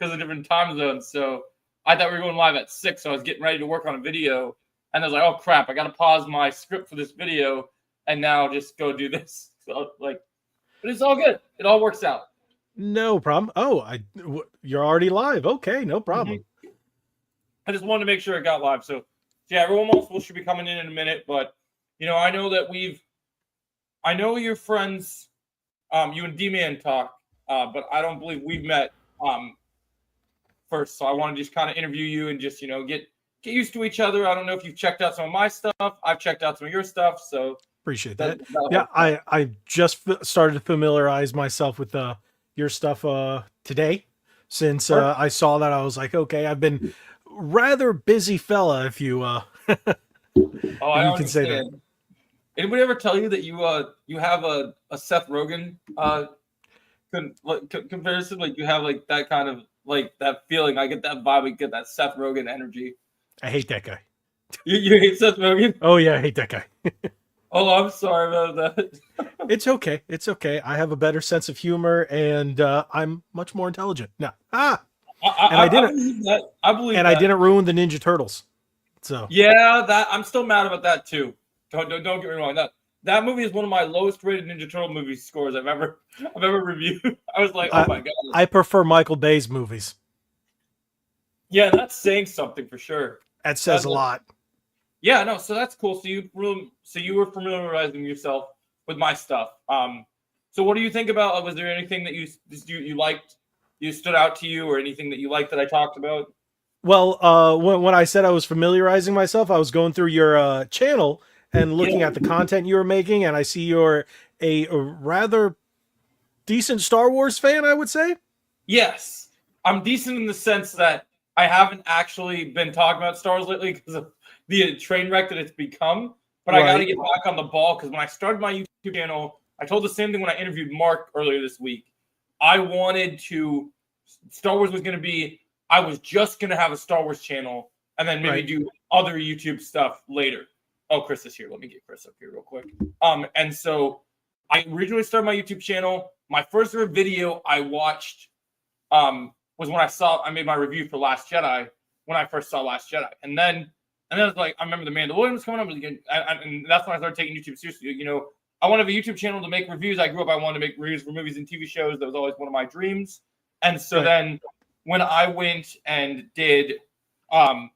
because of different time zones. So I thought we were going live at 6, so I was getting ready to work on a video. And I was like, oh, crap, I got to pause my script for this video and now just go do this. So, but it's all good. It all works out. No problem. Oh, you're already live. Okay, no problem. Mm-hmm. I just wanted to make sure it got live. So yeah, everyone else should be coming in a minute. But, I know that I know your friends, you and D-Man talk, but I don't believe we've met first. So I want to just kind of interview you and just, get used to each other. I don't know if you've checked out some of my stuff. I've checked out some of your stuff. So appreciate that. Yeah, I just started to familiarize myself with your stuff today. Since I saw that, I was like, okay, I've been rather busy fella, if you I can say that. Anybody ever tell you that you have a Seth Rogen comparison? Like you have like that kind of like that feeling. I get that vibe. I get that Seth Rogen energy. I hate that guy. You hate Seth Rogen? Oh yeah, I hate that guy. Oh, I'm sorry about that. It's okay. It's okay. I have a better sense of humor, and I'm much more intelligent. No. I didn't ruin the Ninja Turtles. So yeah, that I'm still mad about that too. Don't get me wrong. That movie is one of my lowest rated Ninja Turtle movie scores I've ever reviewed. I was like, oh my god. I prefer Michael Bay's movies. Yeah, that's saying something for sure. That says a lot. Yeah, no, so that's cool. So you were familiarizing yourself with my stuff. So what do you think about? Was there anything that you liked, stood out to you, or anything that you liked that I talked about? Well, when I said I was familiarizing myself, I was going through your channel and looking at the content you were making, and I see you're a rather decent Star Wars fan, I would say. Yes, I'm decent in the sense that I haven't actually been talking about Star Wars lately because of the train wreck that it's become. But right. I got to get back on the ball because when I started my YouTube channel, I told the same thing when I interviewed Mark earlier this week. I wanted Star Wars was going to be, I was just going to have a Star Wars channel and then maybe do other YouTube stuff later. Oh, Chris is here. Let me get Chris up here real quick. And so I originally started my YouTube channel. My first ever video I watched was when I made my review for Last Jedi, when I first saw Last Jedi. And then I was like, I remember The Mandalorian was coming up, and that's when I started taking YouTube seriously. I wanted a YouTube channel to make reviews. I grew up, I wanted to make reviews for movies and TV shows. That was always one of my dreams. And so then when I went and did, when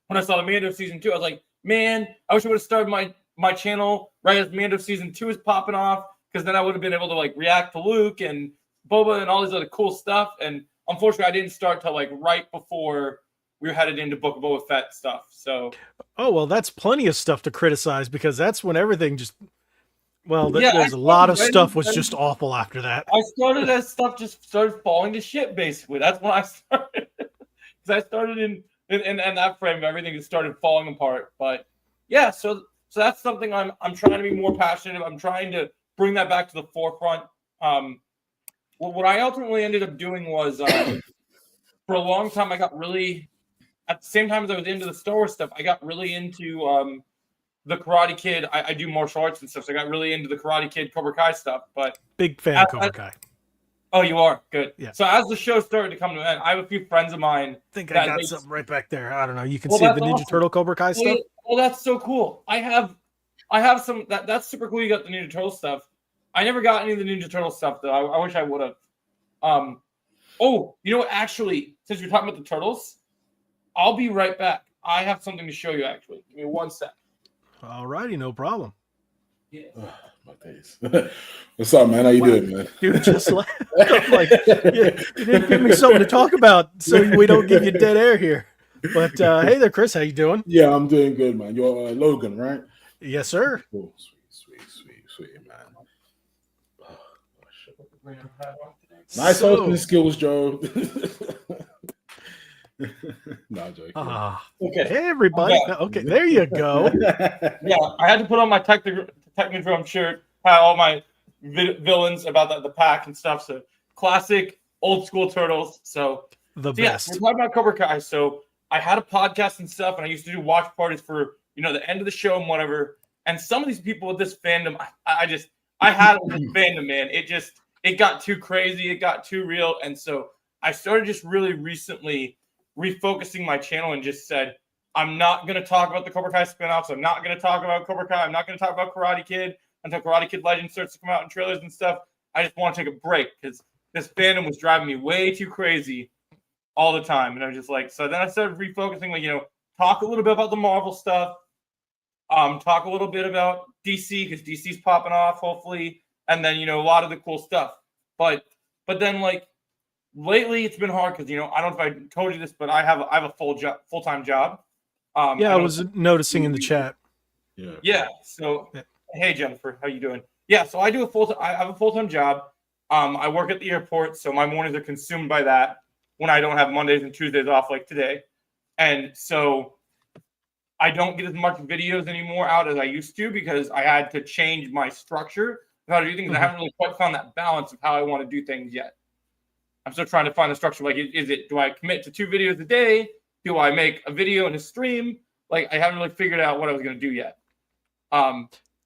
I saw The Mando Season 2, I was like, man, I wish I would have started my channel right as Mando Season 2 is popping off, because then I would have been able to like react to Luke and Boba and all these other cool stuff. And unfortunately, I didn't start till like right before we were headed into Book of Boba Fett stuff. So, oh well, that's plenty of stuff to criticize, because that's when everything just there's a lot of stuff was just awful after that. I started as stuff just started falling to shit. Basically, that's when I started. Because I started in that frame, everything just started falling apart. But yeah, so that's something I'm trying to be more passionate. I'm trying to bring that back to the forefront. What I ultimately ended up doing was for a long time I got really, at the same time as I was into the Star Wars stuff, I got really into the Karate Kid. I do martial arts and stuff, so I got really into the Karate Kid, Cobra Kai stuff. But big fan of Cobra Kai. Oh, you are? Good. Yeah. So as the show started to come to an end, I have a few friends of mine. I think I got something right back there. I don't know. You can see the Ninja Turtle Cobra Kai stuff. Well, that's so cool. I have some that's super cool. You got the Ninja Turtle stuff. I never got any of the Ninja Turtle stuff though. I wish I would have. Oh, you know what? Actually, since you're talking about the turtles, I'll be right back. I have something to show you. Actually, give me 1 sec. All righty, no problem. Yeah. My days. What's up, man? How you doing, man? Dude, just like you didn't give me something to talk about, so we don't give you dead air here. But hey there, Chris. How you doing? Yeah, I'm doing good, man. You're Logan, right? Yes, sir. Cool. Sweet, man. Oh, nice opening skills, Joe. No, joking. Okay. Hey, everybody. Okay, there you go. Yeah, I had to put on my Technodrome shirt. Had all my villains about the pack and stuff. So classic old school Turtles. So best. Yeah, we're talking about Cobra Kai. So I had a podcast and stuff, and I used to do watch parties for the end of the show and whatever. And some of these people with this fandom, I had it with this fandom, man. It got too crazy. It got too real. And so I started just really recently refocusing my channel and just said, I'm not going to talk about the Cobra Kai spinoffs. I'm not going to talk about Cobra Kai. I'm not going to talk about Karate Kid until Karate Kid Legend starts to come out in trailers and stuff. I just want to take a break because this fandom was driving me way too crazy all the time. And I was just like, so then I started refocusing, like, talk a little bit about the Marvel stuff, talk a little bit about DC because DC's popping off, hopefully, and then, a lot of the cool stuff. But then, like, lately it's been hard because, I don't know if I told you this, but I have a full-time job. I was noticing in the chat. Yeah. So, hey Jennifer, how you doing? Yeah. So I have a full-time job. I work at the airport, so my mornings are consumed by that when I don't have Mondays and Tuesdays off like today, and so I don't get as much videos anymore out as I used to because I had to change my structure of how to do things. I haven't really quite found that balance of how I want to do things yet. I'm still trying to find the structure. Like, do I commit to 2 videos a day? Do I make a video and a stream? Like, I haven't really figured out what I was going to do yet.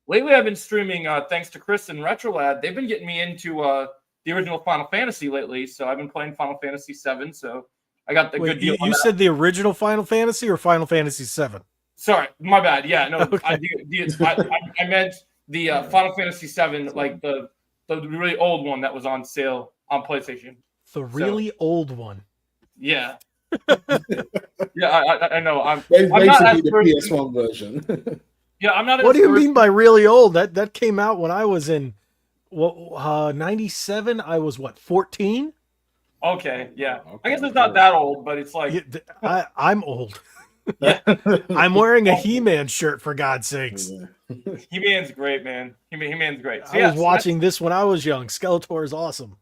Lately, I've been streaming thanks to Chris and RetroLad. They've been getting me into the original Final Fantasy lately. So I've been playing Final Fantasy 7. So I got the good deal. You said the original Final Fantasy or Final Fantasy 7? Sorry, my bad. Yeah, no, Okay. I meant the Final Fantasy 7, like the really old one that was on sale on PlayStation. The really old one. Yeah. Yeah, I know. I'm Basically not the PS1 version. Yeah, I'm not. What do you mean by really old? That came out when I was in 97. I was 14. Okay, yeah. Okay. I guess it's not that old, but it's like I'm old. Yeah. I'm wearing a He-Man shirt, for God's sakes. He-Man's great, man. He-Man's great. So, I was watching this when I was young. Skeletor is awesome.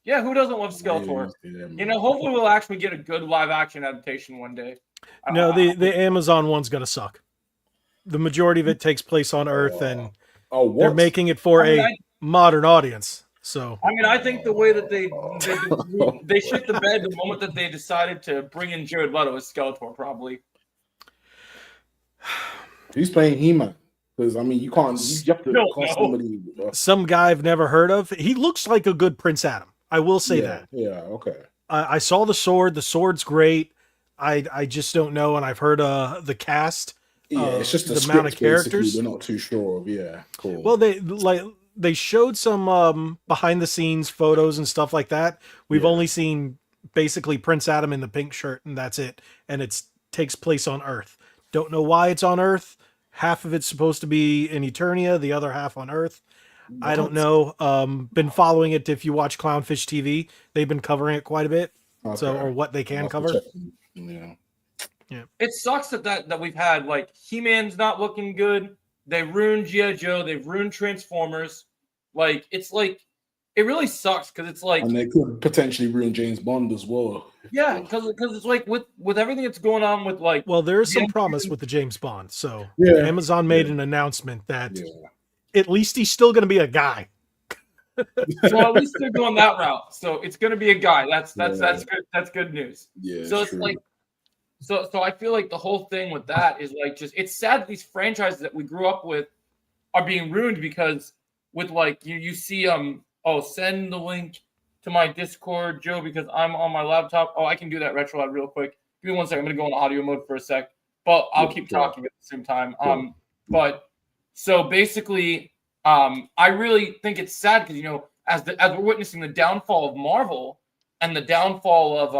Yeah, who doesn't love Skeletor? Hopefully we'll actually get a good live action adaptation one day. No, the Amazon one's gonna suck. The majority of it takes place on Earth, and they're making it for a modern audience. So I think the way that they shit the bed the moment that they decided to bring in Jared Leto as Skeletor, probably. Who's playing He-Man? Because you can't. You have to call somebody. Some guy I've never heard of. He looks like a good Prince Adam. I will say that. Yeah. Okay. I saw the sword. The sword's great. I just don't know, and I've heard the cast. Yeah, it's just the amount of characters. We're not too sure of. Yeah, cool. Well, they showed some behind the scenes photos and stuff like that. We've only seen basically Prince Adam in the pink shirt, and that's it. And it takes place on Earth. Don't know why it's on Earth. Half of it's supposed to be in Eternia, the other half on Earth. I don't know. Been following it. If you watch Clownfish TV, they've been covering it quite a bit. Okay. So, or what they can cover. Yeah. It sucks that we've had, like, He-Man's not looking good. They ruined G.I. Joe. They've ruined Transformers. Like, it's like, it really sucks because it's like, and they could potentially ruin James Bond as well. Yeah, because it's like with everything that's going on with, like, well, there is some promise with the James Bond. So Amazon made an announcement that at least he's still going to be a guy. Well, at least they're going that route. So it's going to be a guy. That's good. That's good news. Yeah. So it's like, so I feel like the whole thing with that is like, just, it's sad that these franchises that we grew up with are being ruined because with, like, you see send the link to my Discord, Joe, because I'm on my laptop. Oh, I can do that, RetroLad, real quick. Give me 1 second. I'm gonna go in audio mode for a sec, but I'll keep talking at the same time. But so basically, I really think it's sad because as we're witnessing the downfall of Marvel and the downfall of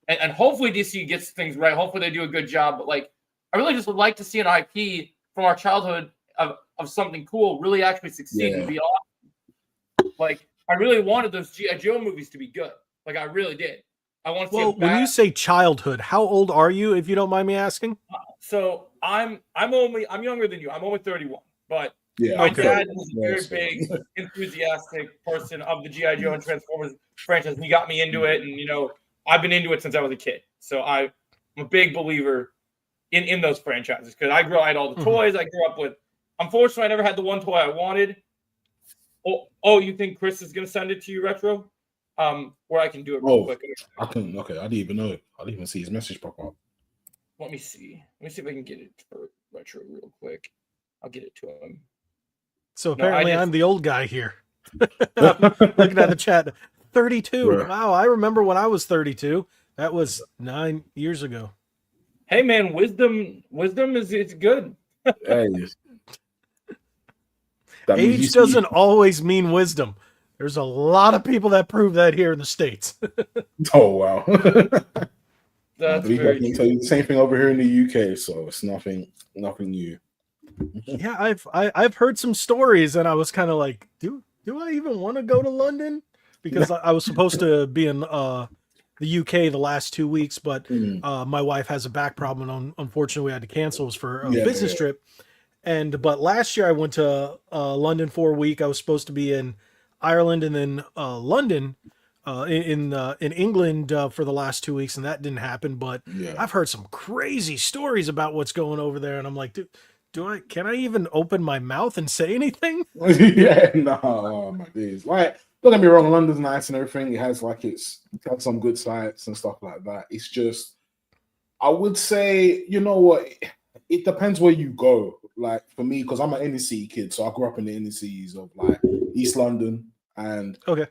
and hopefully DC gets things right. Hopefully they do a good job. But, like, I really just would like to see an IP from our childhood of something cool really actually succeed and be awesome. Like, I really wanted those G.I. Joe movies to be good. Like, I really did. I want to see. Well, when you say childhood, how old are you, if you don't mind me asking? So I'm younger than you. I'm only 31. But my dad was a very big, enthusiastic person of the G.I. Joe and Transformers franchise. He got me into it, and I've been into it since I was a kid. So I'm a big believer in those franchises because I had all the toys. I grew up with. Unfortunately, I never had the one toy I wanted. Oh, you think Chris is gonna send it to you, Retro? Where I can do it real quick. I can. Okay, I didn't even know. I didn't even see his message pop up. Let me see if I can get it for Retro real quick. I'll get it to him. So apparently, I'm the old guy here. Looking at the chat, 32. Right. Wow, I remember when I was 32. That was 9 years ago. Hey man, wisdom is it's good. Hey, that means you Age see- doesn't always mean wisdom. There's a lot of people that prove that here in the States. Oh wow. That's Believe I very can true. tell you the same thing over here in the UK, so it's nothing new. Yeah, I've heard some stories, and I was kind of like, do I even want to go to London? Because I was supposed to be in the UK the last 2 weeks, but my wife has a back problem, and unfortunately, we had to cancel. It was for a Yeah, business yeah. trip. But last year I went to London for a week. I was supposed to be in Ireland and then London in England for the last 2 weeks, and that didn't happen. But Yeah. I've heard some crazy stories about what's going over there, and I'm like, can I even open my mouth and say anything? Yeah, no, oh my days. Like, don't get me wrong, London's nice and everything. It has some good sites and stuff like that. It's just, I would say, you know what? It depends where you go. Like for me, because I'm an inner city kid, so I grew up in the inner cities of like East London, and Okay.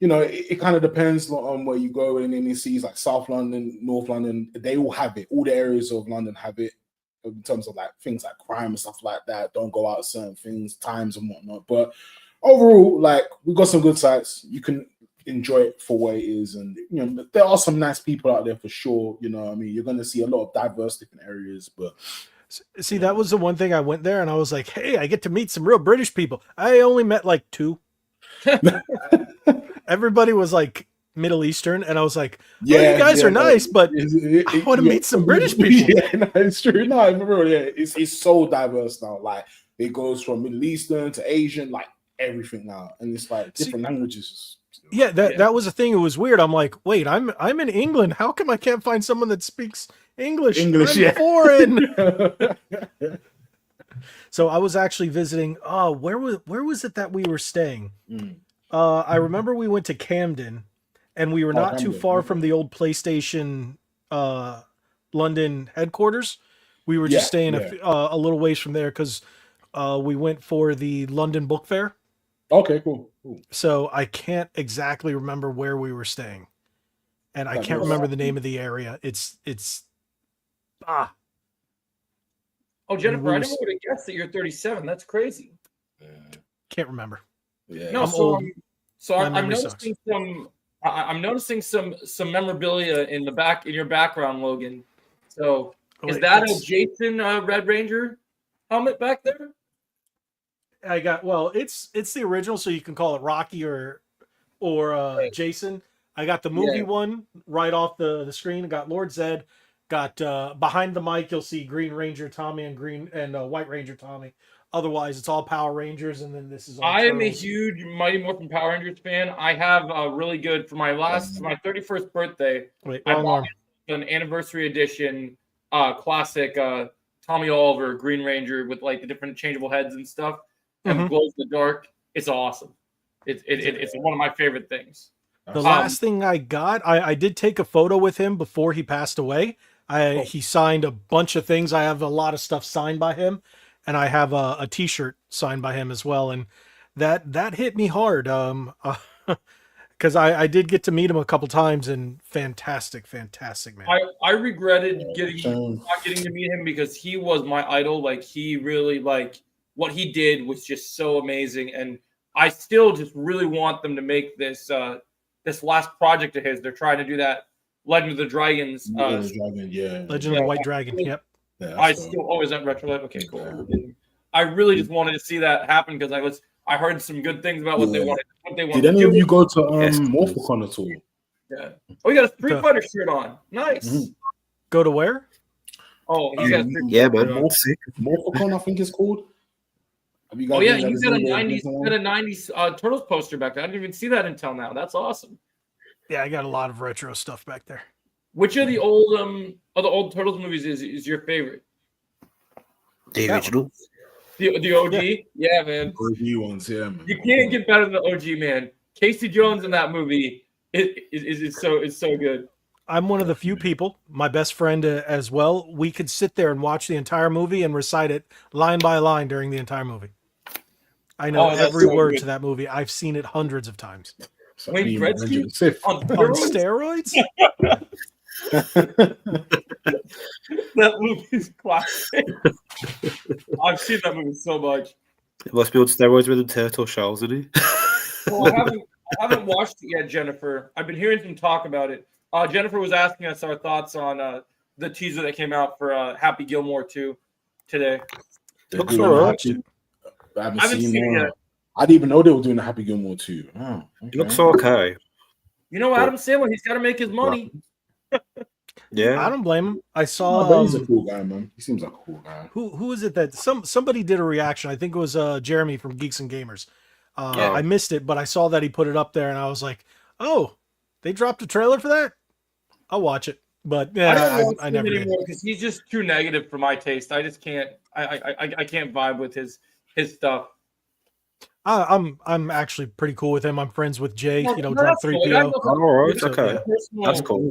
you know, it kind of depends on where you go in inner cities like South London, North London. They all have it. All the areas of London have it in terms of like things like crime and stuff like that. Don't go out certain things, times and whatnot. But overall, like we got some good sites. You can enjoy it for what it is, and you know there are some nice people out there for sure. You know, what I mean, you're going to see a lot of diverse different areas, but See, that was the one thing I went there and I was like, hey, I get to meet some real British people. I only met like 2. Everybody was like Middle Eastern, and I was like, yeah, you guys are nice, but I want to meet some British people. Yeah, no, it's true. No, for real, yeah, it's so diverse now. Like it goes from Middle Eastern to Asian, like everything now, and it's like different languages. Yeah, that was a thing. It was weird. I'm like, wait, I'm in England. How come I can't find someone that speaks English? I'm yeah. foreign. So I was actually visiting. Where was it that we were staying? I remember we went to Camden, and we were not too Camden, far okay. from the old PlayStation London headquarters. We were just staying a little ways from there because we went for the London Book Fair. Okay, cool. So I can't exactly remember where we were staying, and I can't remember the name of the area. It's Oh, Jennifer, I never would have guessed that you're 37. That's crazy. can't remember. Yeah, No, I'm old. I'm memory noticing some. I'm noticing some memorabilia in your background, Logan. So is that a Jason Red Ranger helmet back there? I got it's the original, so you can call it Rocky or Jason. I got the movie one right off the screen. I got Lord Zed. Got behind the mic, you'll see Green Ranger Tommy and White Ranger Tommy. Otherwise, it's all Power Rangers, and then this is all I am a Turtles. huge Mighty Morphin Power Rangers fan. I have a really good for my 31st birthday. Wait, I wrong bought arm. an anniversary edition classic Tommy Oliver Green Ranger with like the different changeable heads and stuff, and glows in the dark. It's awesome. It's one of my favorite things. The last thing I got, I did take a photo with him before he passed away. He signed a bunch of things. I have a lot of stuff signed by him, and I have a T-shirt signed by him as well. And that hit me hard because I did get to meet him a couple times, and fantastic man. I regretted not getting to meet him because he was my idol. Like he really what he did was just so amazing, and I still just really want them to make this this last project of his. They're trying to do that Legend of the Dragons. Legend of the White Dragon. Yep. Yeah, is that Retrolight? Okay, cool. I really just wanted to see that happen because I heard some good things about what they wanted. Did any of you go to Morphicon at all? Yeah. Oh, you got a Street Fighter shirt on. Nice. Go to where? Oh, he's got Morphicon, I think it's called. Have you guys you got a 90s Turtles poster back there. I didn't even see that until now. That's awesome. Yeah, I got a lot of retro stuff back there. Which of the old Turtles movies is your favorite? The original. The OG? Yeah, man. OG ones, yeah, man. You can't get better than the OG, man. Casey Jones in that movie is so good. I'm one of the few people, my best friend as well, we could sit there and watch the entire movie and recite it line by line during the entire movie. I know every word to that movie. I've seen it hundreds of times. So Wayne being Gretzky? Revenge of the Sith. On On steroids? steroids? That movie's classic. I've seen that movie so much. It must be on steroids with the turtle shells, isn't he? Well, I haven't watched it yet, Jennifer. I've been hearing some talk about it. Jennifer was asking us our thoughts on the teaser that came out for Happy Gilmore 2 today. Looks Yeah, alright. I haven't I haven't seen seen it that. yet. I didn't even know they were doing the Happy Gilmore 2. Oh, It okay. looks okay. You know, Adam Sandler, he's got to make his money. Yeah. I don't blame him. I Oh, saw but he's a cool guy, man. He seems like a cool guy. who is it that somebody did a reaction? I think it was Jeremy from Geeks and Gamers. Yeah. I missed it, but I saw that he put it up there, and I was like, "Oh, they dropped a trailer for that? I'll watch it." But yeah, I never did. Because he's just too negative for my taste. I just can't. I can't vibe with his stuff. I'm actually pretty cool with him. I'm friends with Jay. No, You know, no, Drunk that's cool. 3PO. All right. So, Okay. yeah. That's cool.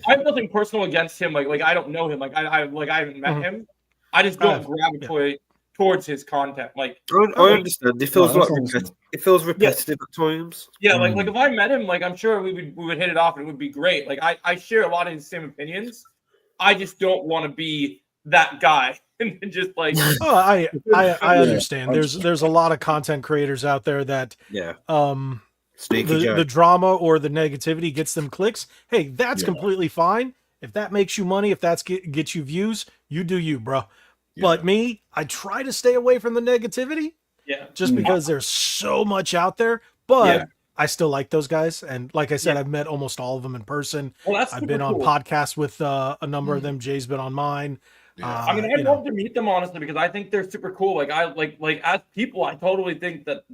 I have nothing personal against him. Like I don't know him. Like I haven't met Mhm. him. I just don't gravitate towards his content. Like I understand. It feels No, like that's awesome. it feels repetitive at times. yeah, like if I met him, like I'm sure we would hit it off and it would be great. Like I share a lot of his same opinions. I just don't want to be that guy and just like Oh, I understand. Yeah. There's a lot of content creators out there that Yeah. um Sneaky the Jack. drama or the negativity gets them clicks. Hey, that's Yeah. completely fine. If that makes you money, if that's gets you views, you do you, bro. Yeah. But me, I try to stay away from the negativity yeah. just Mm. because there's so much out there. But Yeah. I still like those guys, and like I said, Yeah. I've met almost all of them in person. Well, that's I've super been on cool. podcasts with a number of Mm. them. Jay's been on mine. Yeah. I mean, I'd you know. love to meet them honestly because I think they're super cool. Like I like as people, I totally think that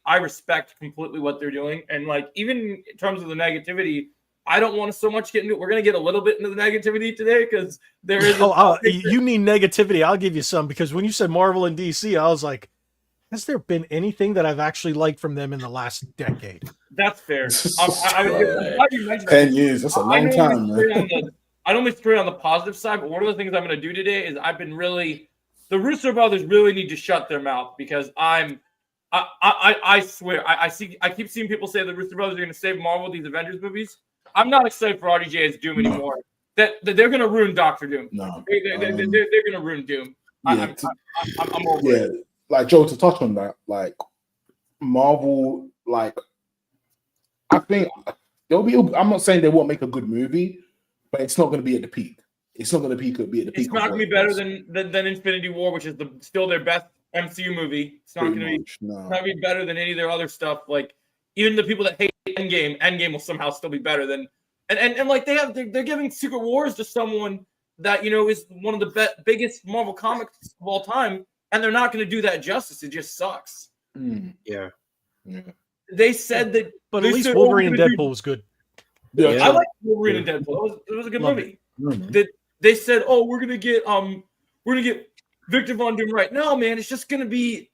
I respect completely what they're doing, and like even in terms of the negativity, I don't want to so much get into it. We're gonna get a little bit into the negativity today because there is. You mean negativity? I'll give you some, because when you said Marvel and DC, I was like, has there been anything that I've actually liked from them in the last decade? That's fair. I'm glad you mentioned 10 years. That's a long time, man. I normally stray on the positive side, but one of the things I'm going to do today is I've been really the Russo brothers really need to shut their mouth because I swear I keep seeing people say the Russo brothers are going to save Marvel with these Avengers movies. I'm not excited for RDJ as Doom anymore. That they're going to ruin Doctor Doom. No. They're going to ruin Doom. Yeah, I'm over yeah. it. Like Joe, to touch on that, like Marvel, like I think there'll be. I'm not saying they won't make a good movie, but it's not going to be at the peak. It's not going to be at the peak. It's not going to be better than Infinity War, which is still their best MCU movie. It's not going to be. No. It's not going to be better than any of their other stuff. Like even the people that hate Endgame will somehow still be better than. And like they're giving Secret Wars to someone that is one of the biggest Marvel comics of all time, and they're not going to do that justice. It just sucks. Yeah. They said that, but at least Wolverine and Deadpool was good. Yeah, I like Wolverine and Deadpool. It was a good movie. They said, "Oh, we're gonna get Victor Von Doom right." No, man, it's just gonna be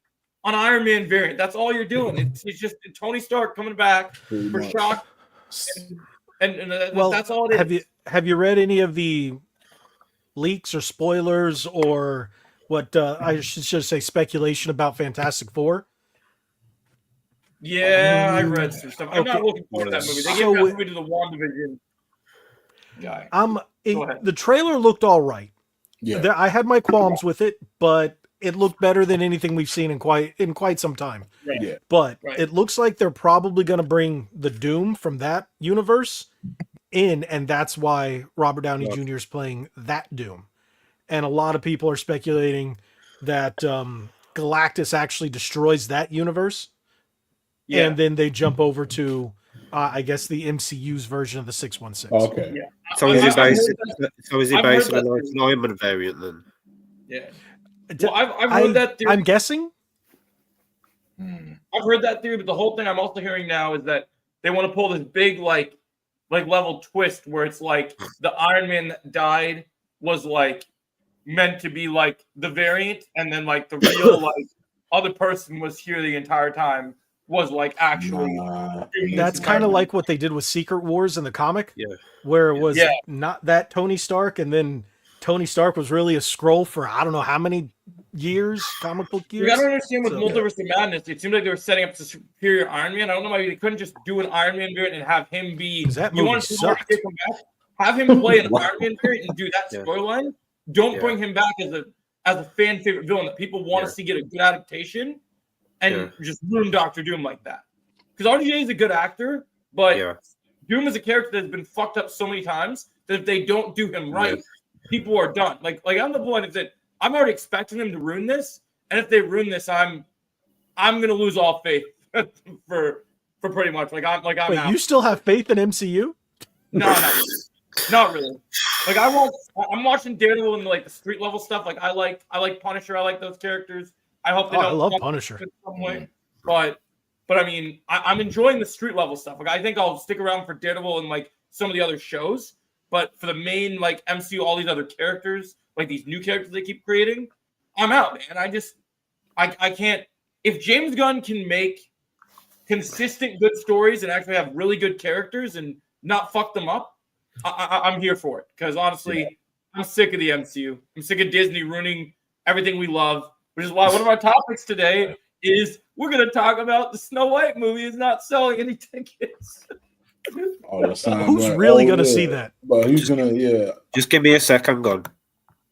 an Iron Man variant. That's all you're doing. It's just Tony Stark coming back for shock, and that's all it is. Have you read any of the leaks or spoilers or what I should say speculation about Fantastic Four? Yeah, I read some stuff. I'm not looking forward to that movie. They gave that movie to the WandaVision guy. The trailer looked all right. Yeah, I had my qualms with it, but it looked better than anything we've seen in quite some time. Right. Yeah. But it looks like they're probably going to bring the Doom from that universe in, and that's why Robert Downey Jr. is playing that Doom. And a lot of people are speculating that Galactus actually destroys that universe. Yeah. And then they jump over to, I guess, the MCU's version of the 616. Okay. Yeah. So is he based on an Iron Man variant then? Yeah. Well, I've heard that theory. I'm guessing. I've heard that theory, but the whole thing I'm also hearing now is that they want to pull this big like level twist where it's like the Iron Man that died was like meant to be like the variant, and then like the real like other person was here the entire time was like actually. That's kind of like what they did with Secret Wars in the comic, where it was not that Tony Stark, and then Tony Stark was really a Skrull for I don't know how many years, comic book You years. gotta understand with So- Multiverse of Madness, it seemed like they were setting up the superior Iron Man. I don't know why they couldn't just do an Iron Man variant and have him be. 'Cause that You movie want to sucked. come back, have him play an Iron Man variant and do that Yeah. storyline. Don't Yeah. bring him back as a fan favorite villain that people want to Yeah. see get a good adaptation, and Yeah. just ruin Doctor Doom like that. Because RDJ is a good actor, but Yeah. Doom is a character that's been fucked up so many times that if they don't do him right, people are done. Like I'm the point is that I'm already expecting them to ruin this, and if they ruin this, I'm gonna lose all faith for pretty much. I'm Wait, out. you still have faith in MCU? No, not really. Like I'm watching Daredevil and like the street level stuff. Like I like Punisher. I like those characters. I hope they Oh, don't I love fuck Punisher. in some way. But I mean, I'm enjoying the street level stuff. Like I think I'll stick around for Daredevil and like some of the other shows. But for the main like MCU, all these other characters, like these new characters they keep creating, I'm out, man. I can't. If James Gunn can make consistent good stories and actually have really good characters and not fuck them up, I'm here for it. Because honestly, I'm sick of the MCU. I'm sick of Disney ruining everything we love. Which is why one of our topics today is we're going to talk about the Snow White movie is not selling any tickets. Oh, that's not Who's right. really Oh, gonna yeah. see that? But who's gonna? Yeah, Just give me a sec. I'm gone.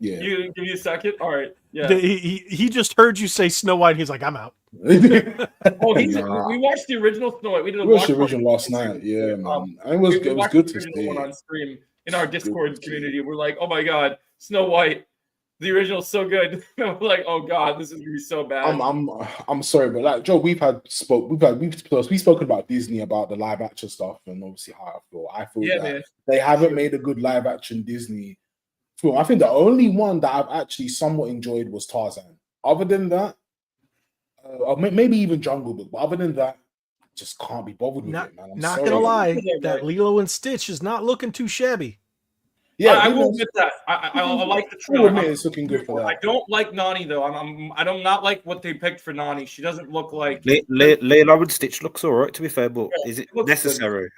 yeah. You give me a second. All right. Yeah. He just heard you say Snow White. He's like, I'm out. Oh, Nah. we watched the original Snow White. We did a We watched the watch original party. last night. Yeah, man. Um, And it was we watched good the to original see. one on stream in our Discord to see. community. We're like, oh my god, Snow White, the original is so good. We're like, oh god, this is gonna be so bad. I'm sorry, but like Joe, we've spoken about Disney, about the live action stuff, and obviously how I feel. I feel Yeah, that man. they haven't made a good live action Disney film. I think the only one that I've actually somewhat enjoyed was Tarzan. Other than that, or maybe even Jungle Book, but other than that, just can't be bothered with Not, it, man. I'm not sorry. gonna lie, Yeah, that right. Lilo and Stitch is not looking too shabby. Yeah, I will admit that. I like the I trailer. admit it's looking good for I that. don't like Nani though. I don't not like what they picked for Nani. She doesn't look like. Lilo and Stitch looks all right, to be fair, but Yeah, is it it looks necessary?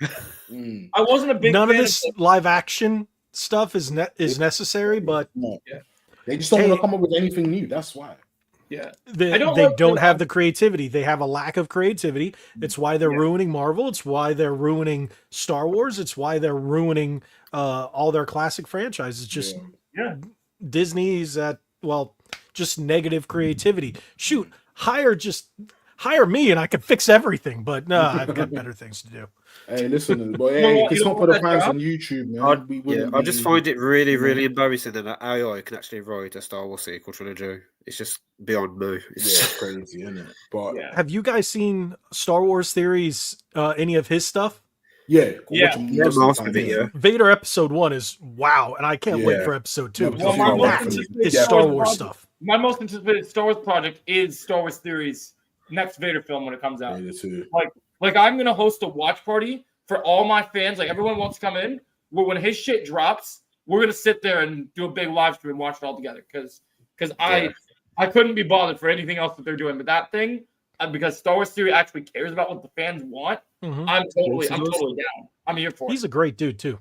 Mm. I wasn't a big None of fan this live action stuff is necessary, but No. Yeah. They just don't want Hey. to come up with anything new. That's why. Yeah. they I don't they like don't the- have the creativity. They have a lack of creativity. It's why they're Yeah. ruining Marvel. It's why they're ruining Star Wars. It's why they're ruining all their classic franchises. Just Yeah. Disney's at just negative creativity. Shoot, hire me and I could fix everything. But no, I've got better things to do. Hey, listen, but You know hey, what- if it's you know not for what the that fans job- on YouTube, man. we wouldn't I just be- find it really, you know. really embarrassing that an AI can actually write a Star Wars sequel trilogy. It's just beyond me. Yeah, it's crazy, isn't it? But Yeah. Have you guys seen Star Wars Theories? Any of his stuff? yeah, Yeah. watch 'em Yeah, most most the of time, it, yeah. Vader episode 1 is wow, and I can't wait Yeah. for episode 2 No, because Well, my most that anticipated is Yeah. Star Wars project- stuff. My most anticipated Star Wars project is Star Wars Theories next Vader film when it comes out. Vader too. Like I'm gonna host a watch party for all my fans. Like everyone wants to come in. Where when his shit drops, we're gonna sit there and do a big live stream and watch it all together. Because Yeah. I couldn't be bothered for anything else that they're doing. But that thing, because Star Wars Theory actually cares about what the fans want, Mhm. I'm totally down. I'm here for He's it. a great dude too.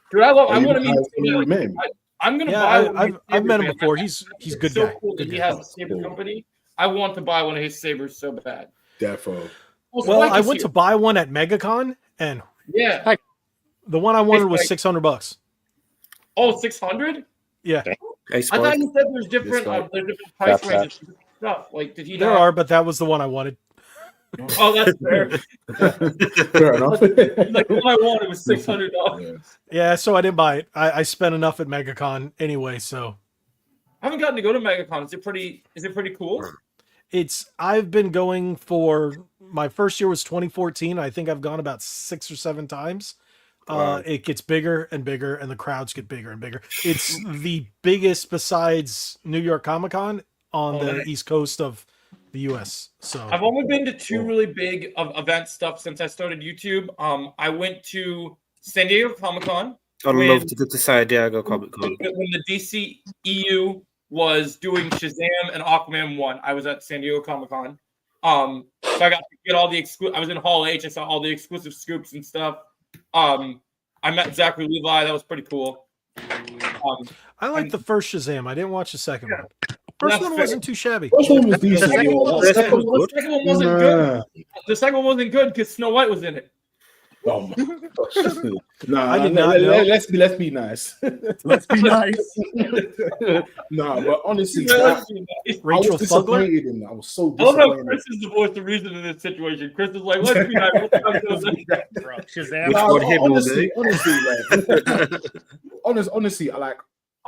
Dude, I want to You meet him. guys- you met him? I'm gonna Yeah, buy one of his I've met him sabers, before. man. He's a good so guy. cool that Good he guy. has a saber Cool. company. I want to buy one of his sabers so bad. Defo. Well, I Spike is went to here. buy one at MegaCon, and Yeah. the one I wanted was Spike. $600. Oh, 600? Yeah, Hey, I Spike. thought you said there's different Spike. price Tap, ranges for stuff. Like, did he there not? are, but that was the one I wanted. Oh, that's fair. Fair enough. Like, all I wanted was $600. Yeah. Yeah, so I didn't buy it. I spent enough at MegaCon anyway, so I haven't gotten to go to MegaCon. Is it pretty cool? I've been going for my first year was 2014. I think I've gone about 6 or 7 times. Wow. It gets bigger and bigger, and the crowds get bigger and bigger. It's the biggest besides New York Comic Con on Oh, the nice. East Coast of the U.S. So I've only been to 2 Cool. really big event stuff since I started YouTube. I went to San Diego Comic Con I'd when- love to go to San Diego Comic Con. when the DC EU was doing Shazam and Aquaman 1. I was at San Diego Comic Con. So I got to get all the I was in Hall H. I saw all the exclusive scoops and stuff. I met Zachary Levi. That was pretty cool. I liked the first Shazam. I didn't watch the second Yeah. one. First That's one fair. wasn't too shabby. First one was decent. second bro. one- The second second was one, good. the second one wasn't good. Nah. The second one wasn't good because Snow White was in it. Oh my gosh. Nah, I did not know. let's be nice. Let's be nice. Nah, but honestly, I Rachel I was Fugler. disappointed in that. I was so love how disappointed. Chris is the voice of reason in this situation. Chris is like, let's be nice. Bro, Shazam. Which Nah, one him or honestly, me? honestly,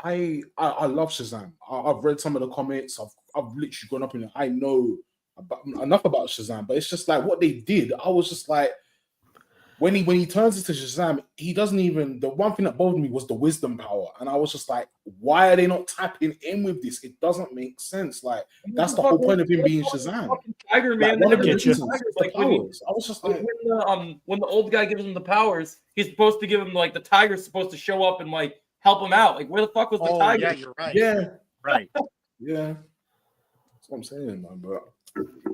I love Shazam. I've read some of the comics. I've literally gone up in it. I know enough about Shazam, but it's just like what they did. I was just like, when he turns into Shazam, he doesn't even. The one thing that bothered me was the wisdom power, and I was just like, why are they not tapping in with this? It doesn't make sense. Like that's the whole point of him being Shazam. Tiger, man. Like, one of the Get you. reasons, the Like, when powers. I was just like, when the old guy gives him the powers, he's supposed to give him like the tiger's supposed to show up and like help him out. Like, where the fuck was the Oh, tiger? yeah, you're right. yeah, Right. yeah. That's what I'm saying, man. But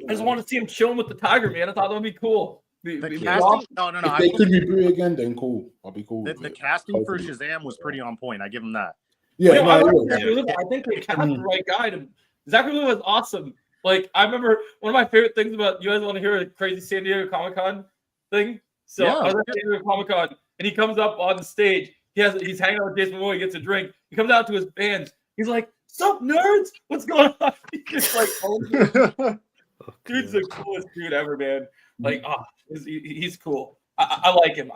I just want to see him chilling with the tiger, man. I thought that would be cool. The Be casting, awesome. no. if I they will- could reboot again, then cool. I'll be cool. the with it. casting for Hopefully. Shazam was pretty on point. I give him that. Yeah, Yeah, I, no, like it was. Zachary Levi. I think they cast the right guy. Zachary Levi was awesome. Like, I remember one of my favorite things about, you guys want to hear a crazy San Diego Comic-Con thing? So Yeah. I was at San Diego Comic-Con, and he comes up on the stage. He's hanging out with Jason Momoa. He gets a drink. He comes out to his fans. He's like, "Sup, nerds? What's going on?" He's just like, dude's the coolest dude ever, man. Like, he's cool. I like him.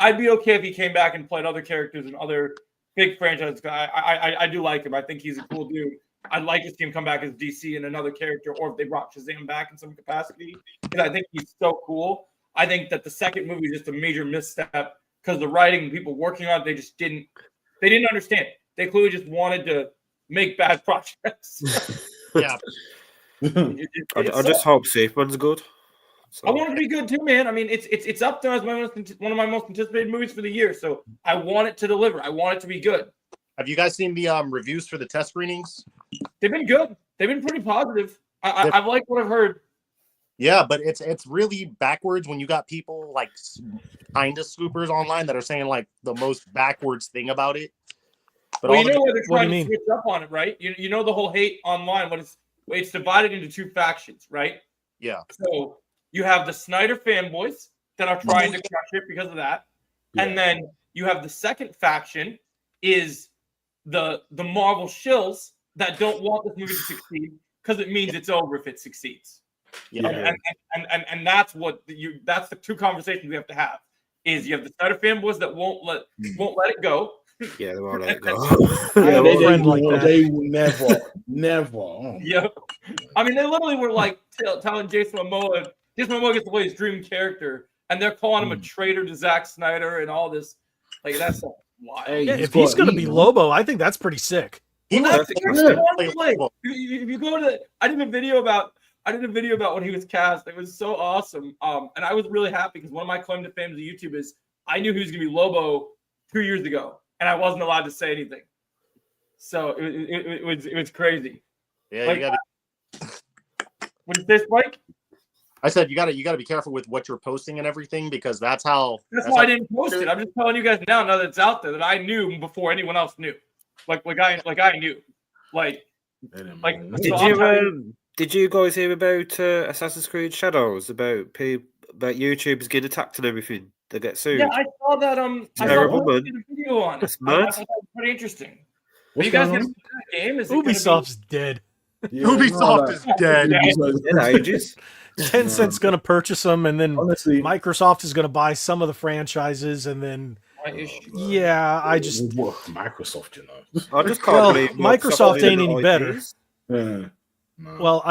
I'd be okay if he came back and played other characters and other big franchises. I do like him. I think he's a cool dude. I'd like to see him come back as DC in another character, or if they brought Shazam back in some capacity, because I think he's so cool. I think that the second movie is just a major misstep because the writing and people working on it, they didn't understand. They clearly just wanted to make bad projects. Yeah. I just hope Superman's good. So, I want it to be good too, man. I mean, it's up there as one of my most anticipated movies for the year. So I want it to deliver. I want it to be good. Have you guys seen the reviews for the test screenings? They've been good. They've been pretty positive. I like what I've heard. Yeah, but it's really backwards when you got people like kind of scoopers online that are saying like the most backwards thing about it. But Well, all you know the, where they're What do trying you to mean? switch up on it, right? You know the whole hate online. It's divided into two factions, right? yeah, So you have the Snyder fanboys that are trying to crush it because of that, and then you have the second faction is the Marvel shills that don't want this movie to succeed because it means it's over if it succeeds. yeah. And that's that's the two conversations we have to have. Is you have the Snyder fanboys that won't let it go. yeah, they won't let it go. I have a they, friend like will, that. they will never. Oh, Yep. I mean, they literally were like telling Jason Momoa gets to play his dream character, and they're calling him a traitor to Zack Snyder and all this. Like, that's wild. Hey, Yeah, he's if he's got gonna heat, be man. Lobo, I think that's pretty sick. He Well, was that's Yeah. like, if you go to, I did a video about when he was cast. It was so awesome. And I was really happy because one of my claim to fame to YouTube is I knew he was gonna be Lobo 2 years ago, and I wasn't allowed to say anything. So it was crazy. yeah. Like, You gotta, What did you say, Spike? I said you gotta be careful with what you're posting and everything because that's how. That's why I didn't post it. I'm just telling you guys now that it's out there that I knew before anyone else knew. Like I knew. Like Did you guys hear about Assassin's Creed Shadows? About YouTubers getting attacked and everything? They get sued. yeah, I saw that. I saw Terrible, Blue man. did a video on it. That's I mad. thought that was pretty interesting. Are What's you guys going gonna on? see that game? Is it gonna be- Ubisoft's dead. Yeah, Ubisoft no, is dead. In ages. Tencent's gonna purchase them, and then honestly, Microsoft is gonna buy some of the franchises, and then My issue. yeah, I just Well, Microsoft, you know. I just can't Well, believe Microsoft doing ain't any IPs. better. Yeah. No. well,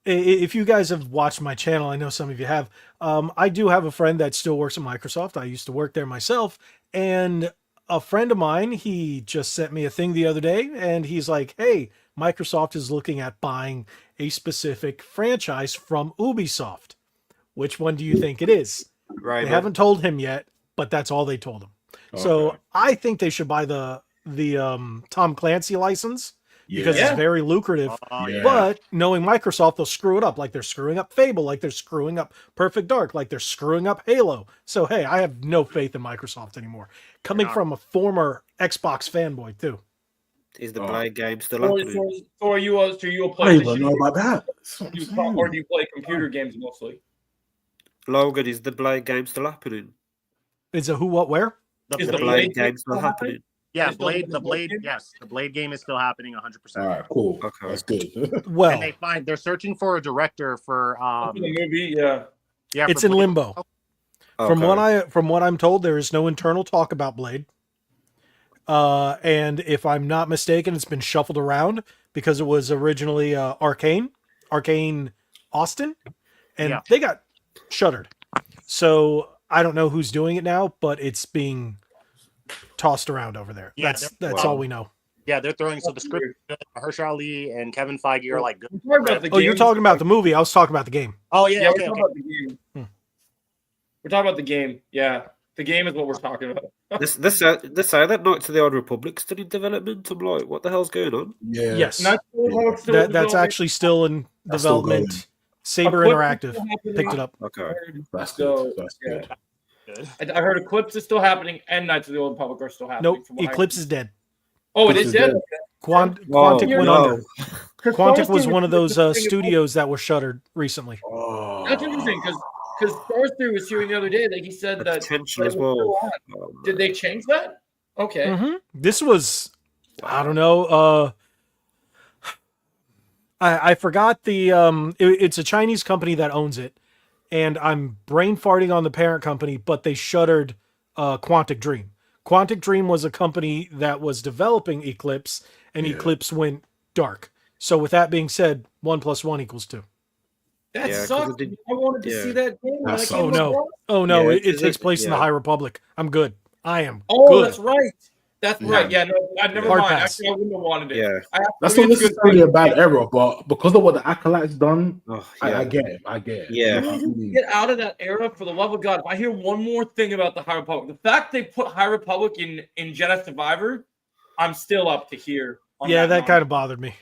if you guys have watched my channel, I know some of you have. I do have a friend that still works at Microsoft. I used to work there myself, and a friend of mine, he just sent me a thing the other day, and he's like, "Hey, Microsoft is looking at buying a specific franchise from Ubisoft. Which one do you think it is?" Right. They haven't told him yet, but that's all they told him. So Okay. I think they should buy the Tom Clancy license because Yeah. it's very lucrative. Yeah. But knowing Microsoft, they'll screw it up, like they're screwing up Fable, like they're screwing up Perfect Dark, like they're screwing up Halo. So hey, I have no faith in Microsoft anymore. Coming Yeah. from a former Xbox fanboy too. Is the Oh. Blade game still Or happening? are you a I don't even PlayStation? know about that. That's what I'm saying. Or do you play computer games mostly? Logan, is the Blade game still happening? It's a who, what, where? Is The the Blade Blade game still still happening? happening? Yeah, Is still Blade. The the Blade Blade. game? Yes, the Blade game is still happening 100%. All right, cool. Okay. That's good. Well, And they're searching for a director for For the movie, yeah. yeah. it's for in Blade. limbo. From what I'm told, there is no internal talk about Blade. And if I'm not mistaken, it's been shuffled around because it was originally Arcane Austin, and Yeah. they got shuttered. So I don't know who's doing it now, but it's being tossed around over there. Yeah, That's all we know. Yeah, they're throwing. So the script, Mahershala Ali and Kevin Feige are like, good. We're talking about the Oh, you're game. talking about the movie. I was talking about the game. oh yeah, Yeah, okay, we're okay. talking about the game. We're talking about the game. Yeah, the game is what we're talking about. They say that Knights of the Old Republic still in development. I'm like, what the hell's going on? Yeah. Yes, Not sure how it's still in that's development. actually still in That's still development. going. Saber Eclipse is Interactive still happening. picked it up. Okay. That's So, good. That's yeah. good. I heard Eclipse is still happening and Knights of the Old Republic are still happening. Nope, from what I Eclipse heard. is dead. Oh, it Eclipse is is dead. dead. Quantic went no. under. Quantic was one of those studios that was shuttered recently. Oh. That's interesting because Star Theory was hearing the other day that he said that Potential that as it was well. still on. Did they change that? Okay. Mhm. This was, I don't know. I forgot the it's a Chinese company that owns it, and I'm brain farting on the parent company, but they shuttered Quantic Dream. Quantic Dream was a company that was developing Eclipse, and Yeah. Eclipse went dark. So with that being said, 1 + 1 = 2. That Yeah, 'cause sucks. it did- I wanted to yeah. see that game. when That I sucks. came Oh no! across. Oh no! Yeah, it takes place in the yeah. High Republic. I'm good. I am Oh, good. that's right. That's Yeah. right. Yeah, no, I never Hard mind. pass. Actually, I wouldn't have wanted it. Yeah. That's maybe not it's a good necessarily thing. a bad error, but because of what the Acolyte's done, Oh, I yeah. get it. I get it. Yeah. You know what I mean? Get out of that era, for the love of God. If I hear one more thing about the High Republic, the fact they put High Republic in Jedi Survivor, I'm still up to here. on Yeah, that nonsense. kind of bothered me.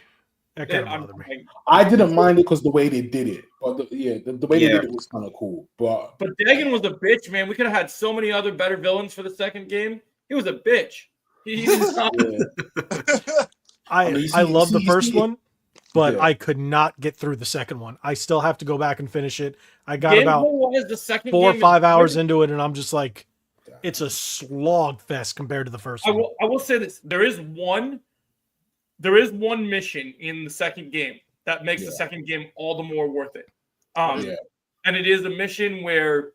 That kind of I'm- bothered me. I didn't mind it because the way they did it, but the way they Yeah. did it was kind of cool. But But Dagon was a bitch, man. We could have had so many other better villains for the second game. He was a bitch. He was not. yeah, I mean, you I see- love the you first see it. one, but Yeah. I could not get through the second one. I still have to go back and finish it. I got Gameplay about wise, the second 4 or game is 5 hours good. into it, and I'm just like, it's a slog fest compared to the first I one. will say this: there is one mission in the second game that makes the Yeah. second game all the more worth it. Yeah. And it is a mission where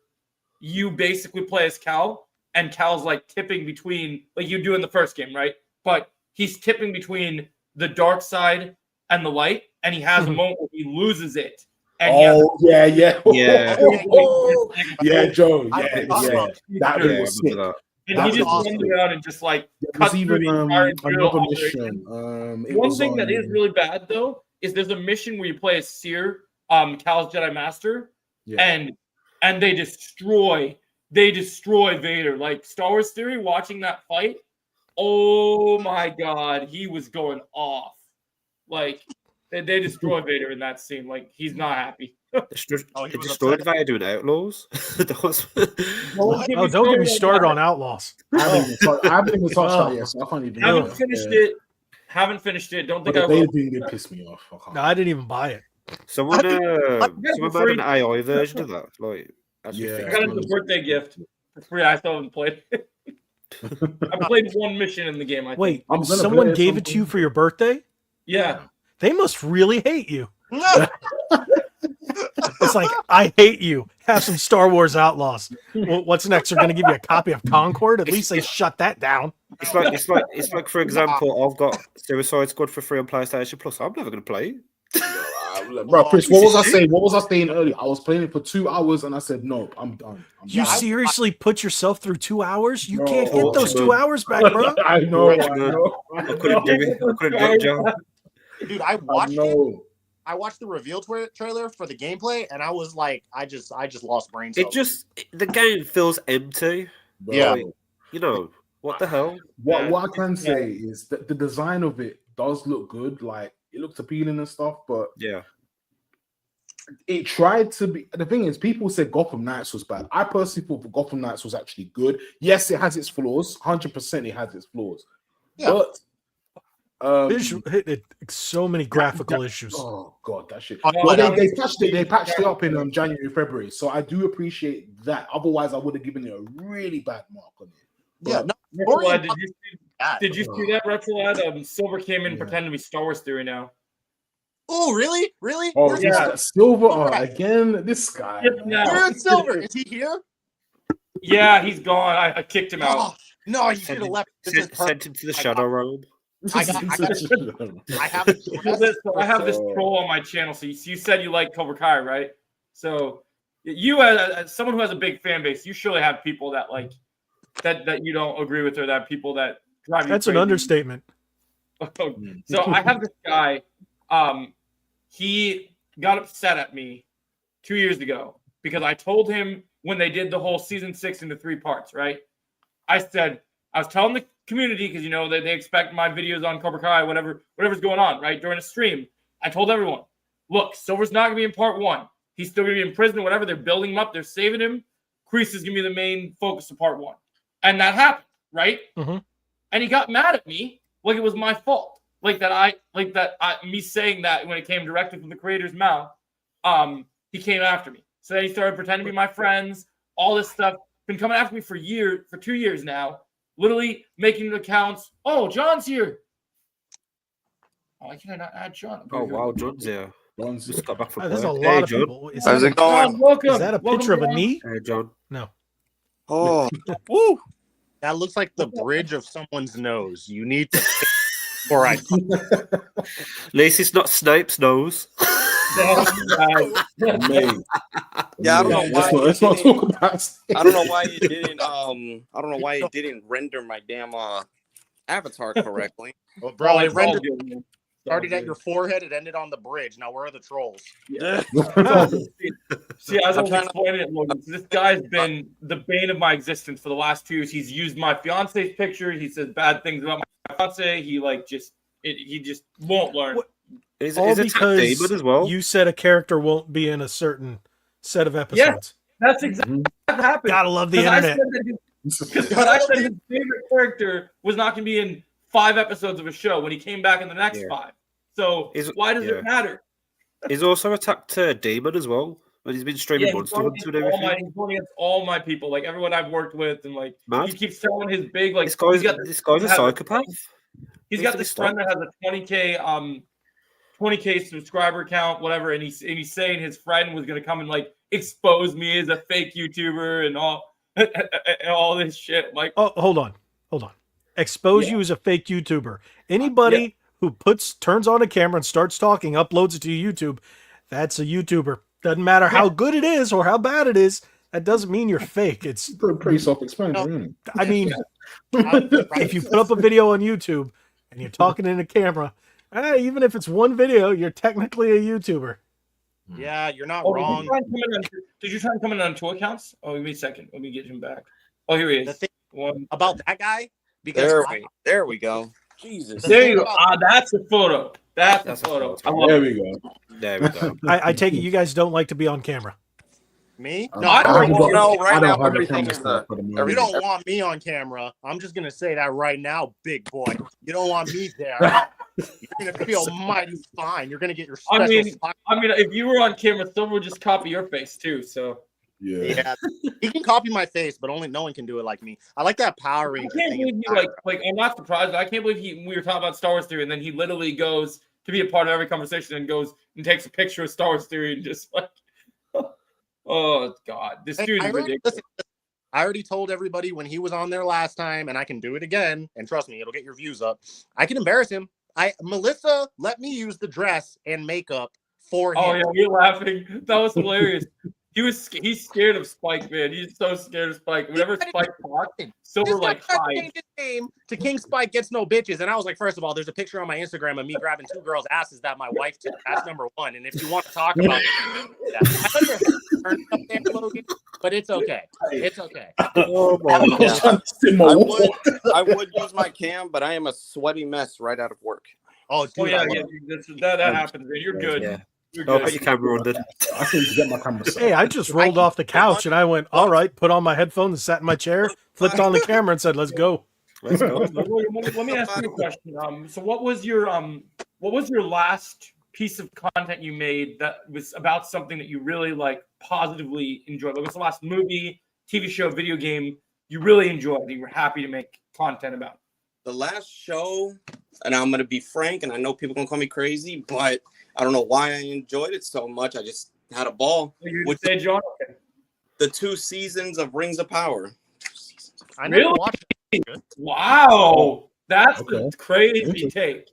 you basically play as Cal, and Cal's like tipping between, like you do in the first game, right? But he's tipping between the dark side and the light, and he has a Mhm. moment where he loses it. And he has oh yeah, yeah, Yeah. yeah, Joe, I yeah, forgot yeah. about That Yeah, bit Yeah, was I sick. remember And That he was just awesome. runs around and just like There cuts was through even the entire drill another operation. mission. It One was thing that is on- really bad though is there's a mission where you play as Seer, Cal's Jedi Master, yeah. and they destroy Vader. Like Star Wars Theory, watching that fight, oh my god, he was going off. Like they destroy Vader in that scene. Like he's not happy. Oh, he They was destroyed upset. Vader in Outlaws. That was- Oh, don't get me started on Outlaws. I haven't even touched Oh. that yet, so I can't even. Haven't yeah. finished Yeah. it. Haven't finished it. Don't But think I the will. Vader thing did piss me off. I can't. No, I didn't even buy it. Someone got made an AI version of that. Like, actually Yeah. I fixed got it. it as a birthday gift for free. I still haven't played. I played one mission in the game. I think. Wait, I'm gonna someone play it gave it to you sometime. for your birthday? Yeah. They must really hate you. It's like, I hate you. Have some Star Wars Outlaws. What's next? They're going to give you a copy of Concord? At least they shut that down. It's like for example, I've got Suicide Squad for free on PlayStation Plus. I'm never going to play it. Bro, Chris, what was I saying? What was I saying earlier? I was playing it for 2 hours and I said, no, I'm done. You I- seriously put yourself through 2 hours? You No. can't get those 2 hours back, bro. I know. I Richmond. know. I couldn't do it. I couldn't do it, Joe. Dude, I I watched it. know. I watched the reveal trailer for the gameplay, and I was like, I just lost brain It cells. the game feels empty. Bro. Yeah. You know what the hell? What I can say is that the design of it does look good. Like, it looks appealing and stuff, but Yeah, it tried to be. The thing is, people said Gotham Knights was bad. I personally thought Gotham Knights was actually good. Yes, it has its flaws. 100% it has its flaws. Yeah. But So many graphical issues. Oh god, that shit. Oh, Well, that- they patched it up in January, February. So I do appreciate that. Otherwise, I would have given it a really bad mark on it. Yeah, But- no, Retrolad, Orion- did you see that, Retrolad? Silver came in Yeah. pretending to be Star Wars theory now. Oh, really? Really? Oh, Where's this yeah. guy, Silver Right. again. This guy. Yep, man. no. Where's Silver? Is he here? Yeah, he's gone. I kicked him out. Oh, no, he should have left. This is Sent perfect. him to the Shadow Realm. I have a So I have this troll on my channel. So you said you like Cobra Kai, right? So you, as someone who has a big fan base, you surely have people that like that you don't agree with, or that people that drive you That's an crazy. understatement. So I have this guy. He got upset at me 2 years ago because I told him when they did the whole season 6 into 3 parts, right? I was telling the community, because they expect my videos on Cobra Kai, whatever's going on, right? During a stream, I told everyone, look, Silver's not gonna be in part 1. He's still gonna be in prison or whatever. They're building him up, they're saving him. Kreese is gonna be the main focus of part 1. And that happened, right? Mhm. And he got mad at me like it was my fault. Me saying that when it came directly from the creator's mouth, he came after me. So then he started pretending to be my friends, all this stuff. Been coming after me for 2 years now, literally making accounts. Oh, John's here. Why can I not add John? Oh wow, John's here. John's Just got back from There's a work. lot Hey, of John. people. Is How's that, it going? John, welcome. is that a Welcome, picture of a John. knee? Hey, John. No. Oh, woo. That looks like the bridge of someone's nose. You need to. All right. At least it's not Snape's nose. Mate. Yeah, I don't know why. Let's not talk about. I don't know why it didn't. I don't know why it didn't render my damn avatar correctly. Well, bro, it It's all rendered good, man. It's all started at good. your forehead. It ended on the bridge. Now where are the trolls? See, as I I'm was trying to- explaining it, Logan, this guy's been the bane of my existence for the last 2 years. He's used my fiance's pictures. He says bad things about my fiance. He he just won't learn. What- Is All it because David as well? you said a character won't be in a certain set of episodes. That's exactly what happened. Gotta love the 'Cause I internet. said that I said his favorite character was not going to be in 5 episodes of a show when he came back in the next Yeah. 5. So why does it matter? He's also attacked Demon as well. But he's been streaming Yeah, Monster Hunter and everything. he's going against all my people, like everyone I've worked with, and like Mad. he keeps telling his big like This guy's he's got a psychopath. He's Needs got to be this friend that has a 20k subscriber count, whatever, and he's saying his friend was gonna come and like expose me as a fake YouTuber and all and all this shit. Like, Oh, hold on. Expose you as a fake YouTuber. Anybody who turns on a camera and starts talking, uploads it to YouTube, that's a YouTuber. Doesn't matter how good it is or how bad it is. That doesn't mean you're fake. It's, pretty self-explanatory, isn't I mean, it? if you put up a video on YouTube and you're talking in a camera, even if it's one video, you're technically a YouTuber. Yeah, you're not oh, wrong. did you try and come in on 2 accounts? Oh, give me a second. Let me get him back. Oh, here he The is. thing One. about that guy, because There we go. Jesus. There you go. That's a photo. That's a photo. I love There it. we go. There we go. I take it you guys don't like to be on camera. me, Um, no, I don't haven't got- know, right I don't now, have the everything camera is stuff for the moment. you don't want me on camera. I'm just gonna say that right now, big boy. You don't want me there. You're gonna feel mighty fine. You're gonna get your I special. mean, if you were on camera, Silver would just copy your face too. So Yeah. yeah, he can copy my face, but only no one can do it like me. I like that Power I Ranger can't thing. believe he like I'm not surprised. I can't believe we were talking about Star Wars theory, and then he literally goes to be a part of every conversation and goes and takes a picture of Star Wars theory and just like, oh god, this Hey, dude is ridiculous. listen, I already told everybody when he was on there last time, and I can do it again. And trust me, it'll get your views up. I can embarrass him. Melissa let me use the dress and makeup for him. Oh yeah, we're laughing. That was hilarious. He's scared of Spike, man. He's so scared of Spike. Whenever Spike talks, Silver This guy like tried to hides. change his name to King Spike Gets No Bitches. And I was like, first of all, there's a picture on my Instagram of me grabbing 2 girls' asses that my wife took. That's number 1. And if you want to talk about that, I know you're turned up there, Logan, but it's okay. It's okay. Oh my I was god. trying to sit my I wall. would use my cam, but I am a sweaty mess right out of work. Oh, dude, Oh yeah, I yeah, love that happens, man. You're good. Yeah. You're Oh, good. put your camera on then. I seem to get my camera set. Hey, I just rolled off the couch and I went, all right, put on my headphones, sat in my chair, flipped on the camera and said, let's go. Let's go. Let me ask you a question. So what was your last piece of content you made that was about something that you really like positively enjoyed? What was the last movie, TV show, video game you really enjoyed that you were happy to make content about? The last show, and I'm gonna be frank, and I know people gonna call me crazy, but I don't know why I enjoyed it so much. I just had a ball. You Which- say, John? Okay. The 2 seasons of Rings of Power. I never Really? watched it. Wow, that's Okay. a crazy Interesting. take.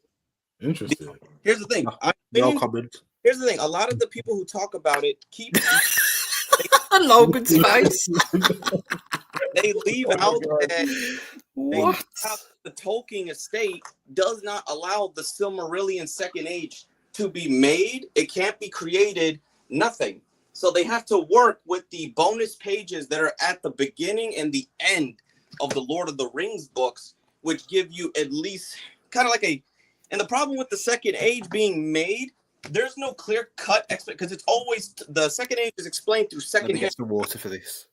Interesting. Here's the thing. Well covered. Here's the thing. A lot of the people who talk about it keep Logan's face. they leave Oh my out God. that What? the Tolkien estate does not allow the Silmarillion Second Age to be made. It can't be created. Nothing. So they have to work with the bonus pages that are at the beginning and the end of the Lord of the Rings books, which give you at least kind of like a. And the problem with the Second Age being made, there's no clear cut because it's always the Second Age is explained through Let me secondhand. get some water for this.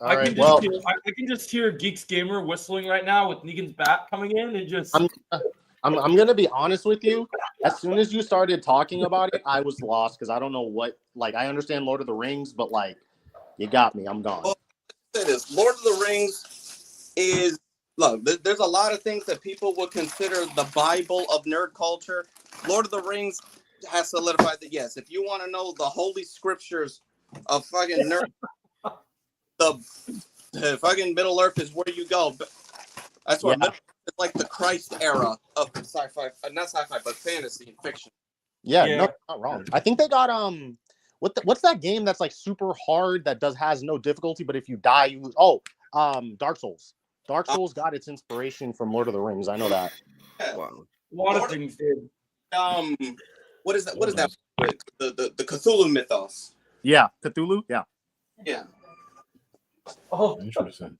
All I right. can Well, I can just hear Geeks Gamer whistling right now with Negan's bat coming in and just. I'm gonna be honest with you. As soon as you started talking about it, I was lost because I don't know what. Like, I understand Lord of the Rings, but like, you got me. I'm gone. Say this, Lord of the Rings is look. There's a lot of things that people would consider the Bible of nerd culture. Lord of the Rings has solidified that yes, if you want to know the holy scriptures of fucking nerd, the fucking Middle Earth is where you go. That's where Yeah. it's like the Christ era of sci-fi, not sci-fi, but fantasy and fiction. Yeah, Yeah. no, not wrong. I think they got what's that game that's like super hard that has no difficulty, but if you die you lose? Oh, Dark Souls. Dark Souls got its inspiration from Lord of the Rings. I know that. Wow. A lot of things did. What is that? What is that? The Cthulhu mythos. Yeah, Cthulhu. Yeah. Yeah. Oh, Interesting.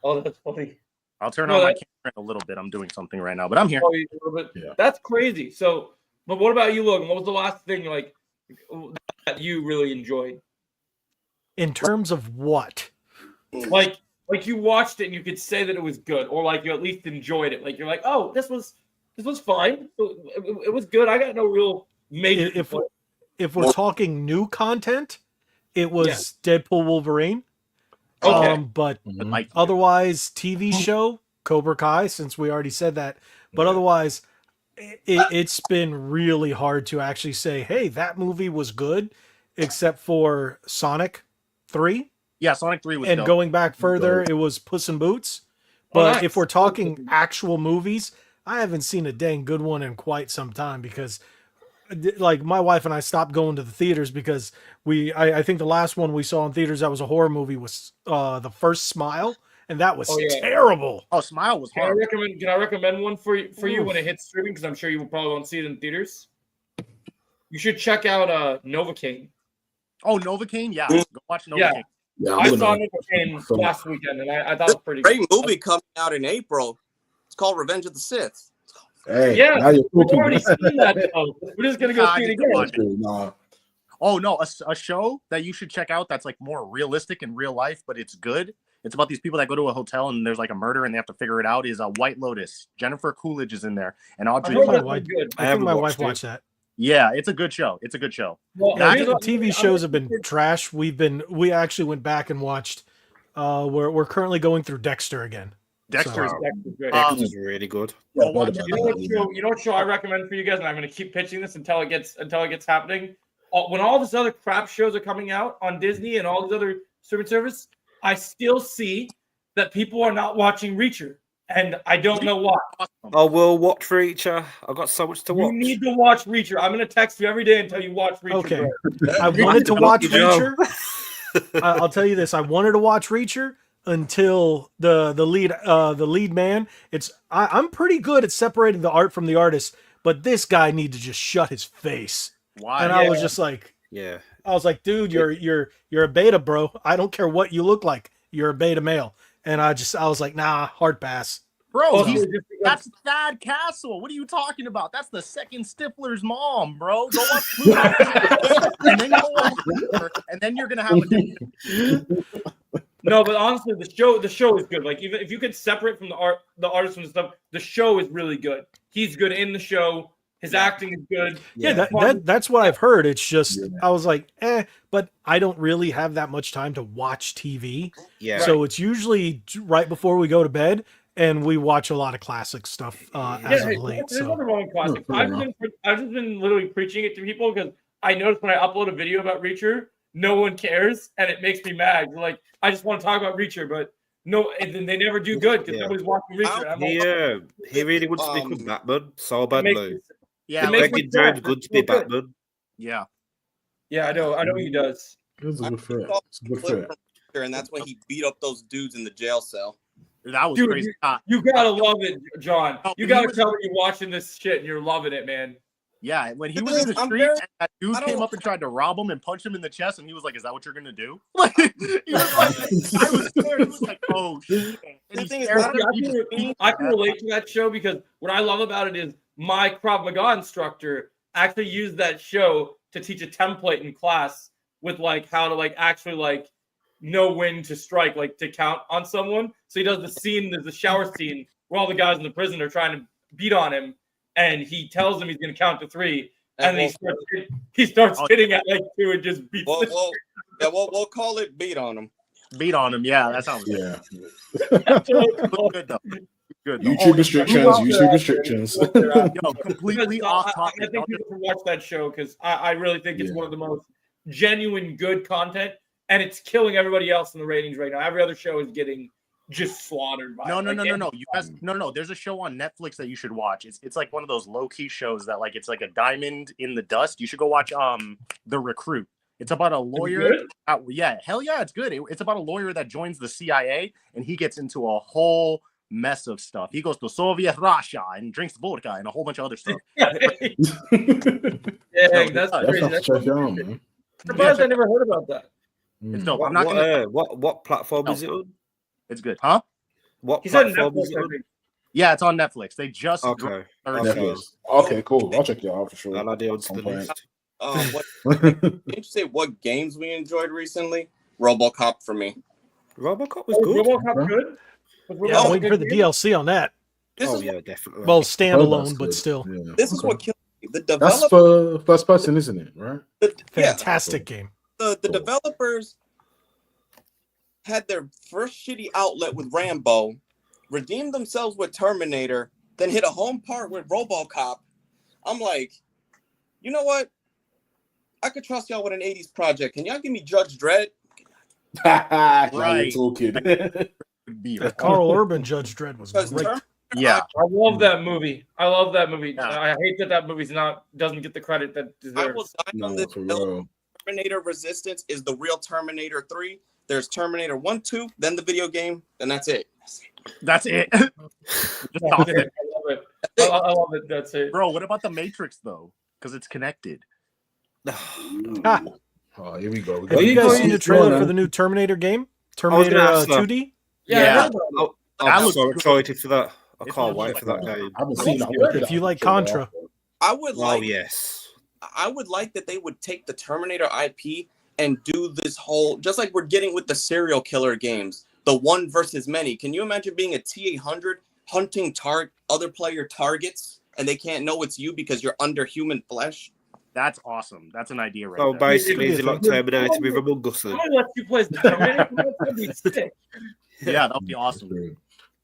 oh, that's funny. I'll turn No, on my that- camera in a little bit. I'm doing something right now, but I'm here. Oh, you- but Yeah. That's crazy. So, but what about you, Logan? What was the last thing like that you really enjoyed? In terms of what? Like you watched it and you could say that it was good, or like you at least enjoyed it. Like you're like, oh, this was fine. It was good. I got no real major. If we're talking new content, it was Deadpool Wolverine. Okay. But Like, otherwise, TV show Cobra Kai, since we already said that. But otherwise, it's been really hard to actually say, hey, that movie was good, except for Sonic 3. yeah, Sonic 3 was And dope. going back further, it was Puss in Boots. Oh, But nice. if we're talking actual movies, I haven't seen a dang good one in quite some time because, like, my wife and I stopped going to the theaters because I think the last one we saw in theaters that was a horror movie was The First Smile, and that was Oh, yeah. terrible. Oh, Smile was Can I hard. recommend one for you Oof. when it hits streaming? Because I'm sure you probably won't see it in theaters. You should check out Novocaine. Oh, Novocaine? Yeah, go watch Novocaine. Yeah. Yeah, I I'm saw gonna. Novocaine So- last weekend, and I thought it was pretty good. Great movie coming out in April. It's called Revenge of the Sith. Hey, Yeah, now you're We've talking. already seen that. Though. We're just gonna go Nah, I see it need to again. watch Nah. Oh, no, a show that you should check out that's like more realistic in real life, but it's good. It's about these people that go to a hotel and there's like a murder and they have to figure it out. Is White Lotus. Jennifer Coolidge is in there. And I Audrey. heard my that wife- was good. I think haven't my watched wife it. watched that. Yeah, it's a good show. It's a good show. Well, Yeah, here's what- TV shows have been trash. We actually went back and watched. We're currently going through Dexter again. Dexter's So- Dexter's great. Um, This is really good. Yeah, Oh, what watch about You know that? what show? You know what show I recommend for you guys, and I'm going to keep pitching this until it gets happening. When all this other crap shows are coming out on Disney and all these other streaming service, I still see that people are not watching Reacher, and I don't know why. I will watch Reacher. I've got so much to watch. You need to watch Reacher. I'm going to text you every day until you watch Reacher. Okay. bro. I wanted to watch You know. Reacher. I'll tell you this: I wanted to watch Reacher until the lead man. I'm pretty good at separating the art from the artist, but this guy needs to just shut his face. Why? And I was just like, Yeah. dude, you're a beta, bro. I don't care what you look like. You're a beta male. And I was like, nah, hard pass. Bro, Also, he's, just because- that's Thad Castle. What are you talking about? That's the second Stifler's mom, bro. Go watch Pluto. And then go watch Reacher, and then you're gonna have a No, but honestly, the show is good. Like even if you could separate from the artist and stuff, the show is really good. He's good in the show. His acting is good. Yeah, that's what I've heard. It's just I was like, but I don't really have that much time to watch TV. Yeah. So it's usually right before we go to bed, and we watch a lot of classic stuff as of late. There's So nothing wrong with classic. I've just been literally preaching it to people because I noticed when I upload a video about Reacher, no one cares, and it makes me mad. Like I just want to talk about Reacher, but no, and then they never do good because nobody's watching Reacher. He really wants to become Batman so badly. Yeah, Making James good to be Batman. Yeah. Yeah, I know he does. It's a good fit. It's a good Clip fit. from and that's when he beat up those dudes in the jail cell. That was Dude, crazy. You gotta love it, John. Oh, You he gotta was- tell me you're watching this shit and you're loving it, man. Yeah, when he The was thing in is, the I'm street, very- and that dude I don't- came up and tried to rob him and punch him in the chest, and he was like, "Is that what you're gonna do?" Like, he was like, I was scared. He was like, "Oh shit!" And The he thing is, stared I at him, he just I can relate to that show because what I love about it is my Krav Maga instructor actually used that show to teach a template in class with like how to like actually like know when to strike, like to count on someone. So he does the scene, there's the shower scene where all the guys in the prison are trying to beat on him, and he tells them he's gonna count to 3, and then he starts hitting at like 2 and just beats We'll call it beat on him. beat on him. Yeah, that sounds good. Yeah. Looked good though. Good. Though. YouTube restrictions. Yo, completely off topic. I think people should watch that show because I really think it's one of the most genuine good content, and it's killing everybody else in the ratings right now. Every other show is getting just slaughtered by No. it. You guys, no. There's a show on Netflix that you should watch. It's like one of those low key shows that like it's like a diamond in the dust. You should go watch The Recruit. It's about a lawyer. Yeah, hell yeah, it's good. It's about a lawyer that joins the CIA and he gets into a whole mess of stuff. He goes to Soviet Russia and drinks vodka and a whole bunch of other stuff. Yeah, that's crazy. That's check it out, man. Surprised I never heard about that. It's dope. I'm not gonna. What platform is it on? It's good, huh? What He said platform Netflix. is it on? Yeah, it's on Netflix. They just Okay. Netflix. Okay, cool. I'll check it out for sure. I'll add it onto Some the point. list. Didn't you say what games we enjoyed recently? RoboCop for me. RoboCop was Oh, good. RoboCop good? Was yeah, I'm RoboCop waiting for the good? DLC on that. This Oh is yeah, definitely. Well, That's standalone, but good. still Yeah. this is Okay. what killed me. The That's developer, for first person, isn't it? Right? fantastic game. the developers had their first shitty outlet with Rambo, redeemed themselves with Terminator, then hit a home part with RoboCop. I'm like, you know what? I could trust y'all with an 80s project. Can y'all give me Judge Dredd? Right. Right. Talking. Carl Urban Judge Dredd was Because great. Yeah, I love that movie. I love that movie. Yeah. I hate that movie's doesn't get the credit that I will deserves. die on No, this for hill. real. Terminator Resistance is the real Terminator 3. There's Terminator 1, 2, then the video game, then that's it. that's it. Just stop I it. love it. I love it. That's it. Bro, what about the Matrix though? Because it's connected. Ah, Oh, here we go. We have you got- guys seen the trailer Go on, for the new Terminator game? gonna Terminator ask that. 2D? Yeah. Yeah. I know about it. I'm That looks so good. excited for that. I It's can't gonna wait look for like that game. I haven't seen that. If you like Contra. I would Oh like yes. I would like that they would take the Terminator IP and do this whole, just like we're getting with the serial killer games, the one versus many. Can you imagine being a T-800 hunting other player targets and they can't know it's you because you're under human flesh? That's awesome. That's an idea right So there. basically, Yeah. it's like Terminator with a Gus. I'm gonna let you play as the Terminator. That'd be sick. Yeah, that'd be awesome.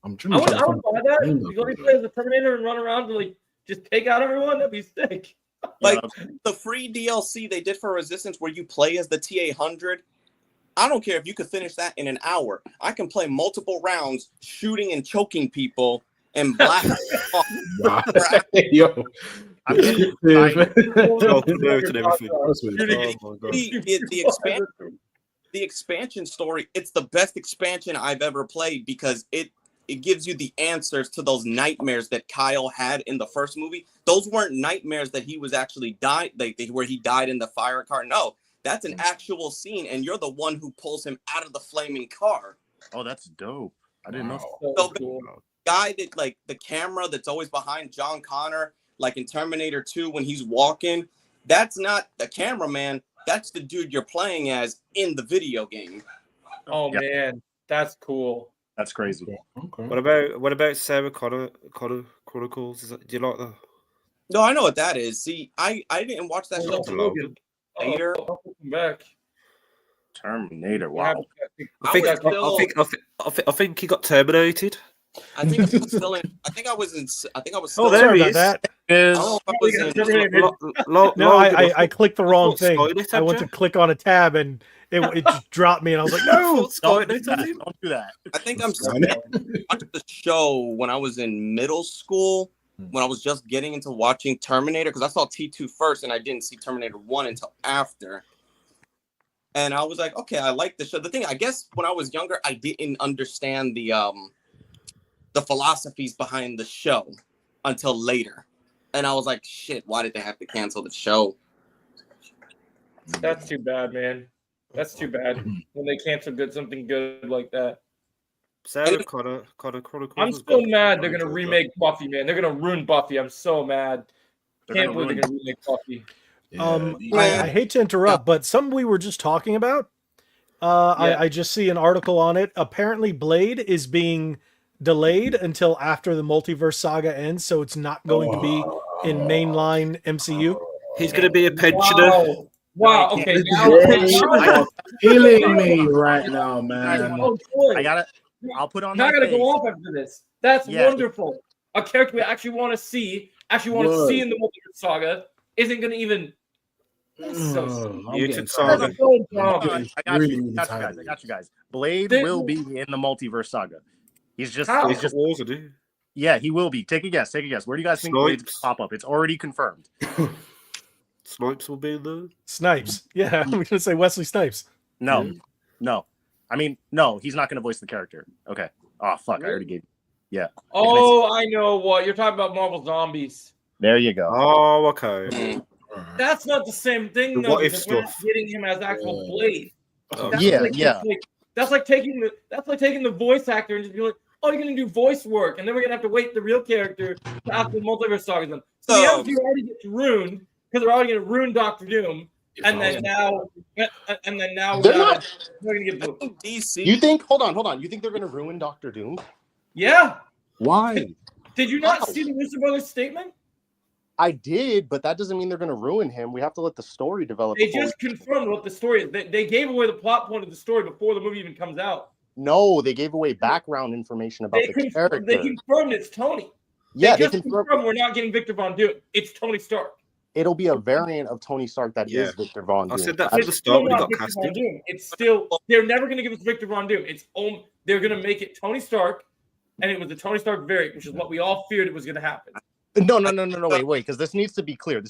I'm I trying would to buy that. You let me play as the Terminator and run around and like just take out everyone. That'd be sick. Like Yeah. the free DLC they did for Resistance where you play as the T-800. I don't care if you could finish that in an hour. I can play multiple rounds shooting and choking people and blasting off. Yo. I'm getting excited. So converted everything. That's what it's Oh my god. The expansion story, it's the best expansion I've ever played because it gives you the answers to those nightmares that Kyle had in the first movie. Those weren't nightmares that he was actually died, where he died in the fire car. No, that's an actual scene, and you're the one who pulls him out of the flaming car. Oh, that's dope. I didn't know. Wow. So cool. Guy that, like, the camera that's always behind John Connor, like in Terminator 2 when he's walking, that's not the cameraman. That's the dude you're playing as in the video game. Oh Yeah. man. That's cool. That's crazy. Okay. What about Sarah Connor Chronicles? Do you like that? No, I know what that is. See, I didn't watch that show Well, till Logan. later. Welcome back. Terminator. Wow. I think he got terminated. I think I was still in. I think I was in. I think I was still. Oh, there Sorry he about is. that. I don't know if I was in. No, I clicked the wrong thought thing. Skynet had I went you. to click on a tab and it just dropped me, and I was like, no. Don't do that. Don't do that. I think I'm still watching the show when I was in middle school. When I was just getting into watching Terminator, because I saw T2 first, and I didn't see Terminator 1 until after. And I was like, okay, I like the show. The thing, I guess, when I was younger, I didn't understand the philosophies behind the show until later. And I was like, shit, why did they have to cancel the show? That's too bad, man. That's too bad when they cancel something good like that. Sarah Connor Chronicles. I'm still mad they're gonna remake Buffy, man. They're gonna ruin Buffy. I'm so mad. Can't believe they're gonna remake Buffy. I hate to interrupt, but something we were just talking about. I just see an article on it. Apparently, Blade is being delayed until after the multiverse saga ends, so it's not going to be in mainline MCU. He's going to be a pensioner. Wow. Okay. You're killing me right now, man. Oh, boy. I got it. I'll put on. Now I my gotta face. go off after this. That's wonderful. A character we actually want to see, in the multiverse saga, isn't gonna even. That's so Mutant Saga. so dumb. I got you guys. Blade will be in the multiverse saga. He's just Wars, isn't he? yeah, he will be. Take a guess. Where do you guys think Blade's gonna pop up? It's already confirmed. Snipes will be there. Snipes. Yeah, I'm gonna say Wesley Snipes. No. I mean, no, he's not gonna voice the character. Okay. Oh fuck, I already gave. Yeah. Oh, I know what you're talking about. Marvel Zombies. There you go. Oh, okay. That's not the same thing, The though. what if Because we're not stuff. getting him as actual Blade. That's Yeah, like, yeah. That's like taking the voice actor and just be like, oh, you're gonna do voice work, and then we're gonna have to wait the real character to after the multiverse saga is done. So the MCU already gets ruined because they're already gonna ruin Doctor Doom, and then now They're we're gonna get I think DC. You think? Hold on. You think they're gonna ruin Doctor Doom? yeah. Why? Did you not see the Russo brothers statement? I did, but that doesn't mean they're gonna ruin him. We have to let the story develop. They before just confirmed what the story is. They gave away the plot point of the story before the movie even comes out. No, they gave away background information about the character. They confirmed it's Tony. Yeah, they they just confirmed confirmed we're not getting Victor Von Doom. It's Tony Stark. it'll be a variant of Tony Stark that is Victor Von I Doom. said that from the start when he got Victor Von casted. Doom. It's still they're never going to give us Victor Von Doom. They're going to make it Tony Stark, and it was the Tony Stark variant, which is what we all feared it was going to happen. No, wait, because this needs to be clear.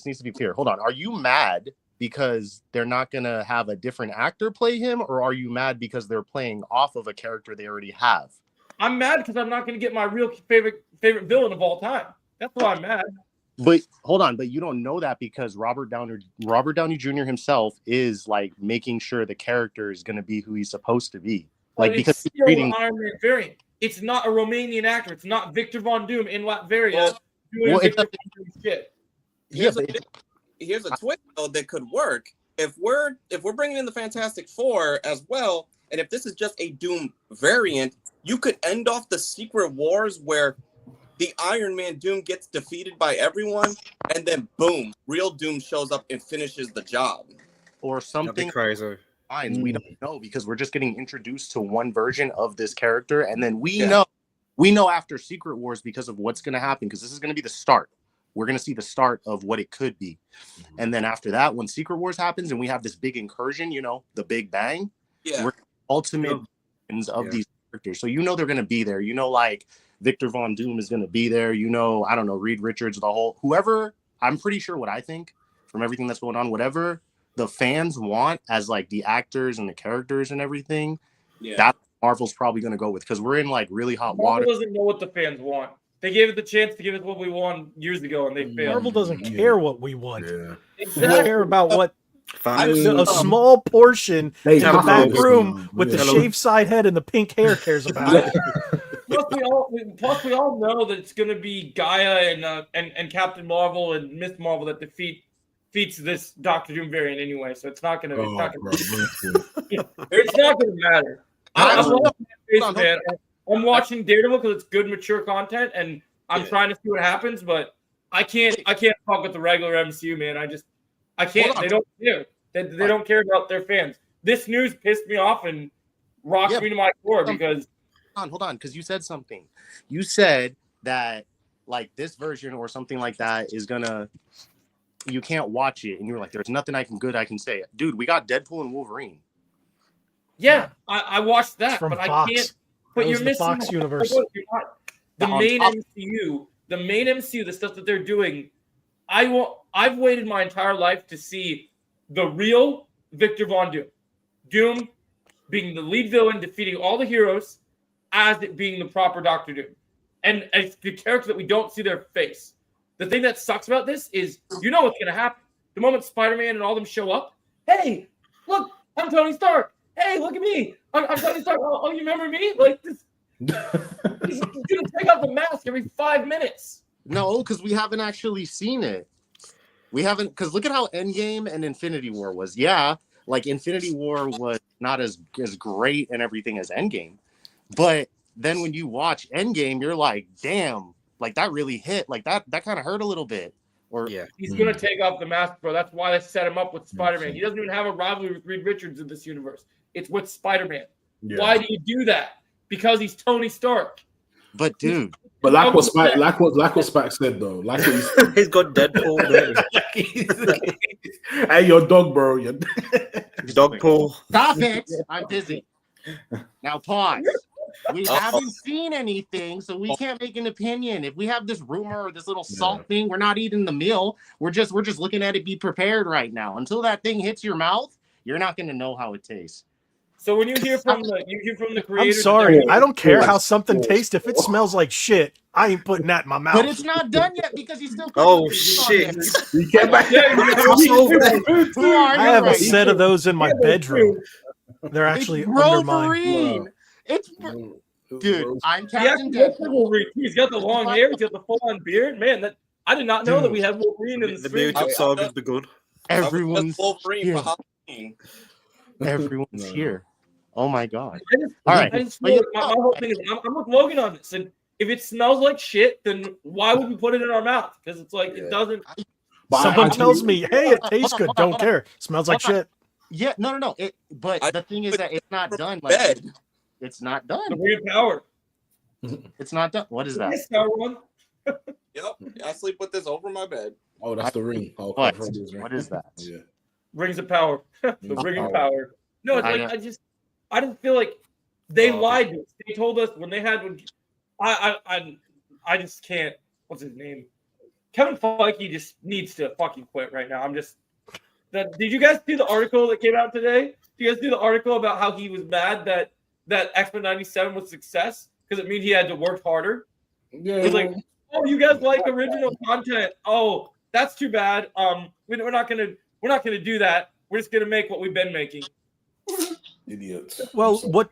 Hold on. Are you mad because they're not gonna have a different actor play him, or are you mad because they're playing off of a character they already have? I'm mad because I'm not going to get my real favorite villain of all time. That's why I'm mad. But hold on, but you don't know that because Robert Downey Jr. himself is like making sure the character is gonna be who he's supposed to be. Like But because it's he's still reading. an Iron Man variant. It's not a Romanian actor. It's not Victor Von Doom in Latveria doing Victor Von Doom shit. Here's a twist though that could work. If we're bringing in the Fantastic Four as well, and if this is just a Doom variant, you could end off the Secret Wars where the Iron Man Doom gets defeated by everyone, and then boom, real Doom shows up and finishes the job. Or That'd be something. crazy. We don't know because we're just getting introduced to one version of this character, and then we know after Secret Wars because of what's going to happen, because this is going to be the start. We're going to see the start of what it could be, and then after that, when Secret Wars happens and we have this big incursion, the Big Bang, we're ultimate ends of these characters. So they're going to be there. Like Victor Von Doom is going to be there. I don't know, Reed Richards, whoever. I'm pretty sure what I think from everything that's going on, whatever the fans want as like the actors and the characters and everything, that Marvel's probably going to go with, because we're in like really hot water. Marvel doesn't know what the fans want. They gave it the chance to give us what we won years ago, and they failed. Marvel doesn't care what we want. Exactly. They care about what Fans. a small portion in the back room with the Hello. shaved side head and the pink hair cares about. Plus, we all know that it's going to be Gaia and Captain Marvel and Miss Marvel that defeats this Doctor Doom variant anyway. So it's not going to. It's not going to matter. I love face, hold on, man. I'm watching Daredevil because it's good, mature content, and I'm trying to see what happens. But I can't fuck with the regular MCU, man. I can't. They don't care. They don't care about their fans. This news pissed me off and rocked me to my core because. Hold on, because you said something. You said that like this version or something like that is gonna. You can't watch it, and you're like, "There's nothing I can say." Dude, we got Deadpool and Wolverine. Yeah, I watched that, from but Fox. I can't. But That you're was the missing Fox universe. The main MCU, the stuff that they're doing. I've waited my entire life to see the real Victor Von Doom. Doom being the lead villain, defeating all the heroes, as it being the proper Doctor Doom. And it's the character that we don't see their face. The thing that sucks about this is you know what's going to happen. The moment Spider-Man and all them show up, hey, look, I'm Tony Stark. Hey, look at me. I'm Tony Stark. Oh, you remember me? Like this. He's going to take off the mask every 5 minutes. No, because we haven't actually seen it. We haven't, because look at how Endgame and Infinity War was. Yeah, like Infinity War was not as great and everything as Endgame. But then when you watch Endgame, you're like, damn, like that really hit. Like that kind of hurt a little bit. Or he's going to take off the mask, bro. That's why they set him up with Spider-Man. He doesn't even have a rivalry with Reed Richards in this universe. It's with Spider-Man. Yeah. Why do you do that? Because he's Tony Stark. But dude, but like what Spack said though, like what he said. He's got Deadpool. Hey, your dog, bro. Your dog Paul. Stop it! I'm busy. Now pause. We haven't seen anything, so we can't make an opinion. If we have this rumor or this little salt thing, we're not eating the meal. We're just looking at it. Be prepared right now. Until that thing hits your mouth, you're not going to know how it tastes. So when you hear from the creator, I'm sorry, I don't care how something tastes. If it smells like shit, I ain't putting that in my mouth. But it's not done yet because he's still. Oh shit! You can't back. I have a set of those in my bedroom. They're actually under mine. Wow. It's dude. I'm Captain Deadpool. He's got the long hair. He's got the full-on beard. Man, I did not know that we had Wolverine in the mutant saga's begun. Everyone's Wolverine here. for Halloween. Everyone's here. Oh my god! All right. My whole thing is I'm with Logan on this, and if it smells like shit, then why would we put it in our mouth? Because it's like it doesn't. Someone tells me, "Hey, it tastes good." Don't care. Smells like shit. Yeah, no. But the thing is that it's not done. Like, it's not done. The ring of power. It's not done. What is that? Yep, I sleep with this over my bed. Oh, that's the ring. Oh, what is that? Yeah. Rings of power. The ring of power. No, it's like I didn't feel like they lied to us. They told us when they had I just can't. What's his name? Kevin Feige just needs to fucking quit right now. Did you guys see the article that came out today? Did you guys see the article about how he was mad that X-Men 97 was a success because it means he had to work harder? Yeah. He's like, oh, you guys like original content? Oh, that's too bad. We're not gonna do that. We're just gonna make what we've been making. Idiots. Well, what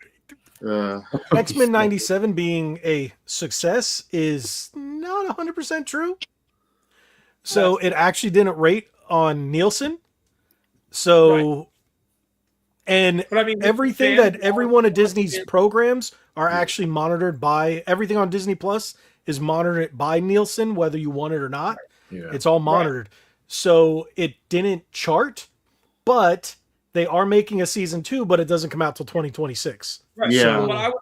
X-Men 97 being a success is not 100% true. So it actually didn't rate on Nielsen. So, and everything that every one of Disney's programs are actually monitored by, everything on Disney Plus is monitored by Nielsen, whether you want it or not. Yeah. It's all monitored. So it didn't chart, but they are making a season 2, but it doesn't come out till 2026. Right. Yeah. So what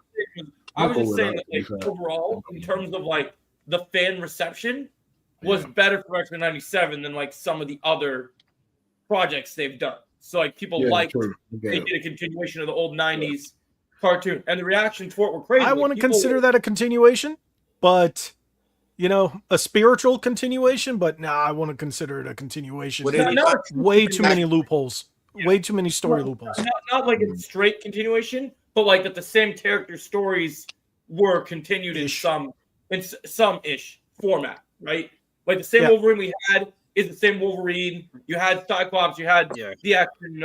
I was just saying that like, overall, in terms of like the fan reception, was better for X-Men 97 than like some of the other projects they've done. So like people they did a continuation of the old 90s cartoon, and the reaction to it were crazy. I want to consider that a continuation, but a spiritual continuation. But I want to consider it a continuation. Way too many loopholes. Yeah. Way too many story loopholes. Not like a straight continuation, but like that the same character stories were continued in some ish format, right? Like the same Wolverine we had is the same Wolverine. You had Cyclops, you had the action.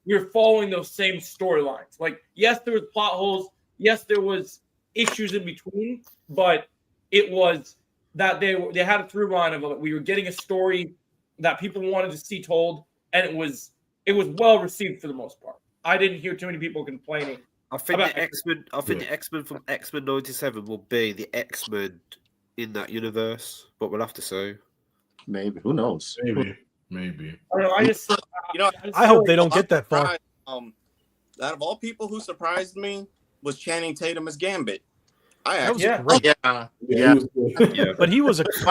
We were following those same storylines. Like, yes, there was plot holes. Yes, there was issues in between, but it was that they had a through line of it. We were getting a story that people wanted to see told, and it was well received for the most part. I didn't hear too many people complaining I think About- the X-Men. I think the X-Men from X-Men '97 will be the X-Men in that universe, but we'll have to see. Maybe. Who knows? Maybe. I don't know. I just, You know, I hope they don't get that far. surprised, out of all people who surprised me was Channing Tatum as Gambit. I That was actually, great. Yeah. Yeah. He was good. Yeah, But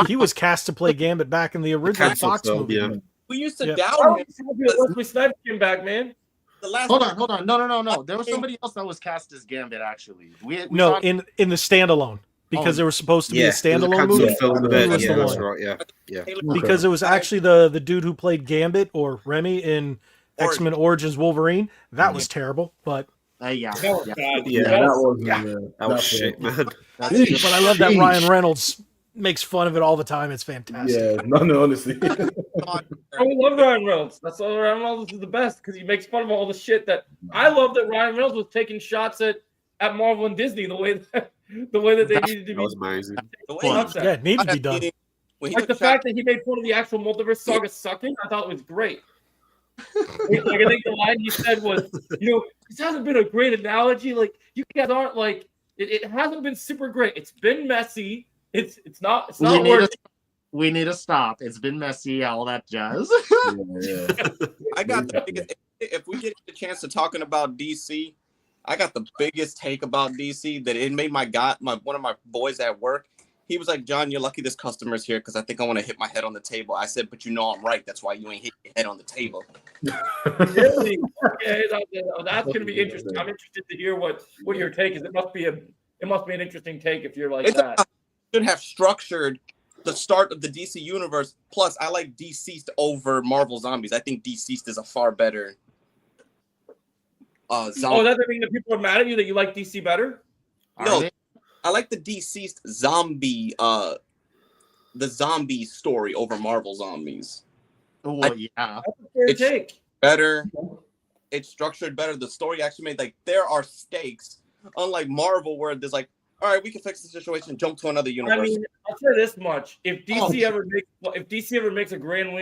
he was cast to play Gambit back in the original cancelled Fox film, movie. yeah. we used to Yeah. I doubt was him. happy that Wesley Snipes came back, man. The last Hold on. No. There was somebody else that was cast as Gambit. Actually, we No, saw- in the standalone because Oh. there was supposed to be Yeah, a it was a standalone cancelled movie. film Yeah, event. he was Yeah, the that's one. right. Yeah. Because it was actually the dude who played Gambit or Remy in X-Men Origins Wolverine. That was terrible, but yeah. That was Yeah. bad. Yeah, That was- was Yeah. That was shit, man. but I love that Ryan Reynolds makes fun of it all the time. It's fantastic. Yeah, no, honestly. I love Ryan Reynolds. That's all. Ryan Reynolds is the best because he makes fun of all the shit that I love. That Ryan Reynolds was taking shots at Marvel and Disney the way that they needed to That was be. amazing. The way Well, he- Yeah, it needs to be done. when he Like the took fact that he made fun of the actual multiverse saga sucking, I thought it was great. Like I think the line he said was, this hasn't been a great analogy. Like you guys aren't like it hasn't been super great. It's been messy. It's not working. We need to stop. It's been messy, all that jazz. Yeah. I got the biggest. If we get the chance to talking about DC, I got the biggest take about DC that it made my one of my boys at work. He was like, "John, you're lucky this customer's here because I think I want to hit my head on the table." I said, "But you know I'm right. That's why you ain't hit your head on the table." Really? Okay, that's gonna be interesting. I'm interested to hear what your take is. It must be an interesting take if you're like It's that. should have structured the start of the DC universe. Plus, I like DCeased over Marvel Zombies. I think DCeased is a far better zombie. Oh, that's the thing that people are mad at you that you like DC better? No, Are they? I like the DCeased zombie, the zombie story over Marvel Zombies. Well, yeah. That's a fair It's- take. Better, it's structured better. The story actually made there are stakes, unlike Marvel, where there's like, all right, we can fix the situation, jump to another universe. I mean, I'll say this much: if DC ever makes a Green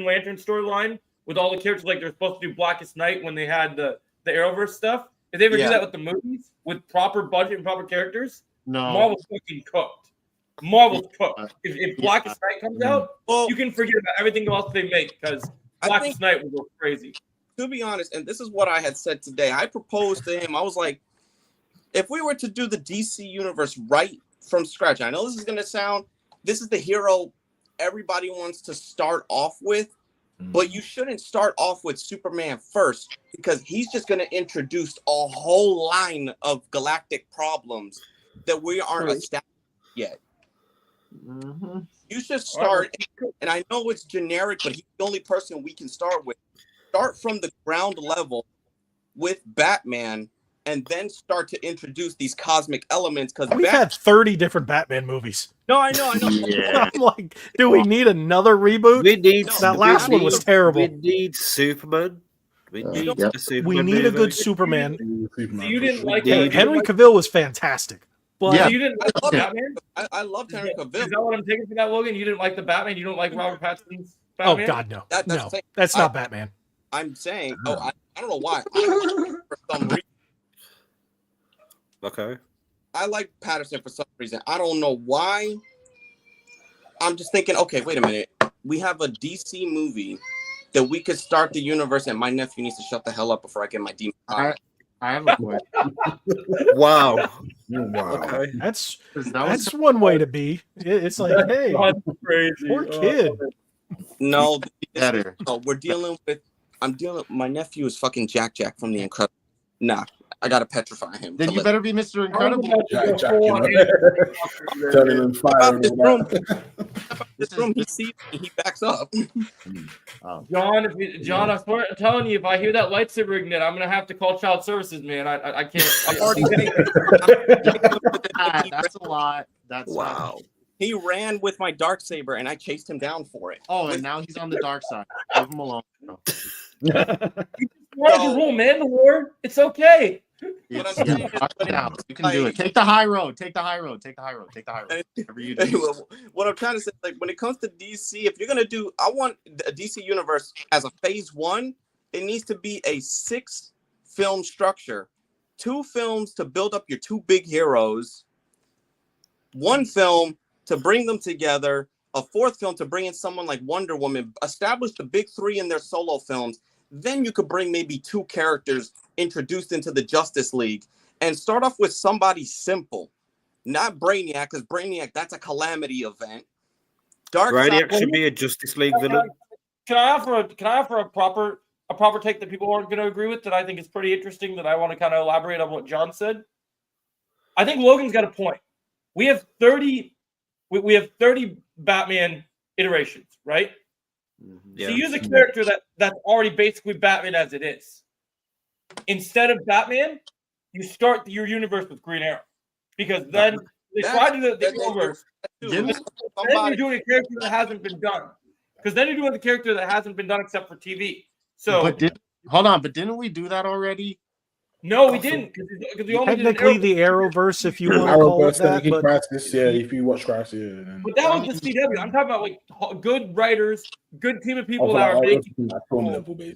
Lantern storyline with all the characters like they're supposed to do Blackest Night when they had the Arrowverse stuff, if they ever do that with the movies with proper budget and proper characters, No. Marvel's fucking cooked. Marvel's cooked. If Blackest Night comes out, well, you can forget about everything else they make because I Blackest think, Night will go crazy. to be honest, and this is what I had said today, I proposed to him. I was like, if we were to do the DC universe right from scratch, I know this is this is the hero everybody wants to start off with, but you shouldn't start off with Superman first because he's just going to introduce a whole line of galactic problems that we aren't established yet. Mm-hmm. You should start, and I know it's generic, but he's the only person we can start with. Start from the ground level with Batman, and then start to introduce these cosmic elements. Because We've had 30 different Batman movies. no, I know. Yeah. I'm like, do we need another reboot? We need That last one was terrible. We need Superman. We need Yep. a Superman. We need a movie. good Superman. So you didn't like Indeed. Henry Cavill was fantastic. But Yeah. So you didn't like the Yeah. Batman? I love Henry Is Cavill. that what I'm taking for that, Logan? You didn't like the Batman? You don't like Robert Pattinson's oh Batman? god, no. That's No. saying- That's not Batman. I'm saying, I don't know why. For some reason, Okay. I like Patterson for some reason. I don't know why. I'm just thinking, okay, wait a minute. We have a DC movie that we could start the universe, and my nephew needs to shut the hell up before I get my demon. I have a question. Wow. Wow. Okay. That's 'Cause that was that's one way to be. It's like, hey, That's crazy. poor kid. No, better. no, we're dealing with. My nephew is fucking Jack from The Incredible. Nah, I gotta petrify him. Then to you let- better be Mr. Incredible. Jack, Jack, you know. Turning and fire About and this all room, that. this room, he sees me, he backs up. John, I'm telling you, if I hear that lightsaber ignite, I'm gonna have to call child services, man. I can't. I'm already saying. That's a lot. That's Wow. He ran with my dark saber, and I chased him down for it. Oh, and now he's on the dark side. Leave him alone. Where's the rule, man? The war. It's okay. What I'm It's, saying yeah, is, cut it out. You can do it. Take the high road. Take the high road. Take the high road. Take the high road. Whatever you do. what I'm trying to say, like when it comes to DC, if you're gonna do, I want a DC universe as a phase one. It needs to be a 6-film structure. 2 films to build up your 2 big heroes, 1 film to bring them together, a 4th film to bring in someone like Wonder Woman, establish the big 3 in their solo films. Then you could bring maybe 2 characters introduced into the Justice League and start off with somebody simple, not Brainiac, because Brainiac, that's a calamity event. Brainiac Darkseid, should be a Justice League villain. Can I offer a proper take that people aren't going to agree with that I think is pretty interesting that I want to kind of elaborate on what John said? I think Logan's got a point. We have 30 Batman iterations, right? Yeah. So use a character that's already basically Batman as it is. Instead of Batman, you start your universe with Green Arrow. Because then they try to do the universe. Then you're doing a character that hasn't been done. Because then you're doing the character that hasn't been done except for TV. So but didn't we do that already? No, we didn't. Because we only Technically, did the Arrowverse, if you want to call it Arrowverse, that. But Crisis, yeah. If you watch Crisis, yeah. Then... But that was the CW. I'm talking about like good writers, good team of people that are making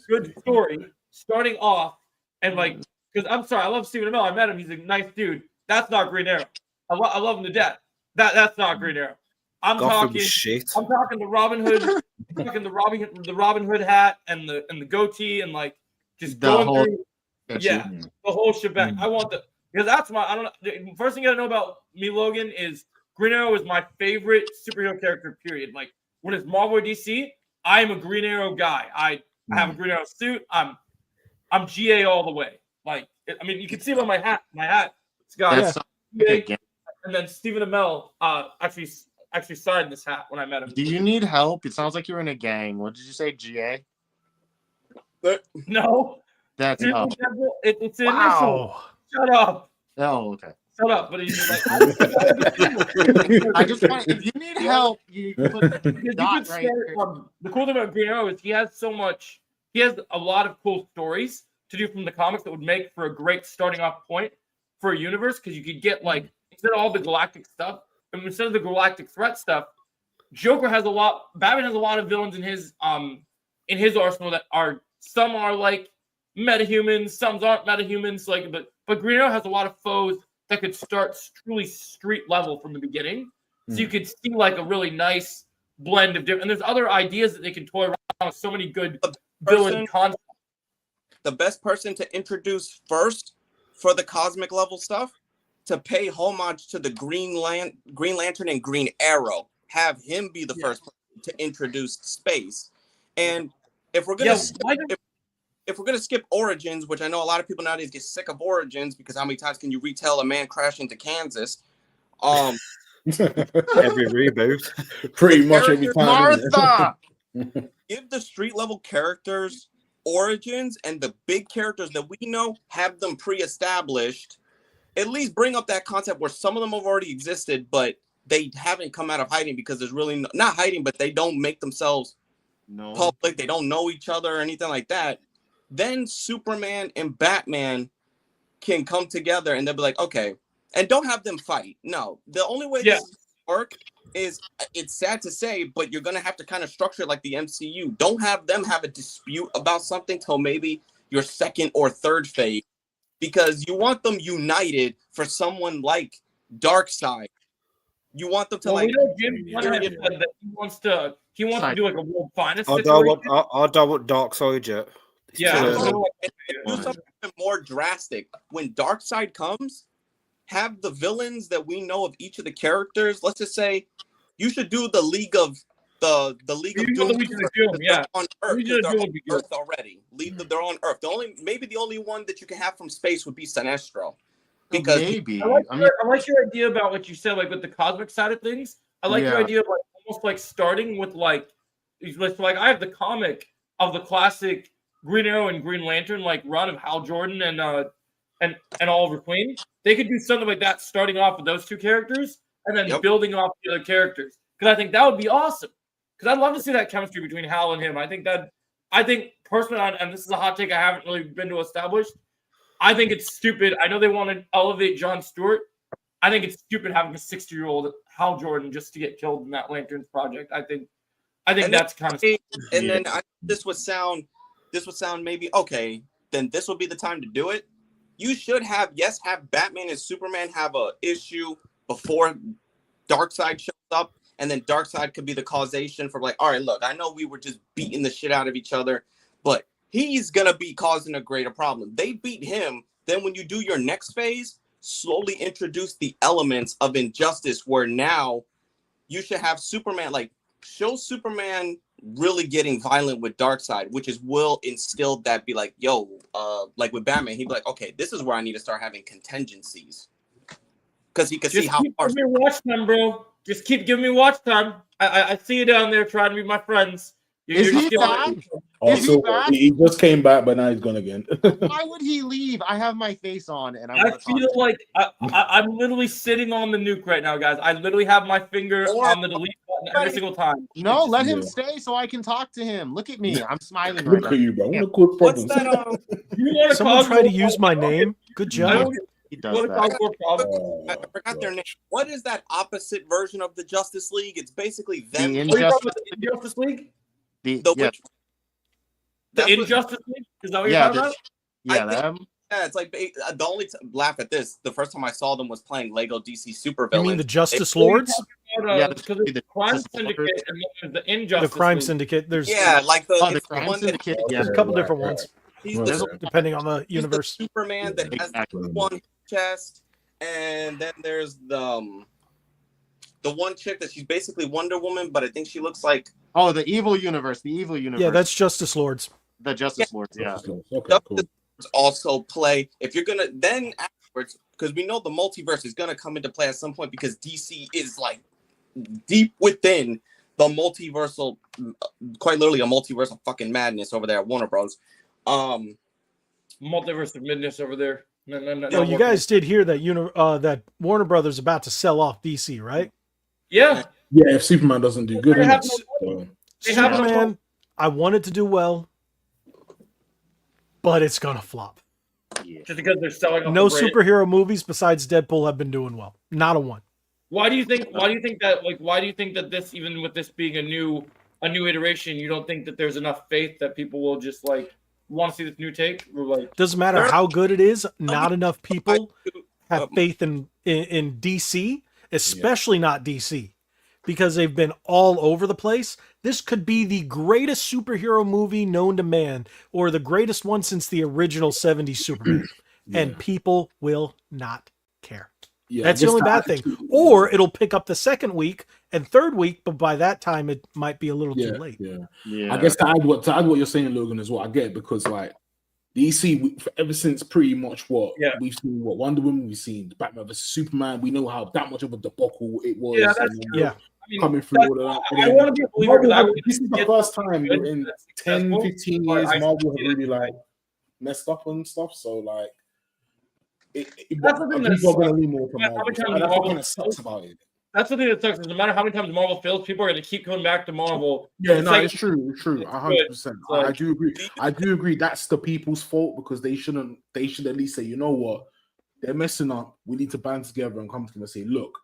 good story, starting off and like. Because I'm sorry, I love Stephen Amell. I met him. He's a nice dude. That's not Green Arrow. I love him to death. That's not Green Arrow. I'm Gotham talking shit. I'm talking the Robin Hood, I'm talking the Robin Hood hat and the goatee and like just The going whole- through the whole shebang. I want because that's my I don't know. The first thing you gotta know about me, Logan, is Green Arrow is my favorite superhero character. Period. Like when it's Marvel or DC, I am a Green Arrow guy. I have a Green Arrow suit. I'm GA all the way. Like I mean, you can see it on my hat. My hat. It's got GA, and then Stephen Amell actually signed this hat when I met him. Do you need help? It sounds like you're in a gang. What did you say, GA? No, That's it's initial. wow. Shut up. Oh, okay. Shut up. But he's just like, I just want if you need help, you put because you dot could right start, there. the cool thing about Green Arrow is he has a lot of cool stories to do from the comics that would make for a great starting off point for a universe because you could get like instead of all the galactic stuff, and instead of the galactic threat stuff, Batman has a lot of villains in his arsenal that are some are like metahumans, some aren't metahumans, like but Green Arrow has a lot of foes that could start truly street level from the beginning. So you could see like a really nice blend of different. And there's other ideas that they can toy around with. So many good villain concepts. The best person to introduce first for the cosmic level stuff to pay homage to the Green Lantern and Green Arrow. Have him be the first person to introduce space. And if we're gonna if we're gonna skip Origins, which I know a lot of people nowadays get sick of Origins because how many times can you retell a man crash into Kansas? Every reboot. Pretty much every time. Martha! Give the street level characters origins and the big characters that we know, have them pre-established. At least bring up that concept where some of them have already existed, but they haven't come out of hiding because there's really not hiding, but they don't make themselves public. They don't know each other or anything like that. Then Superman and Batman can come together and they'll be like, okay, and don't have them fight. No, the only way this work is, it's sad to say, but you're gonna have to kind of structure it like the MCU. Don't have them have a dispute about something till maybe your second or third phase, because you want them united for someone like Darkseid. You want them to We know Jim said that he wants to do like a world finest I situation. don't want Darkseid yet. Yeah, do something more drastic. When Darkseid comes, have the villains that we know of each of the characters. Let's just say you should do the League of Doom. Yeah, on Earth. They're on Earth already. They're on Earth. The only one that you can have from space would be Sinestro. Because maybe I like your idea about what you said, like with the cosmic side of things. I like your idea of like almost like starting with like I have the comic of the classic Green Arrow and Green Lantern like run of Hal Jordan and Oliver Queen. They could do something like that, starting off with those two characters and then building off the other characters. Because I think that would be awesome. Because I'd love to see that chemistry between Hal and him. I think personally, and this is a hot take I haven't really been to establish, I think it's stupid. I know they want to elevate Jon Stewart. I think it's stupid having a 60-year-old Hal Jordan just to get killed in that Lanterns project. I think that's kind of stupid. And then this would sound maybe okay. Then this would be the time to do it. you should have Batman and Superman have a issue before Darkseid shows up, and then Darkseid could be the causation for like, all right, look, I know we were just beating the shit out of each other, but he's gonna be causing a greater problem. They beat him. Then when you do your next phase, slowly introduce the elements of injustice where now you should have Superman, like show Superman really getting violent with Darkseid, which will instill that, be like, yo, like with Batman, he'd be like, okay, this is where I need to start having contingencies. Because he could see how far. Just keep giving me watch time, bro. Just keep giving me watch time. I see you down there trying to be my friends. Is he back? Also, back? he just came back, but now he's gone again. Why would he leave? I have my face on, and I feel like I'm literally sitting on the nuke right now, guys. I literally have my finger on the delete button every single time. No, let him stay so I can talk to him. Look at me. I'm smiling right Look now. at you, bro. What a good What's problem. that? Someone try to use my name. Good I job. don't He does that. I forgot their name. What is that opposite version of the Justice League? It's basically them. The What are you talking about, the Injustice League? The That's what- Injustice League? Is that what you're Yeah, talking about? yeah, I think- them. Yeah, it's like the only laugh at this. The first time I saw them was playing Lego DC Super You mean Villains. the Justice Lords? Yeah, Because it's the Crime Justice Syndicate Lords. and then there's the The Injustice Crime League. Syndicate. There's Yeah, like the, Oh, the it's the Crime one that Syndicate. Yeah, a couple different ones, he's Right. the, depending on the he's the universe. Superman that has the Exactly. one chest, and then there's the one chick that she's basically Wonder Woman, but I think she looks like Oh, the evil universe. The evil universe. Yeah, that's Justice Lords. the Justice Lords. Yeah. Okay, cool. also play. If you're gonna then afterwards, because we know the multiverse is gonna come into play at some point because DC is like deep within the multiversal, quite literally a multiversal fucking madness over there at Warner Bros. Multiverse of Midness over there. No. Well, you guys did hear that that Warner Brothers is about to sell off DC, right? Yeah. Yeah, if Superman doesn't do good, They have innit? So, They have no- Superman, I want it to do well, but it's gonna flop. Just because they're selling off No the brand. superhero movies besides Deadpool have been doing well. Not a one. Why do you think that this, even with this being a new iteration, you don't think that there's enough faith that people will just like want to see this new take? Or like Doesn't matter how good it is, not enough people have faith in DC, especially not DC, because they've been all over the place. This could be the greatest superhero movie known to man, or the greatest one since the original 70s Superman, and people will not care. yeah, That's I the guess only that bad thing. attitude- Or it'll pick up the second week and third week, but by that time it might be a little too late. Yeah. I guess to add what you're saying, Logan, as well. I get it, because like DC, ever since pretty much we've seen, Wonder Woman, we've seen Batman vs Superman. We know how that much of a debacle it was. Yeah, that's and, Yeah. I mean, coming through all of that. And I then want to be a believer because I Marvel, would this is the get first time good, in that's 10, successful, 15 but years I Marvel have see it. really like messed up and stuff. So like, That's the thing that people are going to sucks. lean more to How many Marvel. times So that's what Marvel- kind of sucks about it. That's the thing that sucks. Is no matter how many times Marvel fails, people are going to keep coming back to Marvel. Yeah, It's no, like- it's true. It's true. 100%. I Like- do agree. I do agree. That's the people's fault, because they should at least say, you know what, they're messing up. We need to band together and come together and say, look,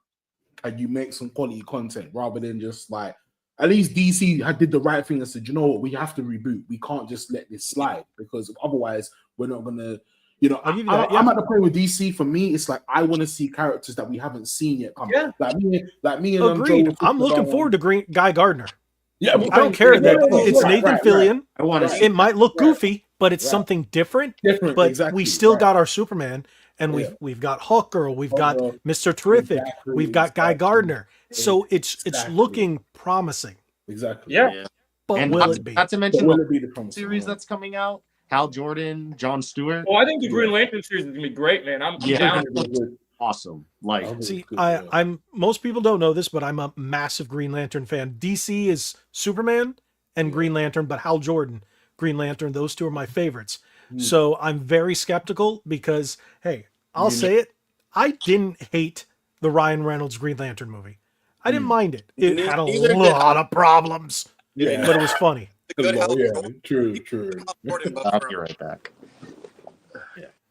can you make some quality content, rather than just like, at least DC did the right thing and said, you know what, we have to reboot. We can't just let this slide, because otherwise we're not gonna. You know, I'll give you that, yeah. I'm at the point with DC. For me, it's like I want to see characters that we haven't seen yet come. Yeah. Like me and Agreed. Joe I'm looking forward to Guy Gardner. Yeah, I don't care that it's Nathan Fillion. I want to see. It might look Right. goofy, but it's Right. something different. Different, But exactly, we still right. got our Superman, and Yeah. we've got Hawkgirl, we've got Hawkgirl. Mr. Terrific, Exactly, we've got Guy exactly. Gardner. So it's Exactly. looking promising. Exactly. Yeah. But And will not, it be? not to But mention will the it be the promise? series that's coming out. Hal Jordan, John Stewart. Well, I think the Green Lantern series is going to be great, man. I'm Yeah. down. Awesome. Like, See, I'm most people don't know this, but I'm a massive Green Lantern fan. DC is Superman and Green Lantern, but Hal Jordan, Green Lantern, those two are my favorites. So I'm very skeptical because, hey, I'll say it. I didn't hate the Ryan Reynolds Green Lantern movie. I didn't mind it. It had a Neither did lot of problems, Yeah. but it was funny. the good Hal Yeah, Jordan- true. Hal Jordan, but I'll for- be right back.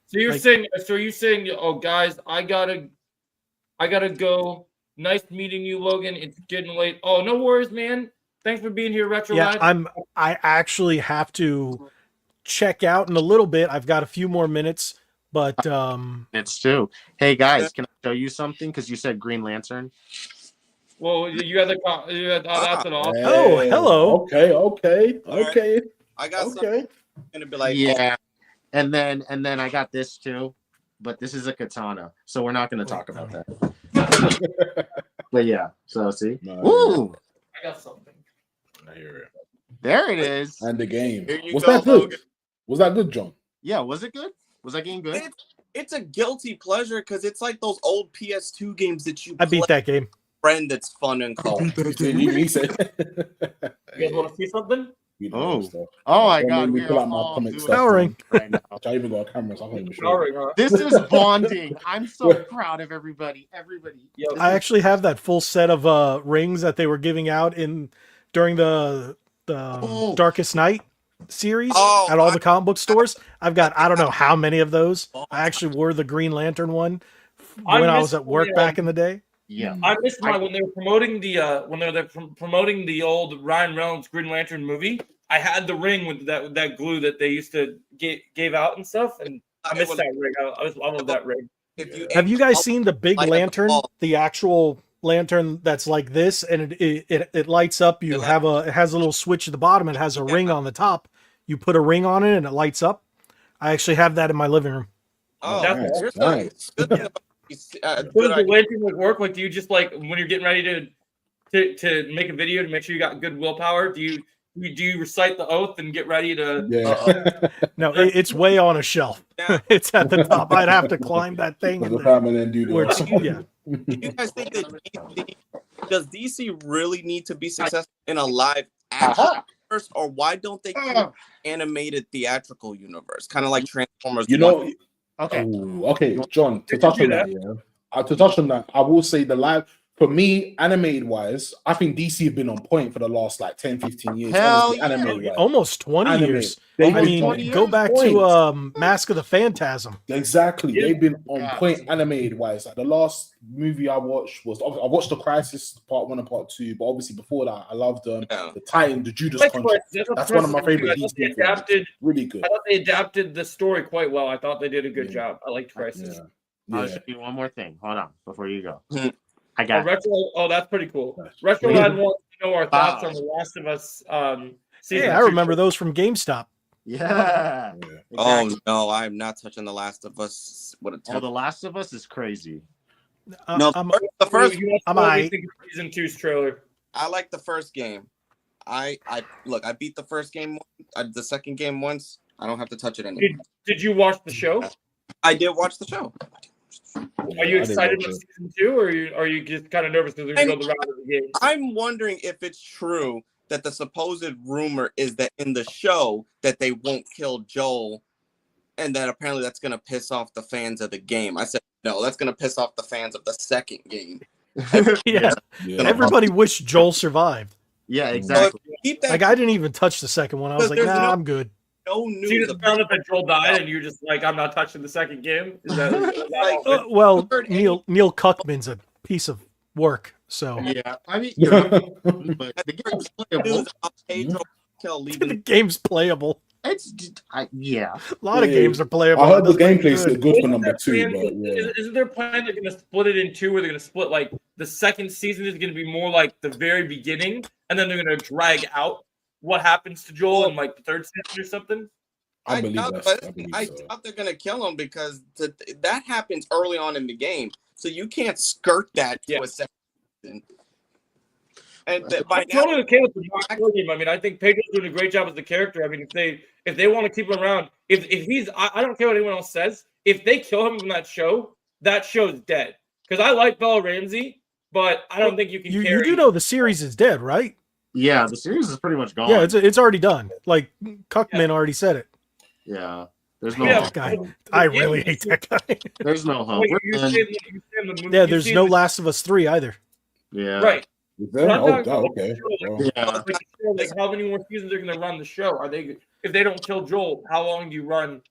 So you're saying, oh guys, I gotta go. Nice meeting you, Logan. It's getting late. Oh, no worries, man. Thanks for being here, Retro Yeah, Lad. I actually have to check out in a little bit. I've got a few more minutes, But It's two. Hey guys, can I show you something? Because you said Green Lantern. Well, you had that's an awesome. Oh, hello. Okay. I got something Okay. gonna be like, Yeah, and then I got this too, but this is a katana, so we're not going to talk about that. But yeah, so see, No, I got something. I hear it. there it is. And the game. Here you Was go, that good? Logan. Was that good, John? Yeah, was it good? Was that game good? It's a guilty pleasure because it's like those old PS2 games that you I beat play that game. with a friend that's fun and cool. He said. You guys want to see something? You Oh. stuff. Oh my Don't god, make me we pull are out my all comic doing stuff. Powering. it right now. I even got a camera, so I can't even show. All right, all right. This is bonding. I'm so proud of everybody. Yo, I actually have that full set of rings that they were giving out during the Oh. Darkest Night series Oh, at all the comic book stores. I've got I don't know how many of those. I actually wore the Green Lantern one when I was at work back in the day. Yeah. I missed my when they were promoting promoting the old Ryan Reynolds Green Lantern movie. I had the ring with that glue that they used to gave out and stuff, and I missed that ring. I love that ring. Have you guys seen the big Light up the lantern? ball. The actual lantern that's like this, and it lights up. It has a little switch at the bottom. It has a ring on the top. You put a ring on it, and it lights up. I actually have that in my living room. Oh, That's nice, you're nice. good thing about Does good the idea. lantern like work? Like, do you just like when you're getting ready to make a video to make sure you got good willpower? Do you recite the oath and get ready to? Yeah. No, it's way on a shelf. Yeah. It's at the top. I'd have to climb that thing. Put and the family and do where the. it's- yeah. Do you guys think that does DC really need to be successful in a live action universe, or why don't they keep animated theatrical universe, kind of like Transformers? You know. Okay. Ooh, okay, John. To touch on that, I will say the live. For me, animated wise, I think DC have been on point for the last like 10, 15 years. Hell honestly, yeah. animated wise. Almost 20 Animated. years. They've I been mean, 20 go years? back to Mask of the Phantasm. Exactly. Yeah. They've been on Yeah. point animated wise. Like the last movie I watched I watched The Crisis Part 1 and Part 2, but obviously before that, I loved Yeah. the Titan, the Judas Like, Contract. That's one of my favorite I thought they DC films. adapted. Really good. I thought they adapted the story quite well. I thought they did a good job. I liked Crisis. Yeah. I'll Yeah. show you one more thing. Hold on before you go. Hmm. I Oh, got Retro. That's pretty cool. Nice. Retro Lad wants to know our thoughts Wow. on The Last of Us. Season Hey, I 2. remember those from GameStop. yeah. Yeah. Oh Exactly. no, I'm not touching The Last of Us. What a Oh, temp- The Last of Us is crazy. No, I'm- the first. You I'm what do you aight. think of season 2's trailer? I like the first game. I look. I beat the first game. The second game once. I don't have to touch it anymore. Did you watch the show? I did watch the show. Are you excited about season 2, or are you just kind of nervous because they're going to go the route of the game? I'm wondering if it's true that the supposed rumor is that in the show that they won't kill Joel, and that apparently that's going to piss off the fans of the game. I said no, that's going to piss off the fans of the second game. yeah. Yeah. Everybody wished Joel survived. Yeah, So exactly. if you keep that Like, I didn't even touch the second one. I was like, There's nah, no- I'm good. no So you news just found out that Joel died, and you're just like, I'm not touching the second game? Is that Like, Well, heard any- Neil Cuckman's a piece of work. So Yeah, I mean, but the game's playable. news about Pedro Pascal the leaving. game's playable. It's just, yeah. A lot of Yeah. games are playable. I heard That the doesn't make it gameplay's good. good for Isn't number their 2, plan- but yeah. Isn't their plan they're going to split it in 2, where they're going to split like the second season is going to be more like the very beginning, and then they're going to drag out what happens to Joel in like the third season or something? I believe doubt, that's. but I believe I so. doubt they're gonna kill him because that happens early on in the game, so you can't skirt that to Yeah. a second season. And by I'm now, totally okay with the Mark game. I mean, I think Pedro's doing a great job as the character. I mean, if they want to keep him around, if he's, I don't care what anyone else says. If they kill him from that show's dead. Because I like Bella Ramsey, but I don't think you can You carry. do know the series is dead, right? Yeah, the series is pretty much gone. Yeah, it's already done. Like Cuckman already said it. Yeah. There's no Yeah, hope. Guy, I really hate that guy. There's no hope. Wait, We're you're done. saying the movie, Yeah, you've there's seen no the- Last of Us 3 either. Yeah. Right. Is there? I'm Oh, talking about okay. the show, Well, Yeah. Like, the show, like how many more seasons they're going to run the show? Are they, if they don't kill Joel, how long do you run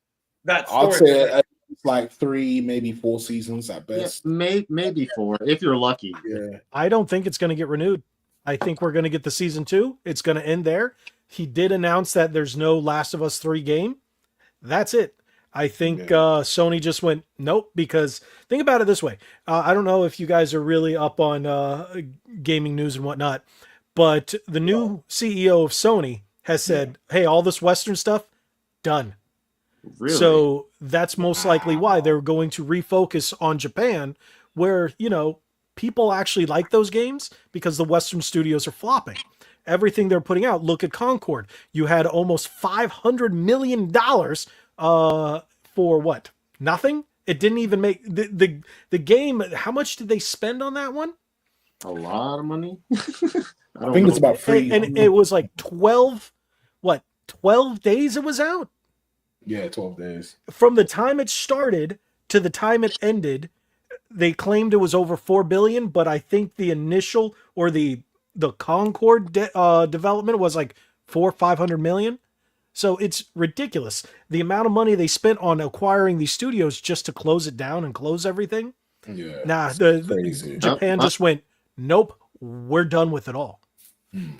that story? I'd say it's like 3, maybe 4 seasons at Yeah, best. maybe 4 if you're lucky. Yeah. I don't think it's going to get renewed. I think we're going to get the season 2. It's going to end there. He did announce that there's no Last of Us 3 game. That's it. I think Yeah. Sony just went nope, because think about it this way. I don't know if you guys are really up on gaming news and whatnot, but the new CEO of Sony has said, "Hey, all this Western stuff done." Really? So that's most likely why they're going to refocus on Japan, where, people actually like those games because the Western studios are flopping. Everything they're putting out, look at Concord. You had almost $500 million for what? Nothing? It didn't even make the game. How much did they spend on that one? A lot of money. I think it's about three. And it was like 12 days it was out? Yeah, 12 days. From the time it started to the time it ended, they claimed it was over 4 billion, but I think the initial or the Concord development was like 500 million. So it's ridiculous. The amount of money they spent on acquiring these studios just to close it down and close everything. Yeah. Nah, crazy. Japan just went, nope, we're done with it all.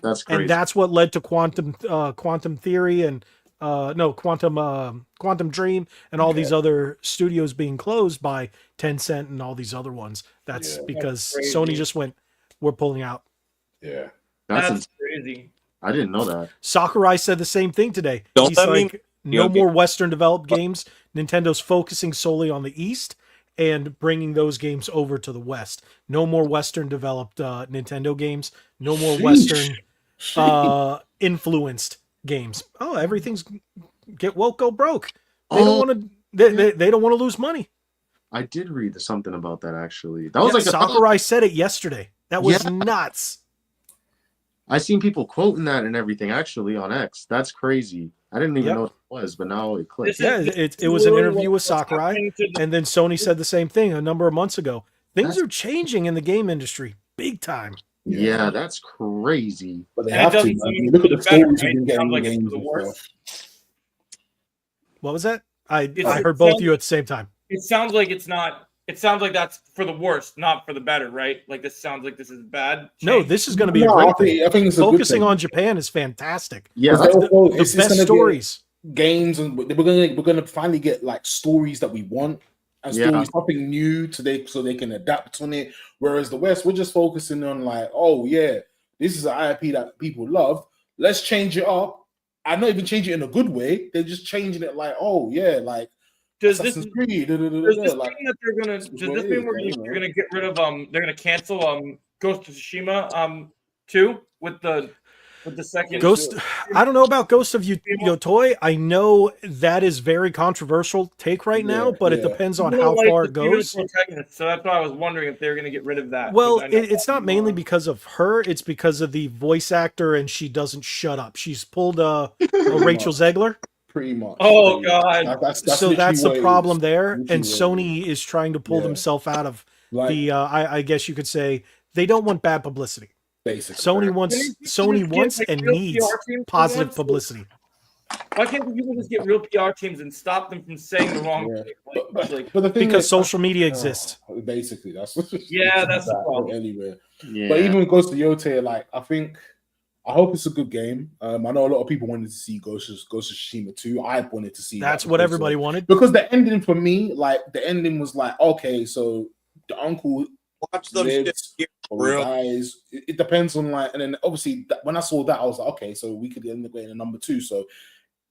That's crazy. And that's what led to Quantum Theory and Quantum Dream and all these other studios being closed by Tencent and all these other ones. That's because That's Sony crazy. just went, we're pulling out. Yeah. That's crazy. I didn't know that. Sakurai said the same thing today. Don't He's let me- like, no more Western developed games. Nintendo's focusing solely on the East and bringing those games over to the West. No more Western developed Nintendo games. No more Western influenced games. Oh, everything's get woke, go broke. They don't want to. They don't want to lose money. I did read something about that actually. That was Yeah, like Sakurai said it yesterday. That was nuts. I seen people quoting that and everything actually on X. That's crazy. I didn't even know what it was, but now it clicked. Yeah, it was an interview with Sakurai, and then Sony said the same thing a number of months ago. Things are changing in the game industry, big time. Yeah, that's crazy. But they And it have to. doesn't Man. seem Look at for the the better, stories right? we've been getting Sounds in like it's games for the and worse. stuff. What was that? I It's- heard both of you at the same time. It sounds like it's not. It sounds like that's for the worst, not for the better, right? Like this sounds like this is bad. No, change. this is going to be a No, great I thing. think it's a good Focusing thing. on Japan is fantastic. Yeah, Because that's, also, The it's best gonna be stories. games, and we're gonna finally get like stories that we want and Yeah. stories, something new today, so they can adapt on it. Whereas the West, we're just focusing on like, oh yeah, this is an IP that people love. Let's change it up. I'm not even changing it in a good way. They're just changing it like, oh yeah, like Does this Assassin's Creed. does this Like, mean that they're gonna? this is Does what this it mean is, we're man, gonna, you're gonna get rid of They're gonna cancel Ghost of Tsushima too with the second Ghost. I don't know about Ghost of Yotoi. I know that is very controversial take right now, Yeah, but it yeah. depends on You don't how like far the it female goes. protagonist, so that's why I was wondering if they were gonna get rid of that. Well, because I know it's not mainly because of her. It's because of the voice actor, and she doesn't shut up. She's pulled Rachel Zegler. pretty much. Oh, Pretty God. much. That's So literally that's what the it problem is. there. Literally And what it Sony is trying to pull Yeah. themselves out of Like, the. I guess you could say they don't want bad publicity. basically. Sony Can wants, you Sony just get, wants like, and real needs PR teams for positive once? publicity. Why can't the people just get real PR teams and stop them from saying the wrong Yeah. thing? But the thing Because is, social media exists. basically, that's Yeah, that's the problem. Anyway, yeah. but even with Ghost of Yote, like I hope it's a good game. I know a lot of people wanted to see Ghost of Tsushima 2. I wanted to see That's that what because everybody wanted. because the ending for me, like the ending was like, okay, so the uncle Watch them shit lives here, or he real. dies. It depends on like, and then obviously when I saw that, I was like, okay, so we could end up getting a number 2. So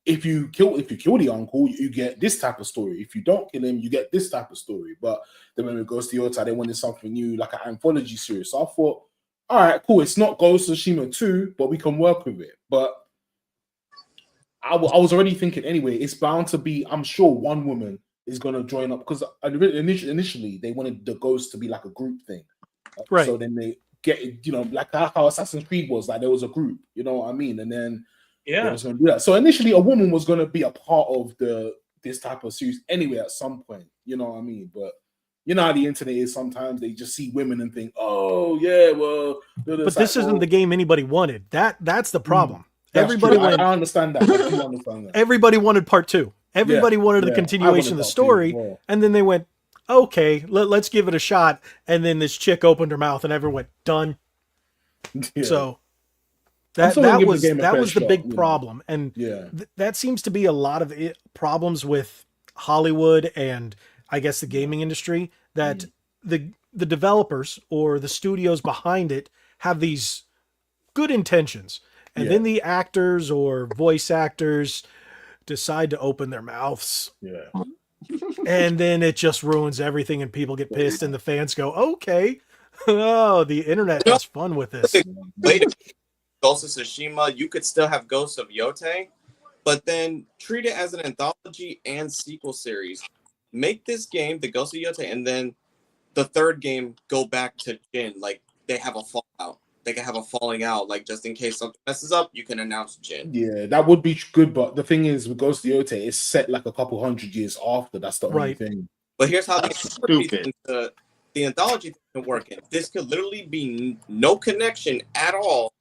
if you kill the uncle, you get this type of story. If you don't kill him, you get this type of story. But then when it goes to Yota, they wanted something new, like an anthology series. So I thought, all right, cool. It's not Ghost of Tsushima 2, but we can work with it. But I was already thinking anyway, it's bound to be, I'm sure one woman is going to join up because initially they wanted the Ghost to be like a group thing. Right. So then they get, like how Assassin's Creed was, like there was a group, you know what I mean? And then they Yeah. was going to do that. So initially a woman was going to be a part of this type of series anyway at some point, you know what I mean? But you know how the internet is, sometimes they just see women and think, oh yeah, well, But this isn't the game anybody wanted. That's the problem. That's Everybody true. I wanted, understand that. I do understand that. everybody wanted part 2. Everybody wanted the Yeah, I continuation of the wanted part 2 story, as well. and then they went, okay, let's give it a shot. And then this chick opened her mouth, and everyone went, done. Yeah. So I'm still gonna that give the was game a that fair was the shot, big you know. problem, and Yeah. that seems to be a lot of problems with Hollywood and I guess the gaming industry that the developers or the studios behind it have these good intentions, and then the actors or voice actors decide to open their mouths, and then it just ruins everything, and people get pissed, and the fans go, "Okay, oh, the internet has fun with this." Wait, Ghost of Tsushima, you could still have Ghost of Yote, but then treat it as an anthology and sequel series. Make this game, the Ghost of Yote, and then the third game go back to Jin. Like, they have a fallout. They can have a falling out. Like, just in case something messes up, you can announce Jin. Yeah, that would be good. But the thing is, with Ghost of Yote, it's set like a couple hundred years after. That's the only thing. But here's how Stupid. the anthology can work in. This could literally be no connection at all.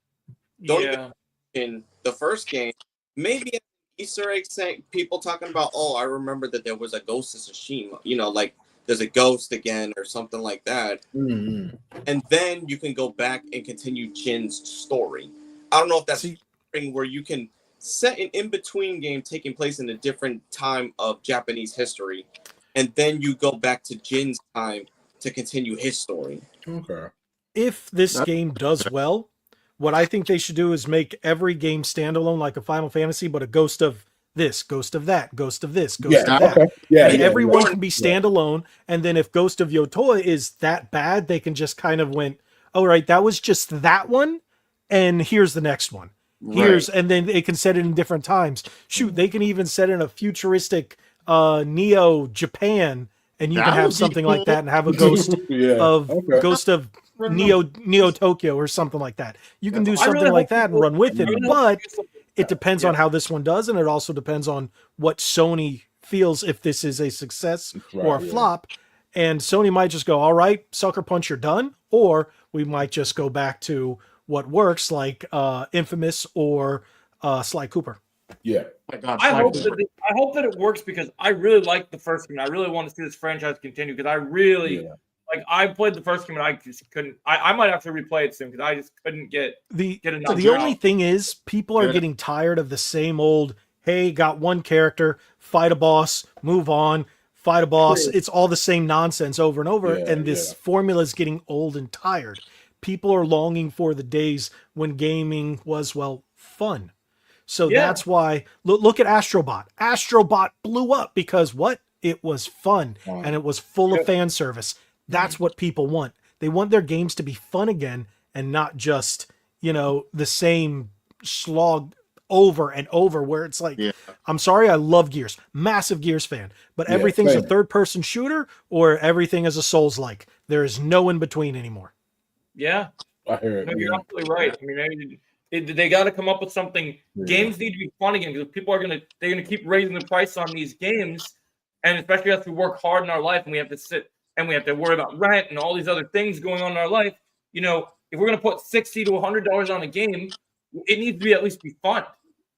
Don't even in the first game. Maybe an Easter egg saying people talking about, oh, I remember that there was a Ghost of Tsushima. You know, like there's a ghost again or something like that. Mm-hmm. And then you can go back and continue Jin's story. I don't know if that's something where you can set an in-between game taking place in a different time of Japanese history, and then you go back to Jin's time to continue his story. Okay. If this game does well, what I think they should do is make every game standalone like a Final Fantasy, but a Ghost of this, Ghost of that, Ghost of this, Ghost of that. Okay. Yeah, and everyone can be standalone. And then if Ghost of Yotoa is that bad, they can just kind of went, all right, that was just that one, and here's the next one. Here's and then they can set it in different times. Shoot, they can even set in a futuristic Neo Japan, and you can have something like that and have a Ghost Ghost of Neo Tokyo or something like that. You can do something like that and run with it, but it depends on how this one does, and it also depends on what Sony feels if this is a success or a flop. And Sony might just go, all right, Sucker Punch, you're done, or we might just go back to what works, like Infamous or Sly Cooper. Yeah. Oh my God, I hope that it works because I really like the first game. I really want to see this franchise continue because I really like. I played the first game and I just couldn't. I might have to replay it soon because I just couldn't get enough. The only thing is, people are getting tired of the same old. Hey, got one character, fight a boss, move on, fight a boss. It's all the same nonsense over and over, and this formula is getting old and tired. People are longing for the days when gaming was, well, fun. So that's why, look at Astrobot. Astrobot blew up because what? It was fun, and it was full of fan service. That's what people want. They want their games to be fun again and not just, the same slog over and over where it's like, I'm sorry, I love Gears. Massive Gears fan. But everything's a third-person shooter or everything is a Souls-like. There is no in between anymore. Yeah, I hear it. No, you're absolutely right. I mean, they got to come up with something. Games need to be fun again because people they're gonna keep raising the price on these games, and especially as we work hard in our life and we have to sit and we have to worry about rent and all these other things going on in our life. If we're gonna put $60 to $100 on a game, it needs to be at least be fun.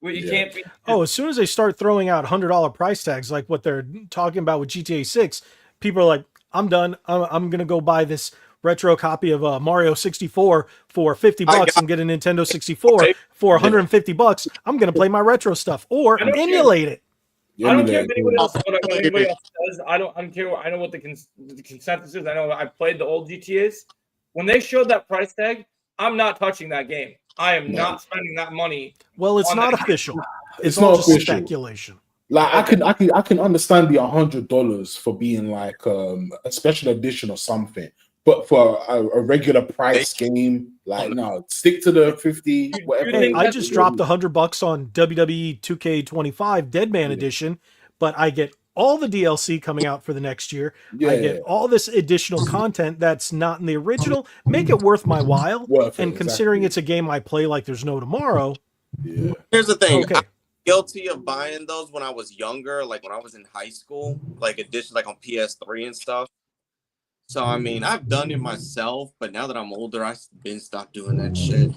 You can't be. As soon as they start throwing out $100 price tags like what they're talking about with GTA 6, people are like, I'm done. I'm gonna go buy this retro copy of Mario 64 for $50 and get a Nintendo 64 for $150. I'm going to play my retro stuff or emulate it. I don't care if anybody else says. I don't care. I know what the consensus is. I know I played the old GTAs. When they showed that price tag, I'm not touching that game. I am not spending that money. Well, it's not official. It's not all just official. speculation. Like I can understand the $100 for being like a special edition or something. But for a regular price game, like no, stick to the 50. Whatever. Hey, I just dropped $100 on WWE 2K25 Deadman Edition, but I get all the DLC coming out for the next year. I get all this additional content that's not in the original. Make it worth my while. Considering it's a game I play like there's no tomorrow. Yeah. Here's the thing. Okay. I'm guilty of buying those when I was younger, like when I was in high school, like edition, like on PS3 and stuff. So, I mean, I've done it myself, but now that I'm older, I've been stopped doing that shit.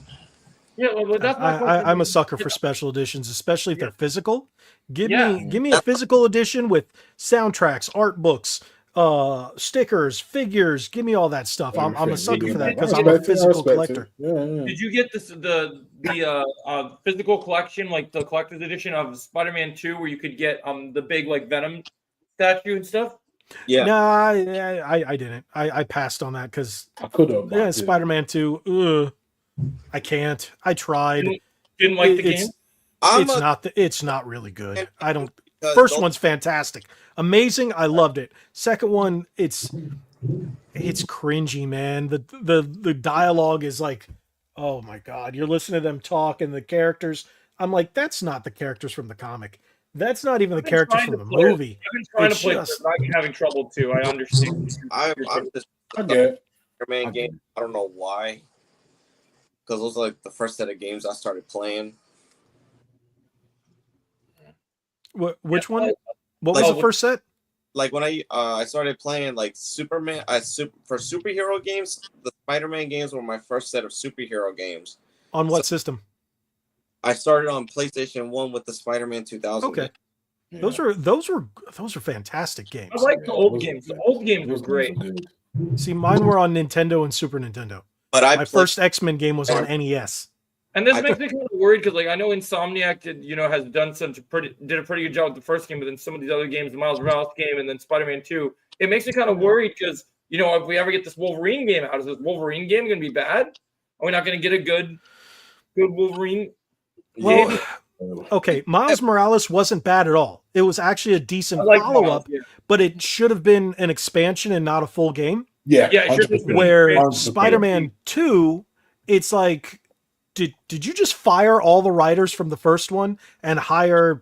Yeah, well, that's I'm a sucker for special editions, especially if they're physical. Give me a physical edition with soundtracks, art books, stickers, figures. Give me all that stuff. I'm a sucker for that because I'm a physical collector. Did you get the physical collection, like the collector's edition of Spider-Man 2, where you could get the big like Venom statue and stuff? Yeah. Nah, I didn't. I passed on that because I could have. yeah, Spider-Man 2. I can't. I tried. Didn't like the game? It's not really good. I don't. Because First those- one's fantastic, amazing. I loved it. Second one, it's cringy, man. The dialogue is like, oh my god, you're listening to them talk and the characters. I'm like, that's not the characters from the comic. That's not even the I've been characters trying from to the play it. movie. I've been trying It's to play just- but I'm having trouble too. I understand. I'm just I get it. Spider-Man Okay. game. I don't know why. Because those are like the first set of games I started playing. Which one? What was Like- the first set? Like when I started playing like Superman, for superhero games, the Spider-Man games were my first set of superhero games. On what system? I started on PlayStation 1 with the Spider-Man 2000. Okay. Yeah. Those are fantastic games. I like the old Those- games. The old games were those great. games are good. See, mine were on Nintendo and Super Nintendo. But I My played, first X-Men game was on NES. And this I- makes me kind of worried because, like, I know Insomniac has done did a pretty good job with the first game, but then some of these other games, the Miles Morales game, and then Spider-Man 2, it makes me kind of worried because if we ever get this Wolverine game out, is this Wolverine game going to be bad? Are we not going to get a good Wolverine? Well, game? okay, Miles Morales wasn't bad at all. It was actually a decent I like follow-up, Miles, but it should have been an expansion and not a full game. Yeah, Yeah, it should have 100%. been. Where 100%. Spider-Man 2, it's like, did you just fire all the writers from the first one and hire?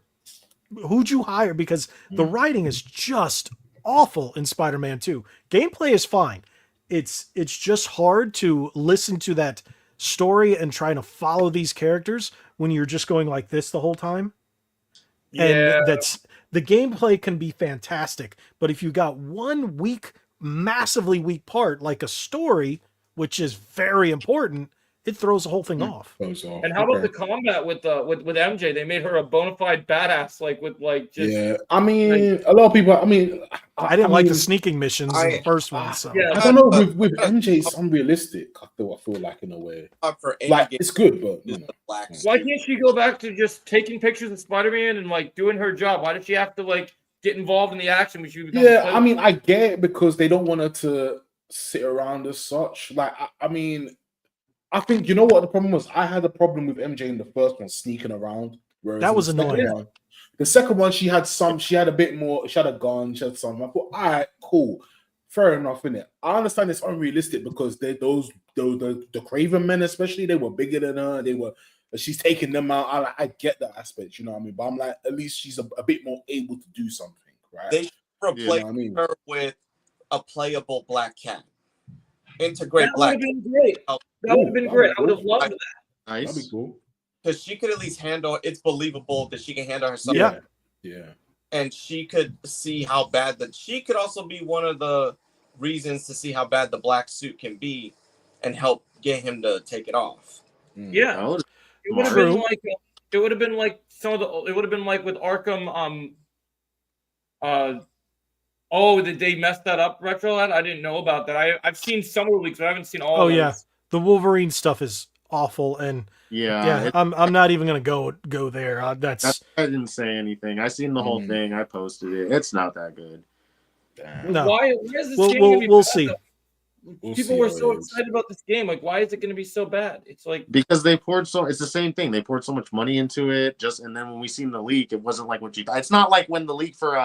Who'd you hire? Because the writing is just awful in Spider-Man 2. Gameplay is fine. It's just hard to listen to that story and trying to follow these characters when you're just going like this the whole time. Yeah. And that's the gameplay can be fantastic, but if you got one massively weak part like a story, which is very important, it throws the whole thing off. Those are- And how about okay. the combat with MJ? They made her a bona fide badass, just Yeah, I mean, a lot of people. I mean, I didn't like the mean, sneaking missions in the first one. So Yeah. I don't know. With MJ, it's unrealistic. I feel like in a way, for any like game it's good, but is the black Why suit. can't she go back to just taking pictures of Spider-Man and doing her job? Why does she have to get involved in the action when she becomes yeah, I mean, I get it because they don't want her to sit around as such. Like, I mean, I think you know what the problem was. I had a problem with MJ in the first one sneaking around. Whereas That in was the second annoying. one- the second one, she had a bit more. She had a gun. She had something. I thought, all right, cool, fair enough. In it, I understand it's unrealistic because the Craven men, especially, they were bigger than her. She's taking them out. I get that aspect, you know what I mean. But I'm like, at least she's a bit more able to do something, right? They should replace You know what I mean? her with a playable Black Cat. Integrate that would Black have been great. Oh, That would have been that'd great. be I would have cool. loved that. That'd be Nice. cool. because she could at least handle. It's believable that she can handle herself. Yeah. Yeah. And she could see how bad that. She could also be one of the reasons to see how bad the black suit can be, and help get him to take it off. Yeah, Oh, it would have True. been like it would have been like some of the. It would have been like with Arkham. Did they mess that up, Retro? I didn't know about that. I've seen some of the leaks, but I haven't seen all. Oh, of yeah. those. the Wolverine stuff is awful, and yeah. I'm not even gonna go there. That's I didn't say anything. I seen the whole Mhm. thing. I posted it. It's not that good. Damn. no. Why is this We'll game gonna be we'll bad, see. though? We'll People see were how so it is. excited about this game. Why is it going to be so bad? It's like Because they poured it's the same thing. They poured so much money into it. And then when we seen the leak, it wasn't like what you thought. It's not like when the leak for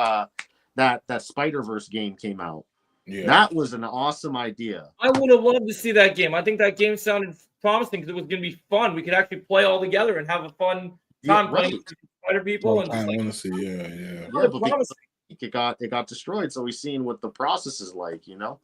that Spider-Verse game came out. Yeah. That was an awesome idea. I would have loved to see that game. I think that game sounded promising because it was going to be fun. We could actually play all together and have a fun time Yeah, playing right. with Spider people. And I just, honestly, yeah. Yeah, sounded but because promising. it got destroyed, so we seen what the process is like, you know?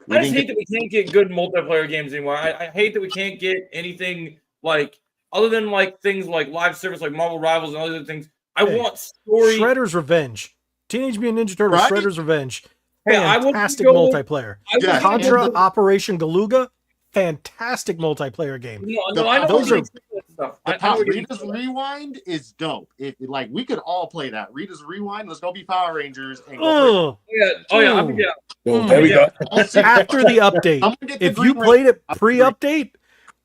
We I just didn't hate that we can't get good multiplayer games anymore. I hate that we can't get anything other than things like live service, like Marvel Rivals and other things. I Hey, want story. Shredder's Revenge, Teenage Mutant Ninja Turtles, Right? Shredder's Revenge, Hey, I will fantastic go- multiplayer. I would Yeah, go- Contra and Operation Galuga, fantastic multiplayer game. No, I know those what are- you're saying, stuff. The I know what you're Rita's saying. Rewind is dope. We could all play that. Rita's Rewind. Let's go be Power Rangers and go. Ugh. I'm down. Well, there we Yeah. go. Play. After the update, I'm gonna get the if you Green played it Ranger. pre-update,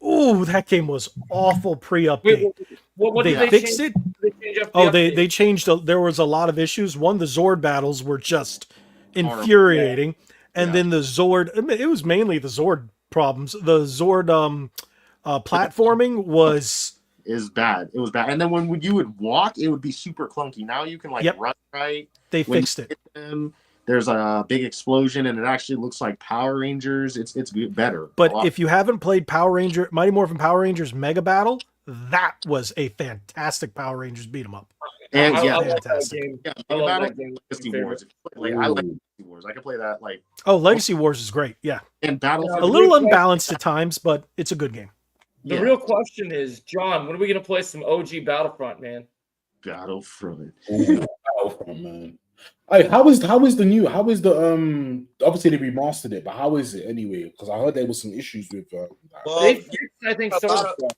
ooh, that game was awful Wait, pre-update. what They did they fixed change? it. Did they change change up? Oh, they changed. There was a lot of issues. One, the Zord battles were just infuriating, and then the Zord. I mean, it was mainly the Zord problems. The Zord platforming is bad. It was bad. And then when you would walk, it would be super clunky. Now you can like run right. They When fixed you it. hit them, there's a big explosion, and it actually looks like Power Rangers. It's better. But if you haven't played Mighty Morphin Power Rangers Mega Battle, that was a fantastic Power Rangers beat 'em up. and I yeah, love that fantastic. game. yeah, I Mega love Battle, that game. Legacy My Wars. Like, I like Legacy Wars. I can play that like Oh, Legacy Wars is great. Yeah, and Battle. a little unbalanced at times, but it's a good game. The real question is, John, when are we gonna play some OG Battlefront, man? Battlefront. Battlefront, man. Hey, how is the new? How is the Obviously they remastered it, but how is it anyway? Because I heard there was some issues with. Well, They fixed, I think, a so. lot of-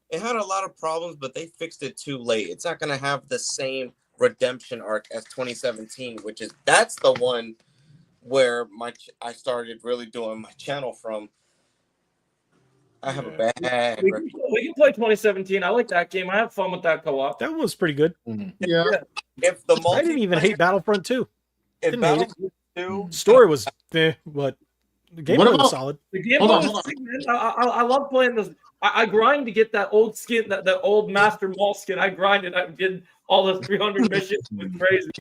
it had a lot of problems, but they fixed it too late. It's not going to have the same redemption arc as 2017, that's the one where I started really doing my channel from. I have a bad. We can play 2017. I like that game. I have fun with that co-op. That was pretty good. Yeah. If the I didn't even hate Battlefront 2. if didn't hate it. Battlefront 2, Story was but the gameplay was about- solid. The game Hold on, was hold on. sick, man. I love playing this. I grind to get that old skin, that old Master Maul skin. I grinded. I did all the 300 missions. It was crazy.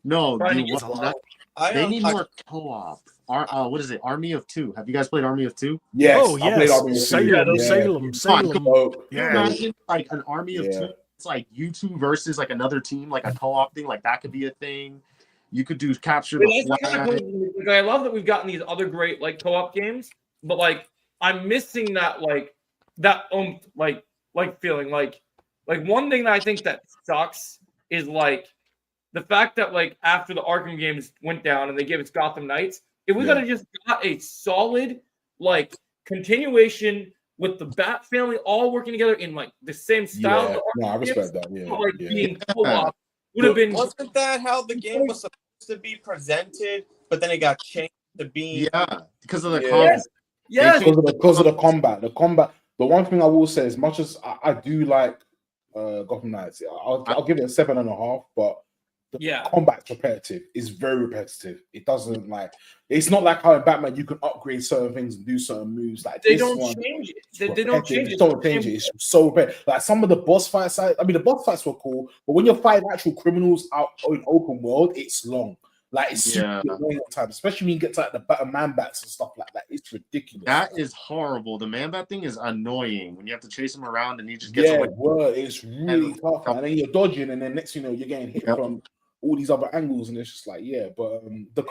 No, Trying to you get want some- that? They need more co-op. What is it? Army of Two. Have you guys played Army of Two? Yes, Oh I played yes, Army of Two. Salem, Yeah. Salem, Salem. Oh, Yeah. Imagine like an Army of Yeah. Two. It's like you two versus like another team, like a co-op thing. Like that could be a thing. You could do capture the That's kinda flag. cool. Like, I love that we've gotten these other great like co-op games, but like I'm missing that feeling. Like one thing that I think that sucks is like the fact that like after the Arkham games went down and they gave us Gotham Knights, if we could have just got a solid like continuation with the Bat family all working together in like the same style. Yeah, of the no, I Arkham respect games, that. Yeah, like yeah. being co-op would have been. wasn't that how the game was supposed to be presented? But then it got changed to being Yeah, because of the Yeah. combat. Yes. Because of the combat. The combat. The one thing I will say, as much as I do like Gotham Knights, I'll give it a 7.5. But the combat's repetitive. It's very repetitive. It doesn't like. It's not like how in Batman you can upgrade certain things and do certain moves. Like They this don't one, change it. it's They don't repetitive. change They it. don't change it. It's so repetitive. Like some of the boss fights. I mean, the boss fights were cool, but when you're fighting actual criminals out in open world, it's long. Like it's super annoying at times, especially when you get to like the man bats and stuff like that. It's ridiculous. That is horrible. The man bat thing is annoying when you have to chase him around and he just gets Yeah, away. word. It's really tough, man. And then you're dodging, and then next thing you know, you're getting hit from all these other angles, and it's just like, yeah. But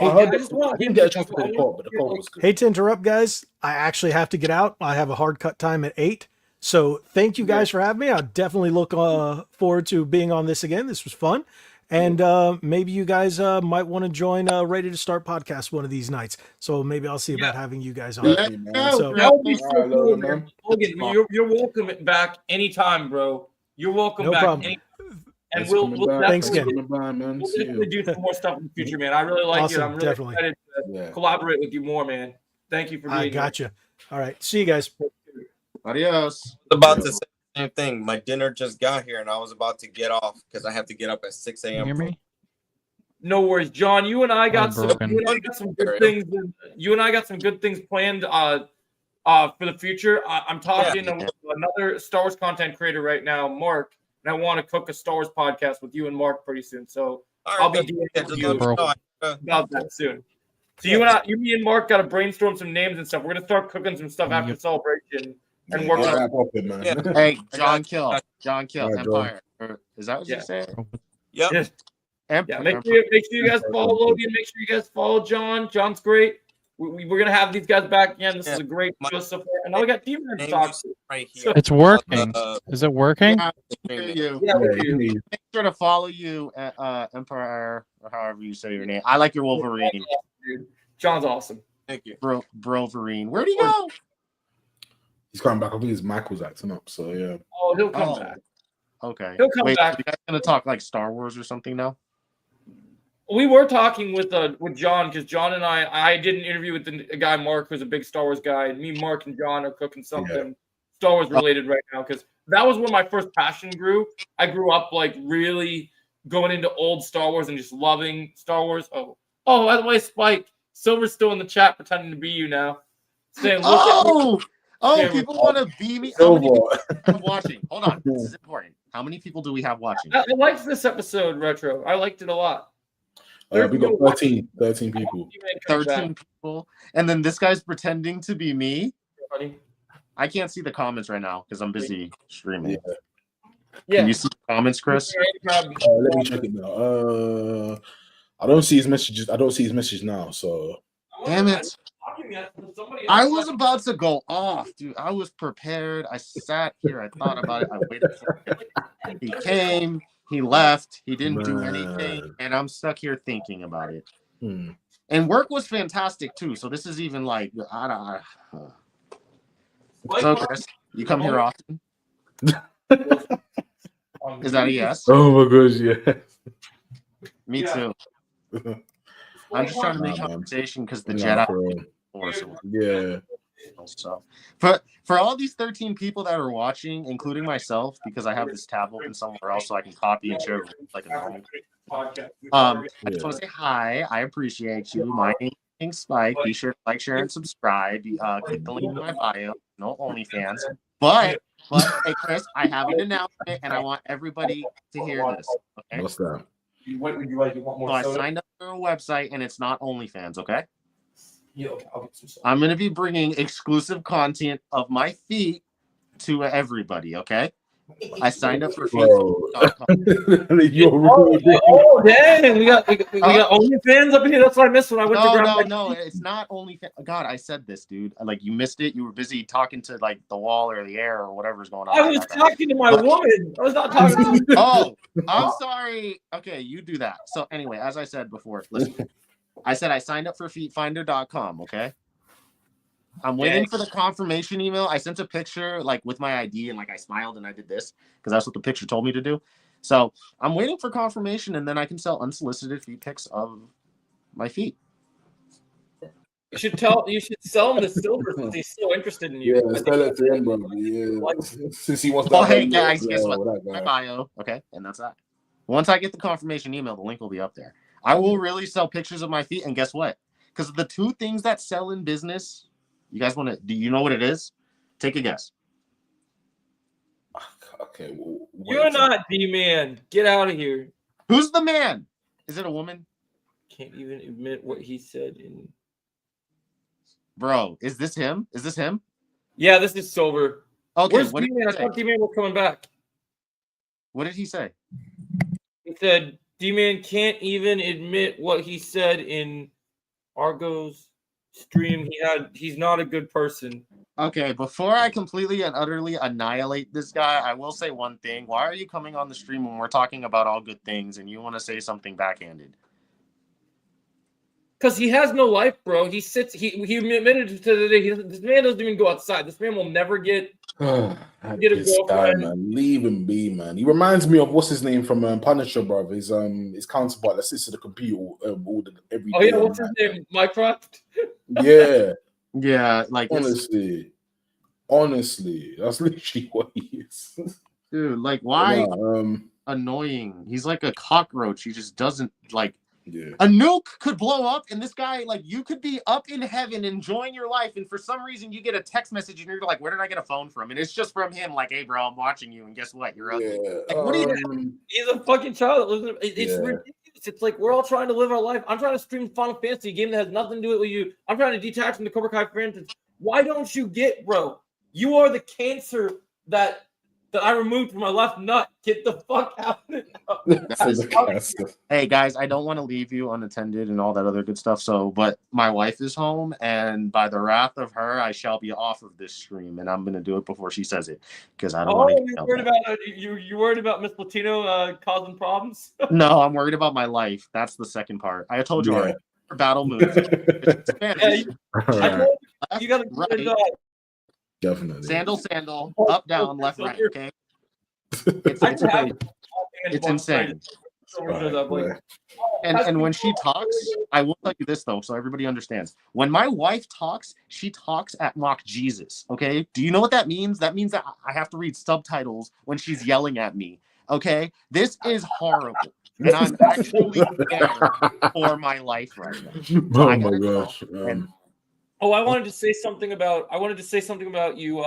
I didn't get a chance to play the co-op, but the co-op was good. Hate to interrupt, guys. I actually have to get out. I have a hard cut time at 8. So thank you guys for having me. I'll definitely look forward to being on this again. This was fun. And maybe you guys might want to join Ready to Start podcast one of these nights. So maybe I'll see about having you guys on. So, That would be so cool, man. Logan, you're welcome back anytime, bro. You're welcome No back problem. anytime. And we'll Thanks definitely, again. we'll definitely do some more stuff in the future, man. I really like Awesome, it. I'm really definitely. excited to collaborate with you more, man. Thank you for being I here. gotcha. All right. See you guys. Adios. about to say the same thing. My dinner just got here, and I was about to get off because I have to get up at 6 a.m. Can you hear me? No worries, John. You and I got some. broken. You and I got some good things. You and I got some good things planned. For the future. I'm talking to another Star Wars content creator right now, Mark, and I want to cook a Star Wars podcast with you and Mark pretty soon. So I'll be doing about that soon. So you and me and Mark got to brainstorm some names and stuff. We're gonna start cooking some stuff after Celebration and work on. Hey, John Kill, Alright, Empire. Is that what you said? Yep. Yes. Empire. Yeah, make sure you guys follow Logan. Make sure you guys follow John. John's great. We're gonna have these guys back again. This is a great show so far. And now we got Demon to talk to. Right here. It's working. Is it working? Yeah, you. Yeah, we do. Make sure to follow you at Empire or however you say your name. I like your Wolverine. Dude. John's awesome. Thank you. Broverine. Where'd he go? He's coming back. I think it's Michael's acting up. So yeah. Oh, he'll come back. Okay. He'll come Wait, back. you guys gonna talk like Star Wars or something now? We were talking with John because John and I did an interview with a guy Mark who's a big Star Wars guy. And me, Mark, and John are cooking something Star Wars related right now because that was when my first passion grew. I grew up like really going into old Star Wars and just loving Star Wars. Oh, by the way, Spike, Silver's still in the chat pretending to be you now. Saying, Oh, Yeah, people want to be me. How many Silver. people have watching? Hold on, this is important. How many people do we have watching? I liked this episode, Retro. I liked it a lot. We got 13 people. 13 people, and then this guy's pretending to be me. Buddy. I can't see the comments right now because I'm busy streaming. Yeah. Yeah. Can you see the comments, Chris? Let me check it now. I don't see his messages. I don't see his message now. So Damn it. I was about to go off, dude. I was prepared. I sat here. I thought about it. I waited for him. He came. He left. He didn't do anything. And I'm stuck here thinking about it. And work was fantastic, too. So this is even like, So, Chris, you come here often? Is that a yes? Oh my gosh, yeah. Me too. I'm just trying to make conversation because the Jedi. Yeah. So, for all these 13 people that are watching, including myself, because I have this tab open somewhere else so I can copy and share like a normal. I just want to say hi. I appreciate you. My name is Spike. Be sure to like, share, and subscribe. Click the link in my bio. No OnlyFans. But hey, Chris, I have an announcement, and I want everybody to hear this. Okay. What's that? What would you like? You want more? So I soda? signed up for a website, and it's not OnlyFans. Okay. Yeah, okay, I'll get some soda. I'm going to be bringing exclusive content of my feet to everybody, okay? I signed up for feet.com. Oh, dang. We got OnlyFans up here. That's what I missed when I went to grab No, it's not OnlyFans. God, I said this, dude. Like, you missed it. You were busy talking to, like, the wall or the air or whatever's going on. I was talking to my woman. I was not talking to Oh, I'm sorry. Okay, you do that. So, anyway, as I said before, listen. I said I signed up for feetfinder.com, okay? I'm waiting for the confirmation email. I sent a picture like with my ID and like I smiled and I did this because that's what the picture told me to do. So I'm waiting for confirmation and then I can sell unsolicited feet pics of my feet. You should sell him the Silver since he's so interested in you. Yeah, sell it to him, bro. Yeah. Since he wants to. Oh, hey guys, guess what? My bio. Okay, and that's that. Once I get the confirmation email, the link will be up there. I will really sell pictures of my feet, and guess what? Because the two things that sell in business, you guys want to? Do you know what it is? Take a guess. Okay, you're not D-Man. Get out of here. Who's the man? Is it a woman? Can't even admit what he said in. Bro, is this him? Is this him? Yeah, this is Silver. Okay, where's D-Man? I thought D-Man was coming back. What did he say? He said D-Man can't even admit what he said in Argo's stream. He's not a good person. Okay, before I completely and utterly annihilate this guy, I will say one thing. Why are you coming on the stream when we're talking about all good things and you want to say something backhanded? Because he has no life, bro. He sits. He admitted to the day. This man doesn't even go outside. This man will never get a girlfriend. Man. Leave him be, man. He reminds me of what's his name from Punisher, bro. His counterpart that sits at the computer every day. Oh yeah, what's his name? Mycroft. Yeah, yeah. Like honestly, that's literally what he is. Dude, like why? Annoying. He's like a cockroach. He just doesn't like. Yeah. A nuke could blow up, and this guy, like, you could be up in heaven enjoying your life, and for some reason you get a text message, and you're like, "Where did I get a phone from?" And it's just from him, like, "Hey, bro, I'm watching you, and guess what? You're ugly." Yeah. Like, what are you? He's a fucking child. It's ridiculous. It's like we're all trying to live our life. I'm trying to stream Final Fantasy, a game that has nothing to do with you. I'm trying to detach from the Cobra Kai franchise. Why don't you get, bro? You are the cancer that I removed from my left nut. Get the fuck out of it. Hey guys, I don't want to leave you unattended and all that other good stuff. But my wife is home, and by the wrath of her, I shall be off of this stream, and I'm gonna do it before she says it because I don't want to. You worried about Miss Latino causing problems? No, I'm worried about my life. That's the second part. I told you already. Battle moves. You gotta right. Definitely. Sandal, up, down, left, right. Okay. It's insane. And when she talks, I will tell you this though, so everybody understands. When my wife talks, she talks at Mock Jesus. Okay, do you know what that means? That means that I have to read subtitles when she's yelling at me. Okay, this is horrible, and I'm actually scared for my life right now. Oh my gosh! Oh, I wanted to say something about you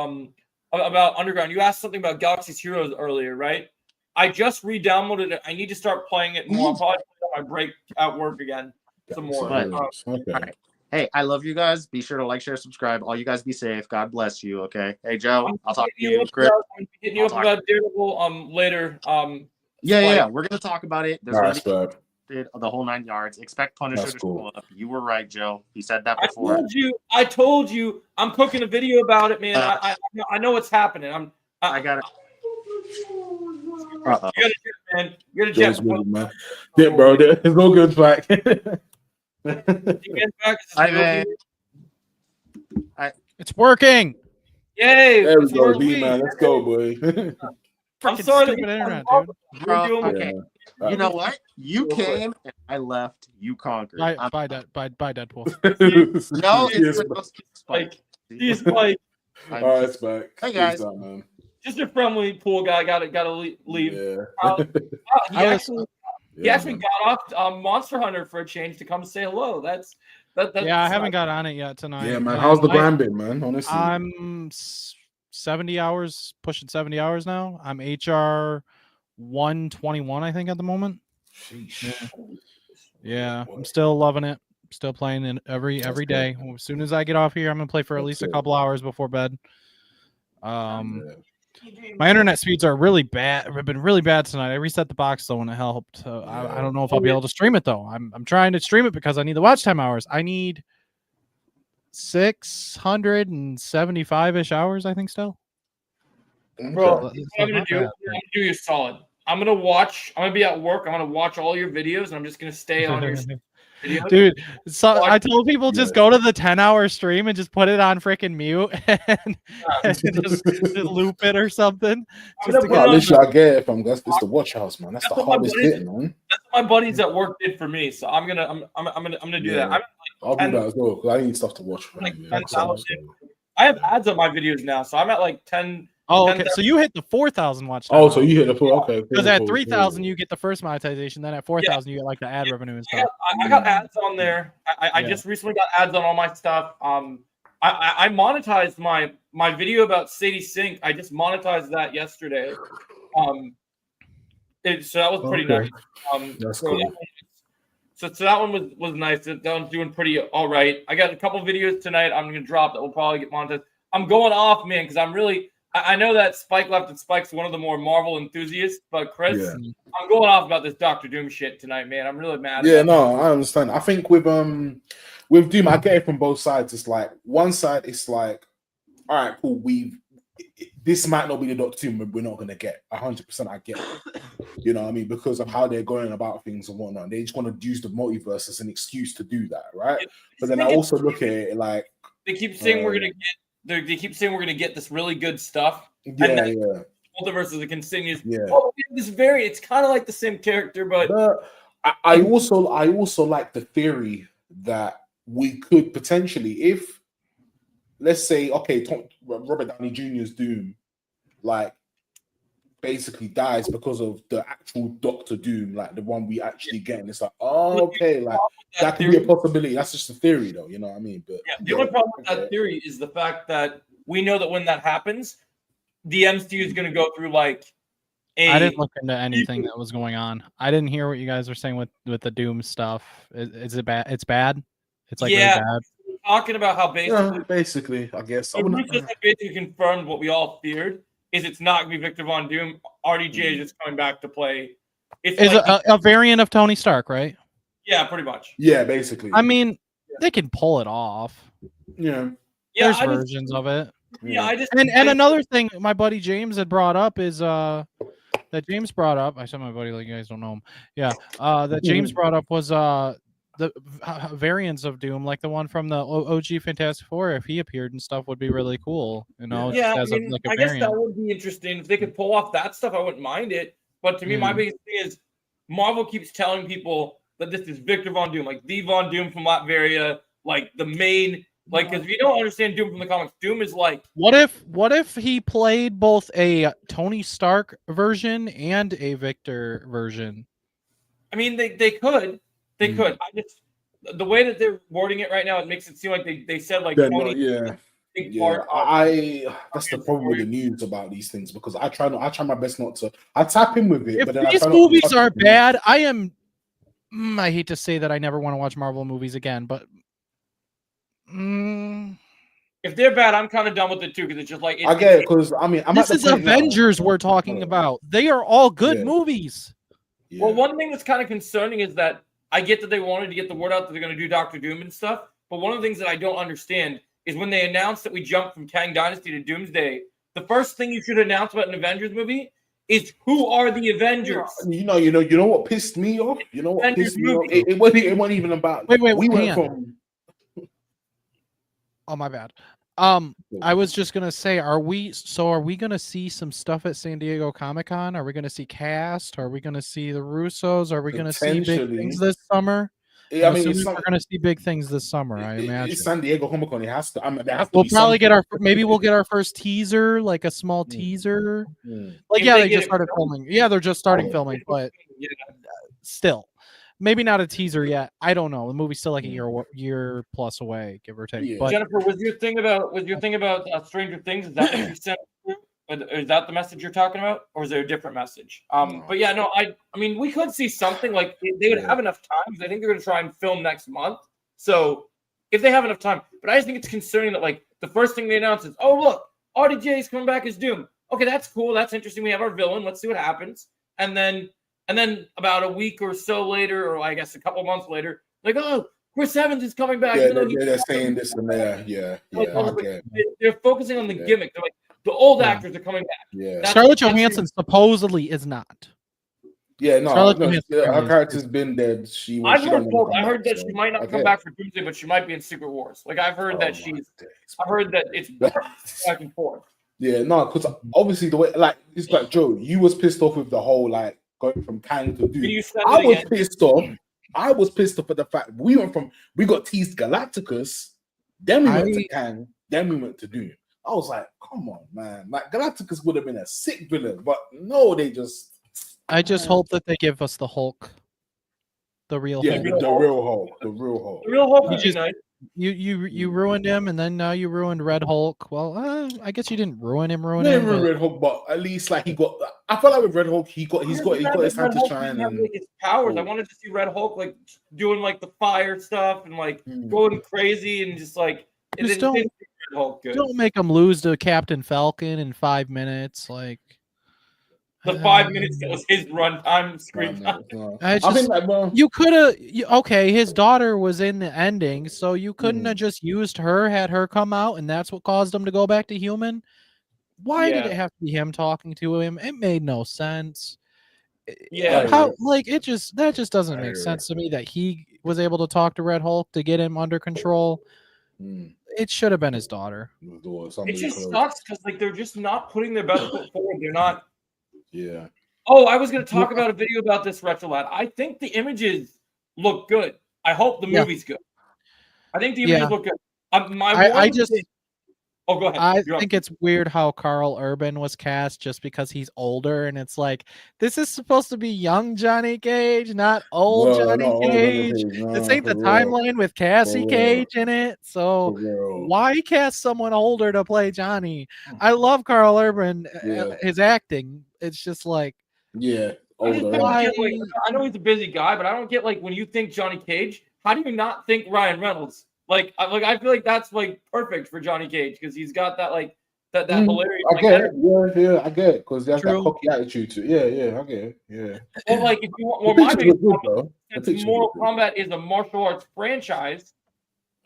about Underground. You asked something about Galaxy's Heroes earlier, right? I just re-downloaded it. I need to start playing it more. I'll probably play it on my break at work again some more. Okay. All right. Hey, I love you guys. Be sure to like, share, subscribe. All you guys be safe. God bless you. Okay. Hey, Joe, I'll talk to you. Chris, I'm hitting you up about Daredevil later. Yeah. We're gonna talk about it. There's Nice, gonna be the whole 9 yards. Expect Punisher to show up. You were right, Joe. He said that before. I told you. I'm cooking a video about it, man. I know what's happening. I got it. You gotta check, man. You gotta check. Man. Yeah, bro. It's no good back. It's working. Yay! There we go, D man. Let's go, boy. I'm sorry, stupid internet, dude. Bro, okay. You know what? You came and I left. You conquered. Bye, Deadpool. No, it's Spike. He's Spike. All right, it's back. Hey guys. Out, man. Just a friendly pool guy. Gotta leave. Yeah. He actually got off Monster Hunter for a change to come say hello. That's yeah, I haven't got on it yet tonight. Yeah, man. How's the grind been, man? Honestly, I'm 70 hours, pushing 70 hours now. I'm HR 121, I think, at the moment. Yeah, I'm still loving it. Still playing it every day. As soon as I get off here, I'm gonna play for at least a couple hours before bed. My internet speeds are really bad. Have been really bad tonight. I reset the box though when it helped. I don't know if I'll be able to stream it though. I'm trying to stream it because I need the watch time hours. I need 675-ish hours, I think, still. Bro, I'm gonna do you solid. I'm gonna be at work. I'm gonna watch all your videos, and I'm just gonna stay on your videos. Dude, so I told people just go to the 10-hour stream and just put it on freaking mute and just loop it or something. At least I get it if I'm it's the watch house, man. That's the hardest bit, man. That's what my buddies at work did for me. So I'm gonna do that. I'll do that as well because I need stuff to watch. I have ads on my videos now, so I'm at like 10. Oh, okay. So you hit the 4,000 watch time. Oh, so you hit the 4. Okay. Because at 3,000 you get the first monetization. Then at 4,000 you get like the ad revenue and stuff. I got ads on there. I just recently got ads on all my stuff. I monetized my video about Sadie Sink. I just monetized that yesterday. So that was pretty nice. That's cool. So that one was nice. That one's doing pretty all right. I got a couple videos tonight I'm gonna drop that will probably get monetized. I'm going off, man, because I know that Spike Left and Spike's one of the more Marvel enthusiasts, but Chris, I'm going off about this Doctor Doom shit tonight, man. I'm really mad. Yeah, no, I understand. I think with Doom, I get it from both sides. It's like one side, it's like, all right, cool. This might not be the Doctor Doom we're not gonna get 100%. I get it, you know what I mean, because of how they're going about things and whatnot. They just want to use the multiverse as an excuse to do that, right? But then I also look at it like they keep saying we're gonna get. They keep saying we're going to get this really good stuff. Multiverse is continues. Yeah. Oh, it's kind of like the same character, but I also like the theory that we could potentially, if let's say, okay, Robert Downey Jr.'s Doom, like basically dies because of the actual Doctor Doom, like the one we actually get, and it's like, oh, okay, like that could be a possibility. That's just a theory, though. You know what I mean? But the only problem with that theory is the fact that we know that when that happens, the MCU is going to go through like I didn't look into anything that was going on. I didn't hear what you guys were saying with the Doom stuff. Is it bad? It's bad. It's like really bad. Talking about how basically, I guess basically confirmed what we all feared. Is it's not going to be Victor Von Doom. RDJ is just coming back to play. It's like a variant of Tony Stark, right? Yeah, pretty much. Yeah, basically. I mean, they can pull it off. Yeah. There's versions of it. Yeah, and another thing my buddy James had brought up is I said my buddy like you guys don't know him. Yeah. That James brought up was the variants of Doom, like the one from the OG Fantastic Four, if he appeared and stuff, would be really cool. You know, yeah. I guess that would be interesting if they could pull off that stuff. I wouldn't mind it, but to me, my biggest thing is Marvel keeps telling people that this is Victor Von Doom, like the Von Doom from Latveria, like the main, like, because if you don't understand Doom from the comics, Doom is like, What if he played both a Tony Stark version and a Victor version? I mean, they could. I just, the way that they're wording it right now, it makes it seem like they said like They're Tony. not, big yeah. part of- That's the problem with the news about these things, because I try my best not to. I tap in with it, If but then I these try not to movies touch are it. bad, I hate to say that I never want to watch Marvel movies again, but if they're bad, I'm kind of done with it too, because it's just like I get it, because I mean, I'm this at is the point now- Avengers we're talking about. They are all good Yeah. movies. Yeah. Well, one thing that's kind of concerning is that I get that they wanted to get the word out that they're going to do Doctor Doom and stuff, but one of the things that I don't understand is when they announced that we jumped from Kang Dynasty to Doomsday, the first thing you should announce about an Avengers movie is who are the Avengers. You know what pissed me off? You know what Avengers pissed me off? movie. It wasn't even about. Wait, we hang went on. from. Oh, my bad. I was just gonna say, are we gonna see some stuff at San Diego Comic-Con? Are we gonna see cast? Are we gonna see the Russos? Are we gonna see big Potentially. things this summer? Yeah, I I'm mean, assuming it's we're gonna see big things this summer. I imagine. It's San Diego Comic Con. It has to. I mean, there has to We'll be probably get our something. maybe we'll get our first teaser, like a small teaser. Like, If yeah, they they get just it started filming. Yeah, they're just starting filming, but Yeah. still, maybe not a teaser yet. I don't know. The movie's still like a year plus away, give or take. Yeah. But Jennifer, was your thing about Stranger Things? Is that what you sent? Is that the message you're talking about, or is there a different message? But yeah, no, I mean, we could see something like they would have enough time, because I think they're going to try and film next month. So if they have enough time, but I just think it's concerning that like the first thing they announce is, oh look, RDJ is coming back as Doom. Okay, that's cool, that's interesting. We have our villain. Let's see what happens. And then about a week or so later, or I guess a couple months later, like, oh, Chris Evans is coming back. Yeah, even though they're saying this and that. Yeah. like, I get it. they're focusing on the gimmick. They're like, the old actors are coming back. Yeah. Scarlett that's- Johansson supposedly is not. Yeah, no, Scarlett no, Johansson her is- character's been dead. She I've don't heard, wanna come I heard back, that so she might I not get come it. back for Doomsday, but she might be in Secret Wars. Like I've heard that she's. I've heard that it's back and forth. Yeah, no, because obviously the way, like, it's like Joe, you was pissed off with the whole like going from Kang to Doom. You said I it was again. pissed off. I was pissed off at the fact we got teased Galacticus, then we went to Kang, then we went to Doom. I was like, come on, man. Like Galacticus would have been a sick villain, but no, they just. I just hope that they give us the Hulk, the real Yeah, Hulk. the real Hulk. The real Hulk. The real Hulk You would be just- nice. You ruined him, and then now you ruined Red Hulk. Well, I guess you didn't ruin him. No, but- Red Hulk, but at least like he got. I felt like with Red Hulk, he's got his time to shine. Have, And like, his powers. I wanted to see Red Hulk like doing like the fire stuff and like Hmm. going crazy and just like. It Just didn't make Red Hulk good. Don't make him lose to Captain Falcon in 5 minutes. Like The 5 minutes that was his runtime screen time. I think just, like, well, you could have. Okay, his daughter was in the ending, so you couldn't have just used her, had her come out, and that's what caused him to go back to human. Why did Yeah. it have to be him talking to him? It made no sense. Yeah. How like that just doesn't I make agree. sense to me that he was able to talk to Red Hulk to get him under control. Mm. It should have been his daughter. It just sucks because like they're just not putting their best foot forward. They're not. Yeah. Oh, I was going to talk about a video about this Retrolad. I think the images look good. I hope the Yeah. movie's good. I think the images Yeah. look good. I one just thing- Oh, go ahead. I You're up. think it's weird how Carl Urban was cast just because he's older, and it's like this is supposed to be young Johnny Cage, not old Well, Johnny no, older Cage. Johnny Cage, This no, ain't the for real. timeline with Cassie For real. Cage in it. So For real. why cast someone older to play Johnny? I love Carl Urban, Yeah. his acting. It's just like Yeah. I just Older. don't Why- get, like, I know he's a busy guy, but I don't get like when you think Johnny Cage, how do you not think Ryan Reynolds? Like I feel like that's like perfect for Johnny Cage because he's got that like that hilarious. I like, get it. energy. Yeah, I get it. Because there's that True. cocky attitude to it. Yeah, I get it. Yeah. Well, like if you want, The well, my pictures biggest look good, problem though. The since pictures Mortal look good. Kombat is a martial arts franchise,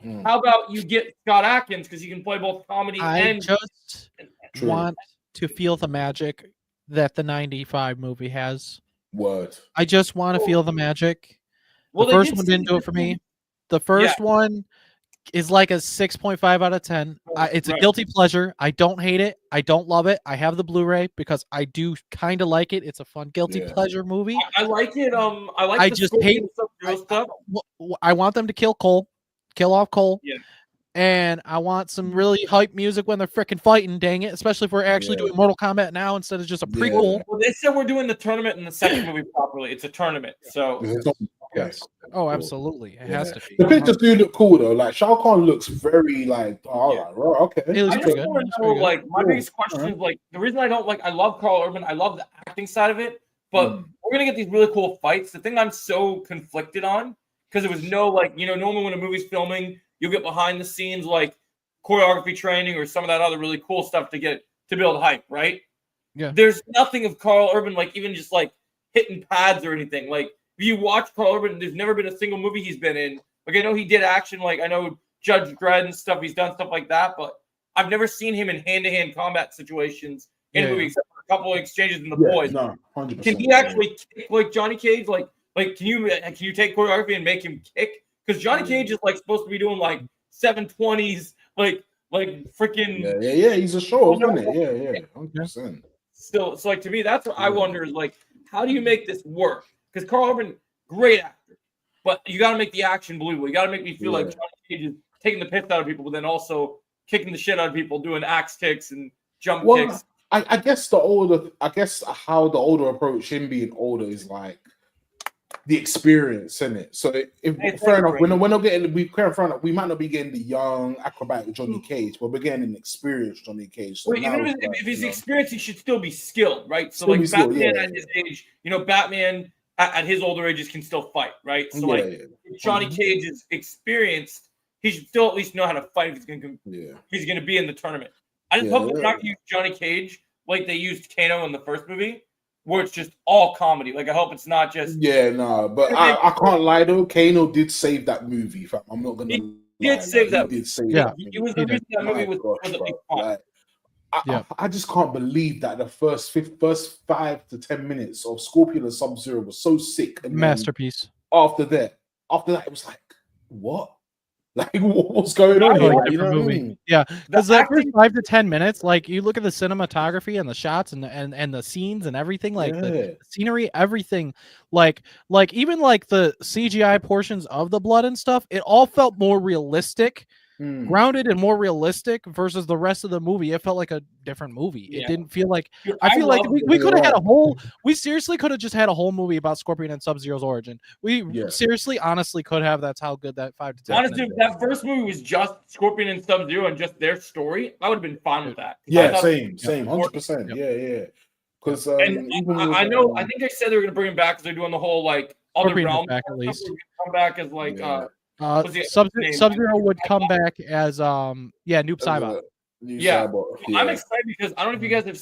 Mm. how about you get Scott Adkins because he can play both comedy I and just True. want to feel the magic that the '95 movie has. Word. I just want to feel the magic. Well, The they first did one say didn't do that it for me. The first one is like a 6.5 out of 10. It's a Right. guilty pleasure. I don't hate it. I don't love it. I have the Blu-ray because I do kind of like it. It's a fun guilty Yeah. pleasure movie. I like it. I like I the just Scorpion hate- Sub-Zero stuff. I want them to kill Cole, kill off Cole. Yeah. And I want some really hype music when they're freaking fighting, dang it. Especially if we're actually Yeah. doing Mortal Kombat now instead of just a Yeah. prequel. Well, they said we're doing the tournament in the second movie properly. It's a tournament, so Yes. Oh, absolutely. It has to be. The pictures do look cool though. Like Shao Kahn looks very like, oh, Yeah. right, okay. It looks I pretty just good. want Looks to know, pretty good. like, my Cool. biggest question is, like, the reason I don't like, I love Carl Urban, I love the acting side of it, but Mm. we're gonna get these really cool fights. The thing I'm so conflicted on, because there was no, like, normally when a movie's filming, you'll get behind the scenes, like, choreography training or some of that other really cool stuff to build hype, right? Yeah. There's nothing of Carl Urban, like, even just, like, hitting pads or anything. Like, if you watch Carl Urban, there's never been a single movie he's been in. Like, I know he did action, like, I know Judge Dredd and stuff, he's done stuff like that, but I've never seen him in hand-to-hand combat situations in a movie, except for a couple of exchanges in The Boys. No, 100%. Can he actually kick like Johnny Cage? Like, can you take choreography and make him kick? Because Johnny Cage is like supposed to be doing like 720s, like freaking. Yeah. He's a show, isn't it? Yeah. 100%. Still, so like to me, that's what I wonder is like, how do you make this work? Because Carl Urban, great actor, but you got to make the action believable. You got to make me feel like Johnny Cage is taking the piss out of people, but then also kicking the shit out of people, doing axe kicks and jump kicks. I guess how the older approach, him being older, is like the experience in it. So if fair enough, we're not getting we might not be getting the young acrobatic Johnny Cage, but we're getting an experienced Johnny Cage. So Well, now even it's if he's experienced, he should still be skilled, right? So Still be like skilled, Batman yeah, at his age, Batman at his older ages can still fight, right? So if Johnny Cage is experienced, he should still at least know how to fight if he's gonna be in the tournament. I just hope they're not gonna use Johnny Cage like they used Kano in the first movie, where it's just all comedy. Like I hope it's not just but I can't lie though. Kano did save that movie, fam. I'm not gonna. He did save that. He did save Yeah. that. It was the reason that movie was supposedly fun. I just can't believe that the first 5 to 10 minutes of Scorpion and Sub-Zero was so sick. And then Masterpiece. After that, it was like, what? Like, what's going on here? Like You know different what I movie. mean? Yeah, because that first 5 to 10 minutes, like you look at the cinematography and the shots and the scenes and everything, like the scenery, everything, like even like the CGI portions of the blood and stuff, it all felt more realistic, grounded and more realistic versus the rest of the movie. It felt like a different movie. It didn't feel like. I feel like we could have had a whole. We seriously could have just had a whole movie about Scorpion and Sub-Zero's origin. We seriously, honestly, could have. That's how good that 5 to 10. Honestly, if that first movie was just Scorpion and Sub-Zero and just their story, I would have been fine with that. Yeah, same, 100%. Yeah. Because I know, I think they said they were going to bring him back because they're doing the whole like other Scorpion realm back at least. Come back as like Sub-Zero would come back as Noob Saibot. Yeah. I'm excited because I don't know if you guys have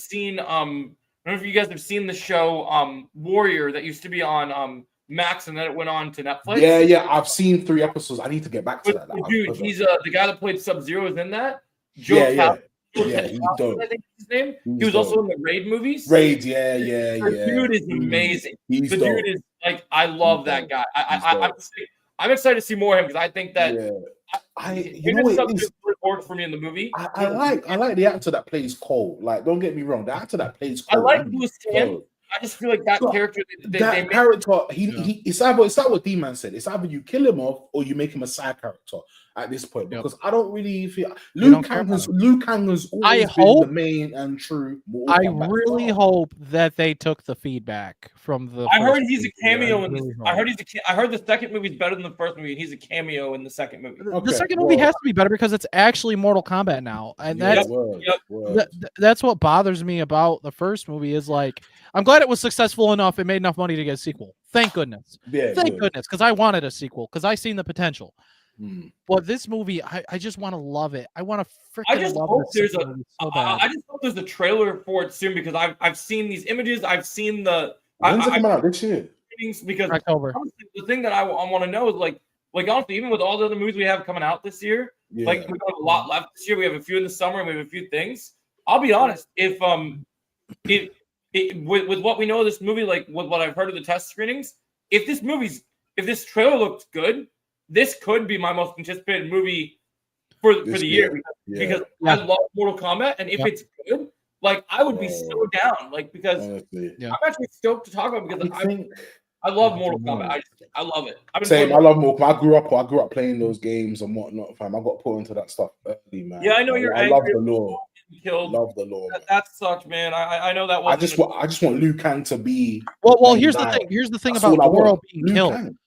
seen the show Warrior that used to be on Max and then it went on to Netflix. Yeah, I've seen 3 episodes. I need to get back to that. Dude, he's the guy that played Sub-Zero is in that. Joe Yeah, Cal- he's dope. I think is his name. He's He was also dope. in the Raid movies. Raid, yeah. The dude is amazing. He's the dope. dude is like, I love that guy. I'm excited to see more of him because I think that really worked for me in the movie. I like the actor that plays Cole. Like, don't get me wrong, the actor that plays Cole. I like Louis Tan. I just feel like that character. That character, it's like what D-Man said. It's either you kill him off or you make him a side character at this point. Because I don't really feel Luke Kangan's always been the main and true. I really hope that they took the feedback from the. I heard he's a cameo in this. I heard the second movie is better than the first movie, and he's a cameo in the second movie. The second movie has to be better because it's actually Mortal Kombat now, and that's that's what bothers me about the first movie. Is like, I'm glad it was successful enough; it made enough money to get a sequel. Thank goodness. Thank goodness, because I wanted a sequel because I seen the potential. But this movie, I just want to love it. I want to freaking love it. I just hope there's a trailer for it soon because I've seen these images. I've seen the. When's it coming out this year? Because October. Honestly, the thing that I want to know is like honestly, even with all the other movies we have coming out this year, like we have a lot left this year. We have a few in the summer and we have a few things. I'll be honest, if with what we know of this movie, like with what I've heard of the test screenings, if this trailer looks good, this could be my most anticipated movie for This the year, year yeah. because Yeah. I love Mortal Kombat, and if Yep. it's good, like I would be Oh. so down, like because Honestly, Yeah. I'm actually stoked to talk about it because I think I love I Mortal don't know. Kombat. I love it. I've been same. playing I love more. I grew up playing those games and whatnot. Fam, I got put into that stuff early, man. Yeah, I know you're I love angry. the lore. killed. Love the lore. Man. That sucked, man. I know that I wasn't. just want Liu Kang to be. Well, main here's the guy. thing. Here's the thing That's about all I Goro want. being Liu killed. Kang.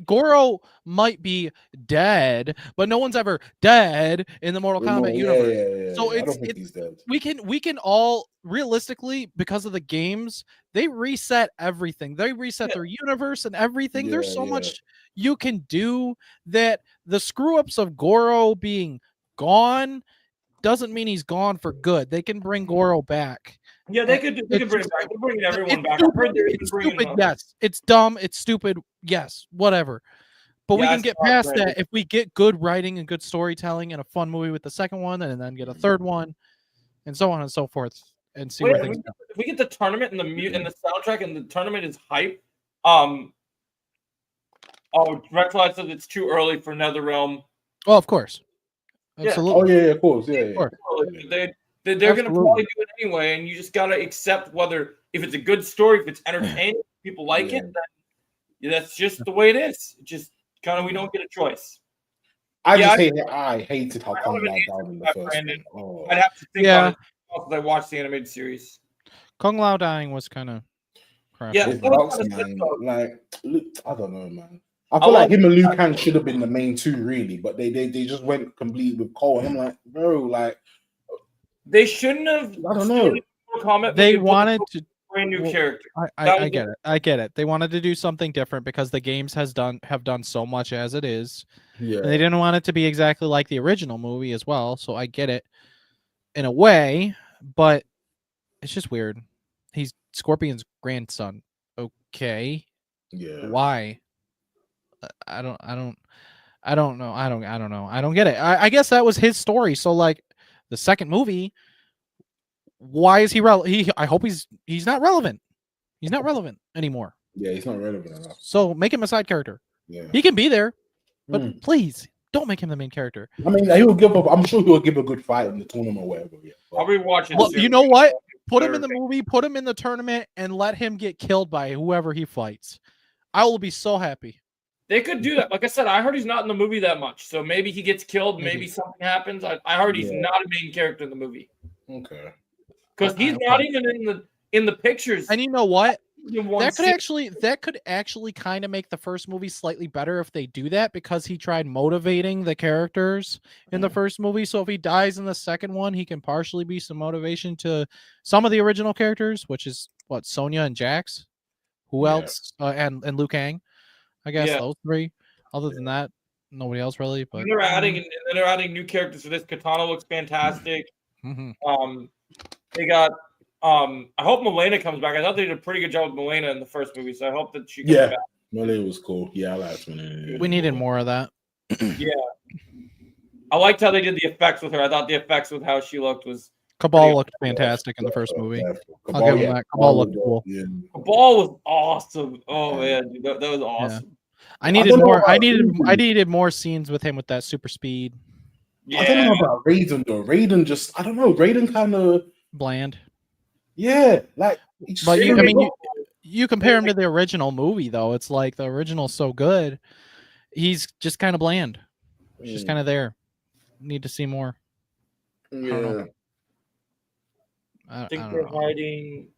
Goro might be dead, but no one's ever dead in the Mortal Kombat universe. So I don't think he's dead. we can all realistically, because of the games, they reset everything. They reset their universe and everything. There's so much you can do that the screw ups of Goro being gone doesn't mean he's gone for good. They can bring Goro back. Yeah, they could bring it back. They're bringing everyone back. Stupid, I've heard they're even it's bringing stupid, yes. It's dumb. It's stupid, yes. Whatever. But we Yeah, I can get saw it, past Brandon. that if we get good writing and good storytelling and a fun movie with the second one, and then get a third one, and so on and so forth, and see Wait, where if things go. we get the tournament and the soundtrack and the tournament is hype. Reckless says it's too early for NetherRealm. Well, of course, Yeah. absolutely. Oh yeah, of course, yeah. They're going to Absolutely. probably do it anyway, and you just got to accept whether if it's a good story, if it's entertaining, people like it. Then that's just the way it is. Just kind of we don't get a choice. I Yeah, hated how Kung Lao down in the first Brandon. one. Oh. I'd have to think Yeah. on it because I watched the animated series. Kung Lao dying was kind of crap. Yeah, It that was sucks, kinda man. sick, though. Like, look, I don't know, man. I feel like him and Liu Kang should have been the main two, really, but they just went complete with Cole. And I'm like, bro, like They shouldn't have. I don't know. Comment They put wanted a to. brand new well, character. I get it. I get it. They wanted to do something different because the games have done so much as it is. Yeah. And they didn't want it to be exactly like the original movie as well. So I get it in a way, but it's just weird. He's Scorpion's grandson. Okay. Yeah. Why? I don't know. I don't know. I don't get it. I guess that was his story. So like the second movie, why is he relevant? I hope he's not relevant. He's not relevant anymore. Yeah, he's not relevant enough. So make him a side character. Yeah. He can be there, but please don't make him the main character. I mean, he will give up. I'm sure he will give a good fight in the tournament or whatever. Yeah. I'll be watching. Well, you know what? Put him in the movie, put him in the tournament, and let him get killed by whoever he fights. I will be so happy. They could do that. Like I said, I heard he's not in the movie that much. So maybe he gets killed. Maybe something happens. I heard he's not a main character in the movie. Okay. Because he's not even in the pictures. And you know what? That could actually kind of make the first movie slightly better if they do that, because he tried motivating the characters in the first movie. So if he dies in the second one, he can partially be some motivation to some of the original characters, which is what, Sonya and Jax. Who else? And Liu Kang, I guess those three. Other than that, nobody else really. But they're adding new characters for this. Katana looks fantastic. They got. I hope Milena comes back. I thought they did a pretty good job with Milena in the first movie, so I hope that she comes back. Milena was cool. Yeah, I liked Milena. We needed more of that. Yeah, I liked how they did the effects with her. I thought the effects with how she looked was. Cabal looked fantastic in the first movie. I'll give him that. Cabal looked cool. Cabal was awesome. Oh man, dude, that was awesome. I needed more. I needed more scenes with him with that super speed. I don't know about Raiden though. Raiden just, I don't know. Raiden kind of bland. Yeah, like. But you compare him to the original movie though. It's like the original's so good. He's just kind of bland. He's just kind of there. Need to see more. Yeah. I think they're hiding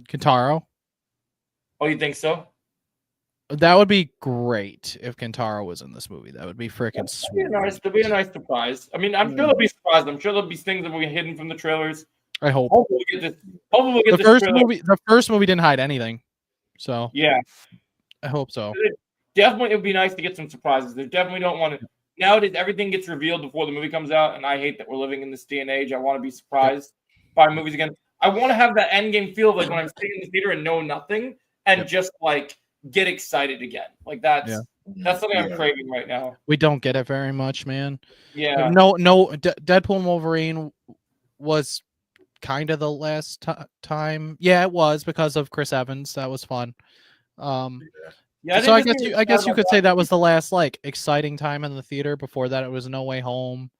Kintaro. Oh, you think so? That would be great if Kintaro was in this movie. That would be freaking sweet. That'd be a nice surprise. I mean, I'm sure they'll be surprised. I'm sure there'll be things that will be hidden from the trailers. I hope. Hopefully we'll get this The first movie didn't hide anything. So yeah, I hope so. Definitely, it would be nice to get some surprises. They definitely don't want to. Nowadays, everything gets revealed before the movie comes out, and I hate that we're living in this day and age. I want to be surprised by movies again. I want to have that end game feel of like when I'm sitting in the theater and know nothing, and just like get excited again. Like that's something I'm craving right now. We don't get it very much, man. Yeah. No. Deadpool and Wolverine was kind of the last time. Yeah, it was because of Chris Evans. That was fun. Yeah, So I think the guess thing you, that's I guess sad you about could say that was the last like exciting time in the theater. Before that, it was No Way Home.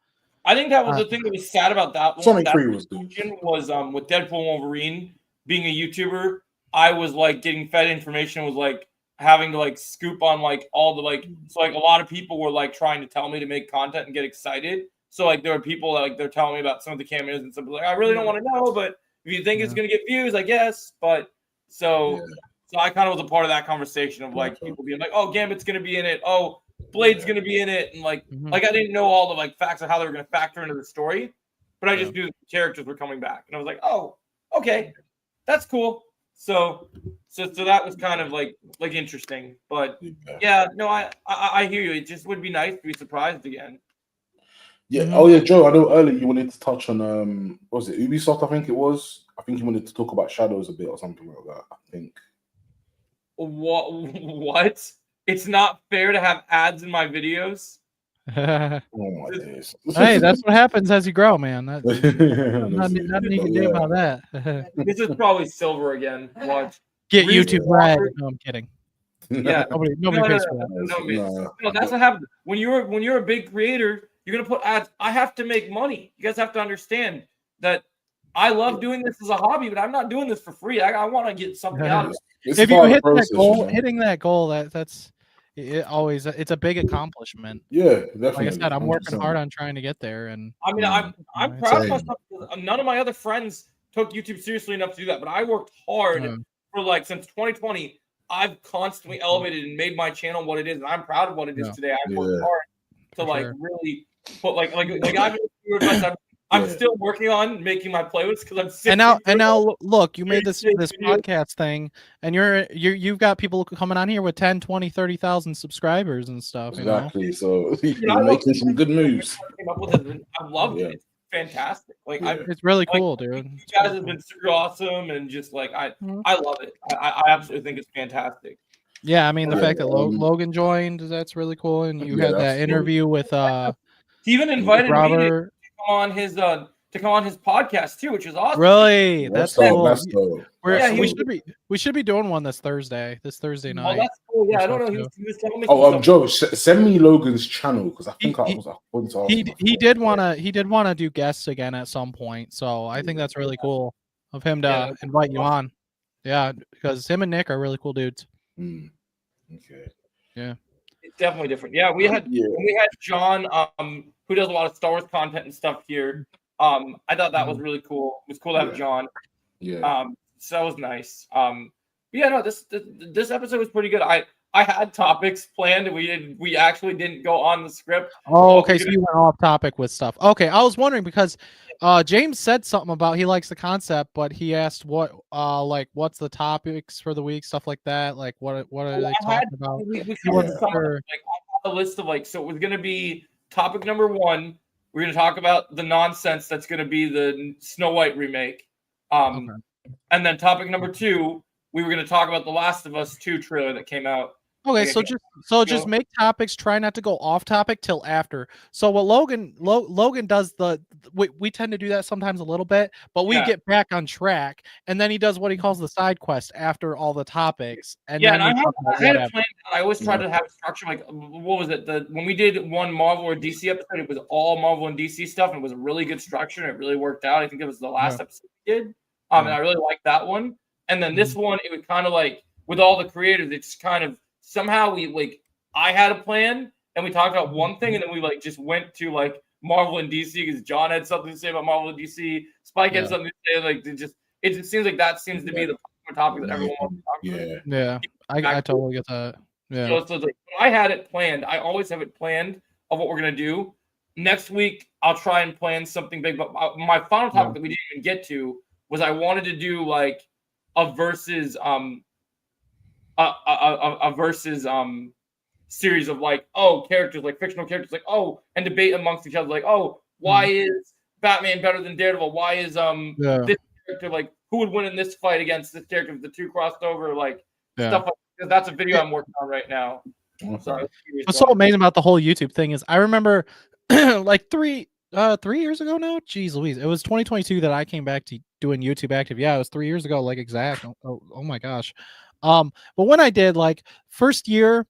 I think that was Uh, the thing that was sad about that one. Sonic That 3 was good. situation was with Deadpool and Wolverine being a YouTuber. I was like getting fed information, was like having to like scoop on like all the like, so like a lot of people were like trying to tell me to make content and get excited. So like there were people that like they're telling me about some of the cameos and stuff like I really don't want to know, but if you think it's gonna get views, I guess. But so I kind of was a part of that conversation of like people being like, oh, Gambit's gonna be in it, oh, Blade's gonna be in it, and like I didn't know all the like facts of how they were gonna factor into the story, but I just knew the characters were coming back, and I was like, oh, okay, that's cool. So that was kind of like interesting, but yeah, no, I hear you. It just would be nice to be surprised again. Yeah. Oh yeah, Joe. I know earlier you wanted to touch on what was it Ubisoft? I think it was. I think you wanted to talk about Shadows a bit or something like that. I think. What? It's not fair to have ads in my videos. Oh my days. Hey, that's what happens as you grow, man. Nothing you can do about that. This is probably silver again. Watch. Get Reason YouTube red. Robert- No, I'm kidding. Yeah. Nobody pays for that. No, that's what happens. When you're a big creator, you're gonna put ads. I have to make money. You guys have to understand that I love doing this as a hobby, but I'm not doing this for free. I want to get something out of it. If you hit that goal, hitting that goal, that's it. Always, it's a big accomplishment. Yeah, definitely. Like I said, I'm working 100%. hard on trying to get there, and I mean, I'm proud of myself. None of my other friends took YouTube seriously enough to do that, but I worked hard for like since 2020. I've constantly elevated and made my channel what it is, and I'm proud of what it is today. I've worked hard to like really put like I'm still working on making my playlist because I'm sick. And now look, you made this podcast thing, and you've got people coming on here with 10, 20, 30,000 subscribers and stuff. Exactly. You know? So you're making some good moves. I love it. It's fantastic. Like it's really cool, dude. You guys have been super awesome, and just like I love it. I absolutely think it's fantastic. Yeah, I mean the fact that Logan joined, that's really cool, and you had that interview with He even invited Robert. me to come on his podcast too, which is awesome. Really, that's cool. We should be doing one this Thursday night. Oh, that's cool. Yeah, I don't know. He was telling me. Oh, Joe, send me Logan's channel because I think I was going to ask him. He did want to do guests again at some point, so I think that's really cool of him to invite you on. Yeah, because him and Nick are really cool dudes. Okay. Yeah. It's definitely different. Yeah, we had John, who does a lot of Star Wars content and stuff here. I thought that was really cool. It was cool to have John. Yeah. So that was nice. Yeah, no, this episode was pretty good. I had topics planned, and we actually didn't go on the script. Oh, okay. So you went off topic with stuff. Okay, I was wondering because James said something about he likes the concept, but he asked what like what's the topics for the week, stuff like that. Like what are they talking about? We like a list of like, so it was gonna be topic number 1. We're gonna talk about the nonsense that's gonna be the Snow White remake. And then topic number 2, we were gonna talk about the Last of Us 2 trailer that came out. Okay, so just make topics. Try not to go off topic till after. So what Logan does we tend to do that sometimes a little bit, but we get back on track, and then he does what he calls the side quest after all the topics. And then I had a plan. I always try to have structure. Like what was it? When we did one Marvel or DC episode, it was all Marvel and DC stuff, and it was a really good structure, and it really worked out. I think it was the last episode we did, and I really liked that one. And then this one, it was kind of like with all the creators, it's kind of. Somehow I had a plan and we talked about one thing and then we just went to Marvel and DC because John had something to say about Marvel and DC. Spike had something to say. It just seems like that seems to be the topic that everyone wants to talk about. Yeah, I totally get that. Yeah. So I had it planned. I always have it planned of what we're gonna do. Next week I'll try and plan something big. But my final topic that we didn't even get to was I wanted to do a versus a versus series of characters, fictional characters, and debate amongst each other, why is Batman better than Daredevil? Why is this character who would win in this fight against this character if the two crossed over? Stuff like that. That's a video I'm working on right now. So what's so amazing about the whole YouTube thing is I remember 3 years ago now. Jeez Louise, it was 2022 that I came back to doing YouTube active. Yeah, it was 3 years ago, exact. Oh my gosh. But when I did, like, first year,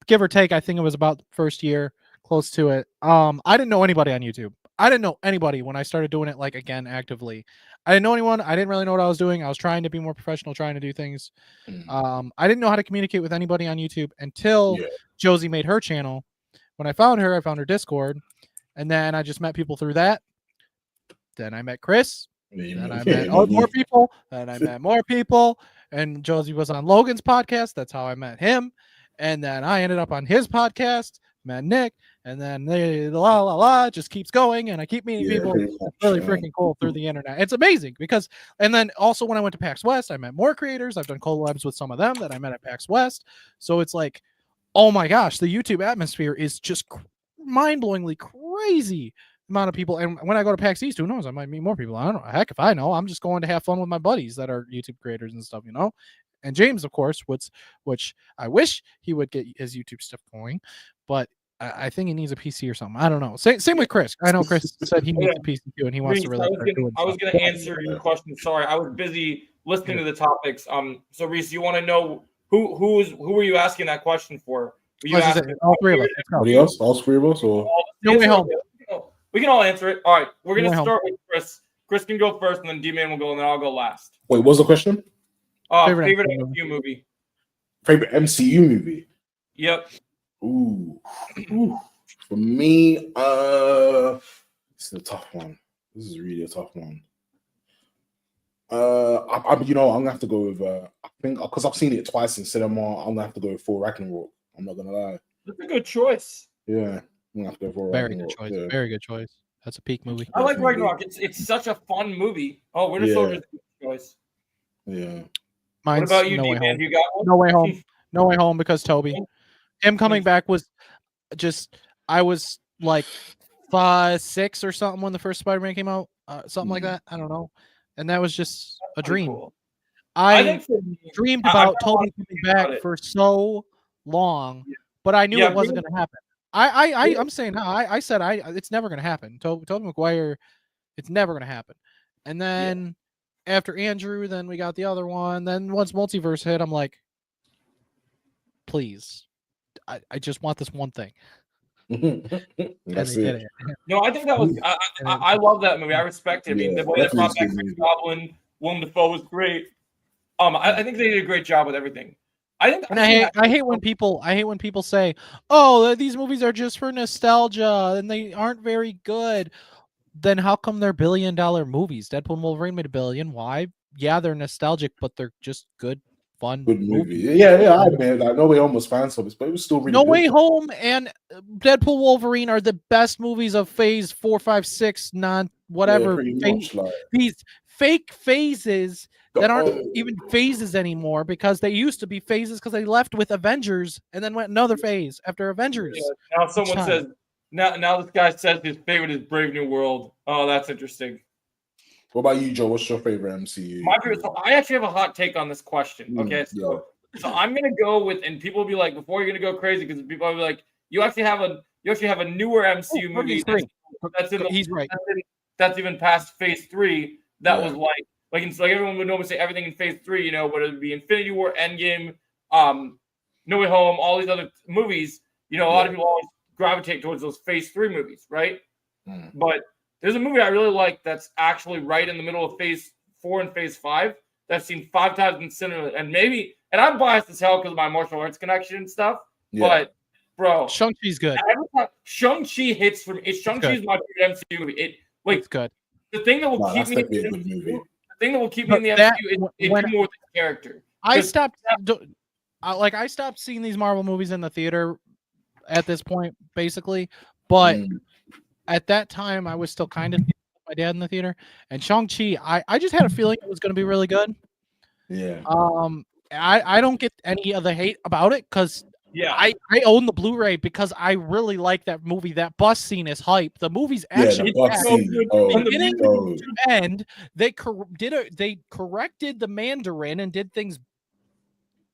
give or take, I think it was about first year, close to it. I didn't know anybody on YouTube. I didn't know anybody when I started doing it, like, again, actively. I didn't know anyone. I didn't really know what I was doing. I was trying to be more professional, trying to do things. I didn't know how to communicate with anybody on YouTube until Josie made her channel. When I found her Discord, and then I just met people through that. Then I met Chris. Then I met more people. Then I met more people. And Josie was on Logan's podcast. That's how I met him. And then I ended up on his podcast, met Nick. And then just keeps going. And I keep meeting people. It's really freaking cool through the internet. It's amazing because, and then also when I went to PAX West, I met more creators. I've done collabs with some of them that I met at PAX West. So it's like, oh my gosh, the YouTube atmosphere is just mind-blowingly crazy amount of people. And when I go to PAX East, who knows? I might meet more people. I don't know. Heck, if I know, I'm just going to have fun with my buddies that are YouTube creators and stuff, you know? And James, of course, which I wish he would get his YouTube stuff going, but I think he needs a PC or something. I don't know. Same with Chris. I know Chris said he needs a PC too, and he wants to really start doing I was going to answer your question. Sorry, I was busy listening to the topics. So Reese, you want to know who were you asking that question for? Were you asking all three of us? Anybody else? All three of us? Or No Way Home. We can all answer it. All right, we're going to start with Chris. Chris can go first, and then D-Man will go, and then I'll go last. Wait, what's the question? Favorite MCU movie. Favorite MCU movie? Yep. Ooh. For me, it's a tough one. This is really a tough one. I'm gonna have to go with I think because I've seen it twice in cinema, I'm gonna have to go with Thor Ragnarok. I'm not gonna lie. That's a good choice. Yeah, I'm gonna have to go for Very Ragnarok. good choice. Yeah. Very good choice. That's a peak movie. I like Ragnarok. It's such a fun movie. Oh, Winter Soldier's a good choice. Yeah. Mine's what about you, No Way D-Man? Home. You got one? No Way Home. No Way Home because Toby. Him coming back was just, I was like 5, 6 or something when the first Spider-Man came out. Something like that. I don't know. And that was just a dream. Cool. I dreamed about Toby coming back for so long, but I knew it wasn't going to happen. I'm saying now. I said it's never going to happen. Tobey Maguire, it's never going to happen. And then after Andrew, then we got the other one. Then once Multiverse hit, I'm like, please, I just want this one thing. That's it. No, I think that was. I love that movie. I respect it. I mean, the way they brought back Green Goblin, Willem Dafoe was great. I think they did a great job with everything. I hate when people say, "Oh, these movies are just for nostalgia and they aren't very good." Then how come they're $1 billion movies? Deadpool and Wolverine made $1 billion. Why? Yeah, they're nostalgic, but they're just good, fun movies. Yeah, I admit that. No Way Home was fan service, but it was still really No good. Way Home and Deadpool Wolverine are the best movies of phase 4, 5, 6, whatever. These fake phases that aren't even phases anymore because they used to be phases because they left with Avengers and then went another phase after Avengers. Yeah, now someone says, now this guy says his favorite is Brave New World. Oh, that's interesting. What about you, Joe? What's your favorite MCU? My favorite. So I actually have a hot take on this question. Okay, so I'm gonna go with, and people will be like, before you're gonna go crazy, because people will be like, you actually have a newer MCU movie that's in the, he's right. That's even past phase 3. That was like everyone would normally say everything in phase 3, you know, whether it be Infinity War, Endgame, No Way Home, all these other movies, you know, a lot of people always gravitate towards those phase 3 movies, right? But there's a movie I really like that's actually right in the middle of phase 4 and phase 5 that I've seen 5 times in cinema, and I'm biased as hell because of my martial arts connection and stuff, but bro, Shang-Chi's good. Shang-Chi hits for me. Shang-Chi is my favorite MCU movie. It's good. The thing that will keep me in the MCU is more with the character. I stopped seeing these Marvel movies in the theater at this point, basically. But at that time, I was still kind of with my dad in the theater. And Shang-Chi, I just had a feeling it was going to be really good. Yeah. I don't get any of the hate about it because I own the Blu-ray because I really like that movie. That bus scene is hype. The movie's actually beginning to end. They corrected the Mandarin and did things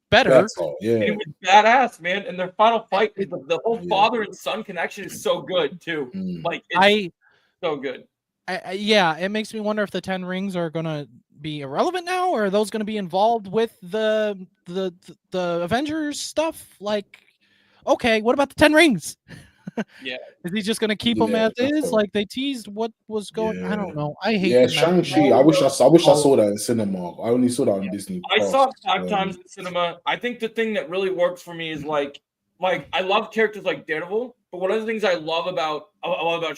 better. It was badass, man. And their final fight, the whole father and son connection is so good too. Like it's so good. It makes me wonder if the 10 Rings are gonna be irrelevant now, or are those going to be involved with the Avengers stuff? Like, okay, what about the 10 rings? Yeah. Is he just going to keep them Yeah, as that's is? all. Like they teased what was going. I don't know. I hate Yeah, the mess. Shang-Chi. I wish I saw that in cinema. I only saw that on Disney I Plus. saw it 5 times in cinema. I think the thing that really works for me is like I love characters like Daredevil, but one of the things I love about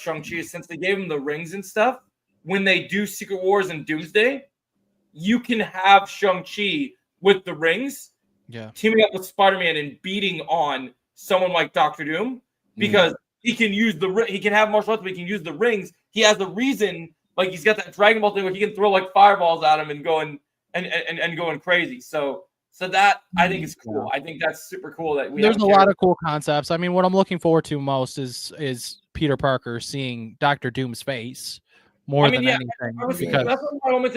Shang-Chi is since they gave him the rings and stuff, when they do Secret Wars and Doomsday, you can have Shang-Chi with the rings teaming up with Spider-Man and beating on someone like Doctor Doom because he can use he can have martial arts, but he can use the rings. He has a reason, like he's got that Dragon Ball thing where he can throw like fireballs at him and going crazy. So that I think is cool. I think that's super cool that There's a lot of cool concepts. I mean, what I'm looking forward to most is Peter Parker seeing Doctor Doom's face more than anything. Because that's the only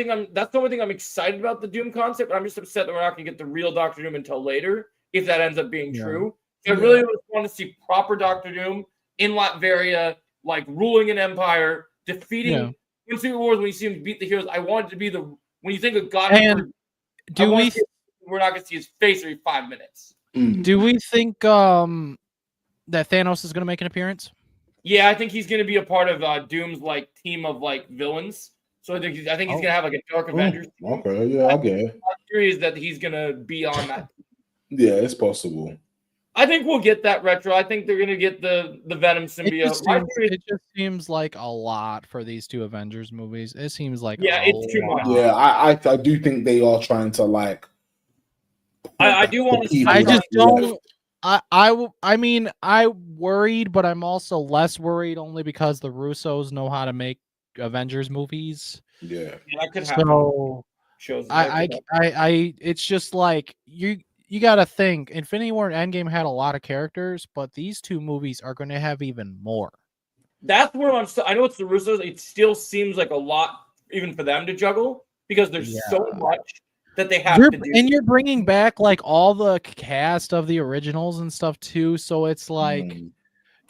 thing I'm excited about the Doom concept. But I'm just upset that we're not going to get the real Doctor Doom until later, if that ends up being true. I really want to see proper Doctor Doom in Latveria, like ruling an empire, defeating in Secret Wars when you see him beat the heroes. I want it to be when you think of God. And we're not going to see his face every 5 minutes. Do we think that Thanos is going to make an appearance? Yeah, I think he's going to be a part of Doom's like team of like villains. So I think he's going to have like a Dark Avengers. Okay, yeah, I get it. My theory is that he's going to be on that. Yeah, it's possible. I think we'll get that retro. I think they're going to get the Venom symbiote. It just seems like a lot for these 2 Avengers movies. It seems like it's too much. Yeah, I do think they are trying to like. I do want to. I just don't. I mean, I worried, but I'm also less worried only because the Russos know how to make Avengers movies. Yeah, that could happen. So it's just like you got to think Infinity War and Endgame had a lot of characters, but these 2 movies are going to have even more. That's where I know it's the Russos. It still seems like a lot even for them to juggle because there's so much that they have to do. And you're bringing back like all the cast of the originals and stuff too. So it's like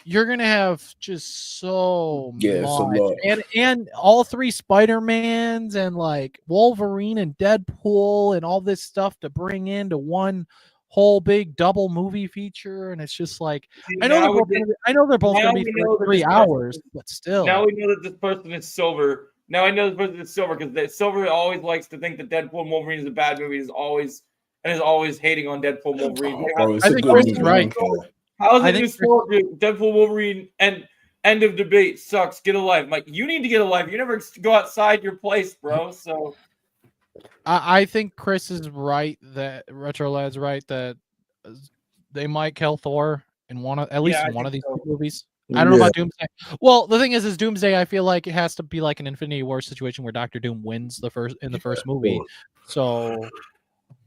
you're going to have just so much. And all 3 Spider-Mans and like Wolverine and Deadpool and all this stuff to bring into one whole big double movie feature. And it's just like, I know they're both going to be for 3 hours, but still. Now we know that this person is Silver. Now I know this person is Silver because Silver always likes to think that Deadpool and Wolverine is a bad movie. Is always hating on Deadpool and Wolverine. I think Chris is right. How's it new story? Deadpool, Wolverine, and end of debate sucks. Get a life. Like you need to get a life. You never go outside your place, bro. So I think Chris is right. That Retro Lad's right that they might kill Thor in at least one of these 2 movies. I don't know about Doomsday. Well, the thing is Doomsday. I feel like it has to be like an Infinity War situation where Doctor Doom wins the first movie. So,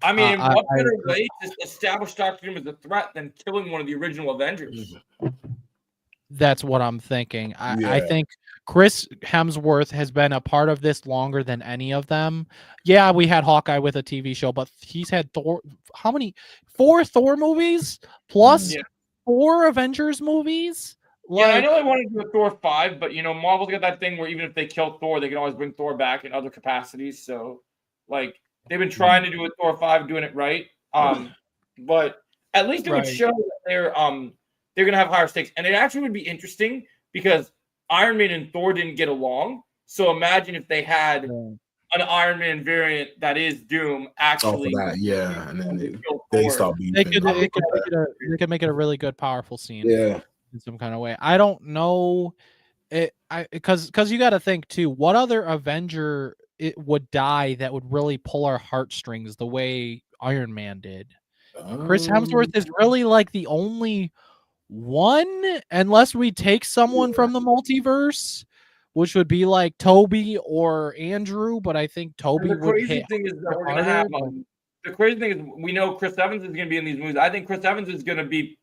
I mean, what better way to establish Doctor Doom as a threat than killing one of the original Avengers? That's what I'm thinking. I think Chris Hemsworth has been a part of this longer than any of them. Yeah, we had Hawkeye with a TV show, but he's had Thor. How many? 4 Thor movies plus 4 Avengers movies. I know they wanted to do a Thor 5, but Marvel's got that thing where even if they kill Thor, they can always bring Thor back in other capacities. So, like, they've been trying to do a Thor 5, doing it right. But at least it would show that they're going to have higher stakes, and it actually would be interesting because Iron Man and Thor didn't get along. So imagine if they had an Iron Man variant that is Doom actually. And then they start being. They could make it a really good, powerful scene. Yeah. In some kind of way. I don't know it because you got to think too, what other Avenger it would die that would really pull our heartstrings the way Iron Man did. Chris Hemsworth is really like the only one, unless we take someone from the multiverse, which would be like Toby or Andrew, but I think Toby would hit. The crazy thing is we know Chris Evans is going to be in these movies. I think Chris Evans is going to be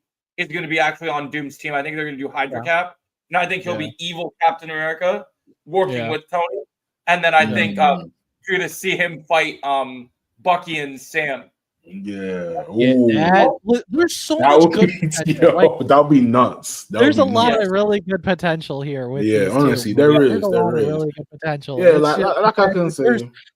actually on Doom's team. I think they're going to do Hydra Cap. And I think he'll be evil Captain America working with Tony. And then I think you're going to see him fight Bucky and Sam. Yeah. Yeah, Ooh. there's so That much would good be, potential. Like, that would be nuts. That would there's be a lot nuts. of really good potential here with Yeah, these honestly, two there movies. is, There's a there lot of is. really good potential. Yeah, It's like just like I can say.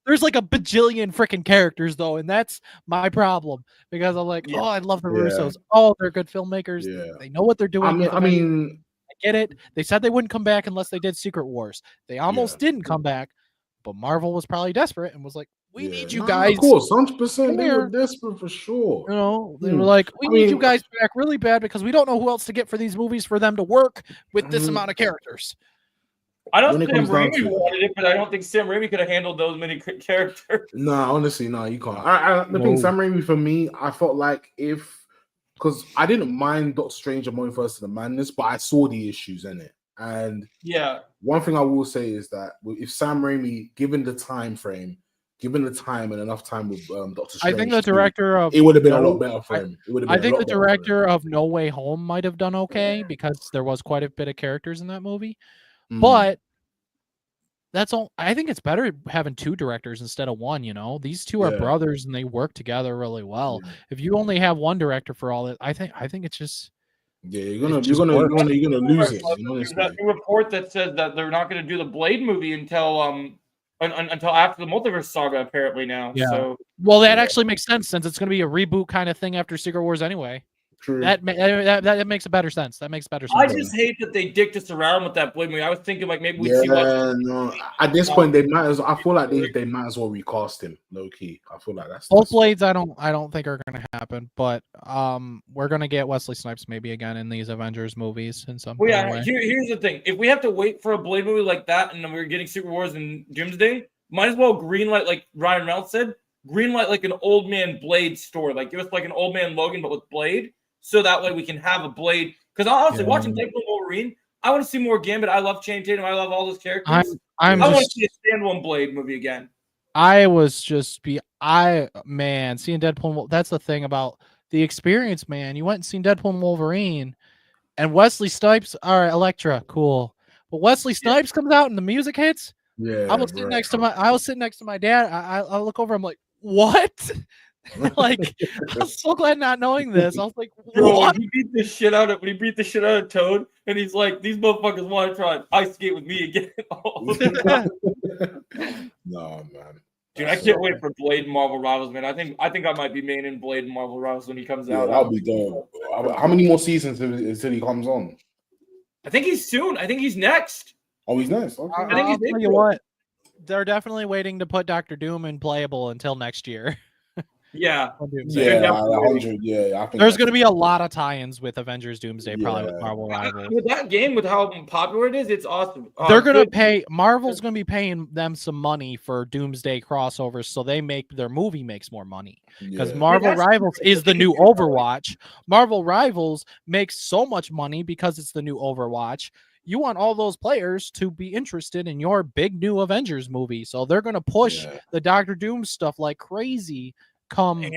there's like a bajillion freaking characters though, and that's my problem because I'm like, Yeah. oh, I love the Yeah. Russos. Oh, they're good filmmakers. Yeah. They know what they're doing. with I Avengers. mean, I get it. They said they wouldn't come back unless they did Secret Wars. They almost didn't come back, but Marvel was probably desperate and was like, we need you guys. Of course, 100%. Come They here. were desperate for sure. You know, they were like, we need you guys back really bad because we don't know who else to get for these movies for them to work with this amount of characters. I know When it Sam comes down Raimi to it. wanted it, but I don't think Sam Raimi could have handled those many characters. Nah, honestly, no, you can't. The thing, Sam Raimi, for me, I felt like because I didn't mind Doctor Strange and Multiverse of the Madness, but I saw the issues in it. And Yeah. one thing I will say is that if Sam Raimi, given the time frame, given the time and enough time with Doctor Strange, I think the director of it would have been a lot better for him. It would have I been a think lot the better for him. director of No Way Home might have done okay because there was quite a bit of characters in that movie. But that's all. I think it's better having two directors instead of one. You know, these two are Yeah. brothers and they work together really well. If you only have one director for all that, I think it's just Yeah, you're it gonna just lose works. it. There's that new report that says that they're not going to do the Blade movie until until after the multiverse saga apparently now. Yeah. So Well, that actually makes sense since it's going to be a reboot kind of thing after Secret Wars anyway. True. That makes a better sense. That makes better sense. I just hate that they dicked us around with that Blade movie. I was thinking like maybe we'd see Yeah, no. At this point, they might as. I feel like they might as well recast him, low key. I feel like that's Both Blades. I don't think are going to happen, but we're going to get Wesley Snipes maybe again in these Avengers movies in some Well, kind of yeah. way. Here's the thing: if we have to wait for a Blade movie like that, and then we're getting Secret Wars and Doomsday, might as well greenlight, like Ryan Reynolds said, greenlight like an old man Blade story. Like give us like an old man Logan, but with Blade, so that way we can have a Blade. Because honestly, watching Deadpool Wolverine, I want to see more Gambit. I love Channing Tatum. I love all those characters. I want to see a standalone Blade movie again. I was just seeing Deadpool. That's the thing about the experience, man. You went and seen Deadpool and Wolverine, and Wesley Snipes. All right, Elektra, cool. But Wesley Snipes comes out and the music hits. Yeah, I was sitting next to my dad. I look over. I'm like, what? Like, I'm so glad not knowing this. I was like, what? He beat the shit out of Toad, and he's like, these motherfuckers want to try ice skate with me again. No, man. Dude, I can't wait for Blade and Marvel Rivals, man. I think I might be main in Blade and Marvel Rivals when he comes Yeah, out. that'll be dope. How many more seasons until he comes on? I think he's soon. I think he's next. Oh, he's next. Okay. I think I'll he's tell you what. They're definitely waiting to put Dr. Doom in playable until next year. Yeah. Yeah, 100. Yeah, I think There's going to be a lot of tie-ins with Avengers Doomsday, probably with Yeah. Marvel Rivals. With that game, with how popular it is, it's awesome. They're going to good. pay. Marvel's going to be paying them some money for Doomsday crossovers, so their movie makes more money. Because Yeah. Marvel Rivals is the new Overwatch. Marvel Rivals makes so much money because it's the new Overwatch. You want all those players to be interested in your big new Avengers movie, so they're going to push the Doctor Doom stuff like crazy. Come Hey,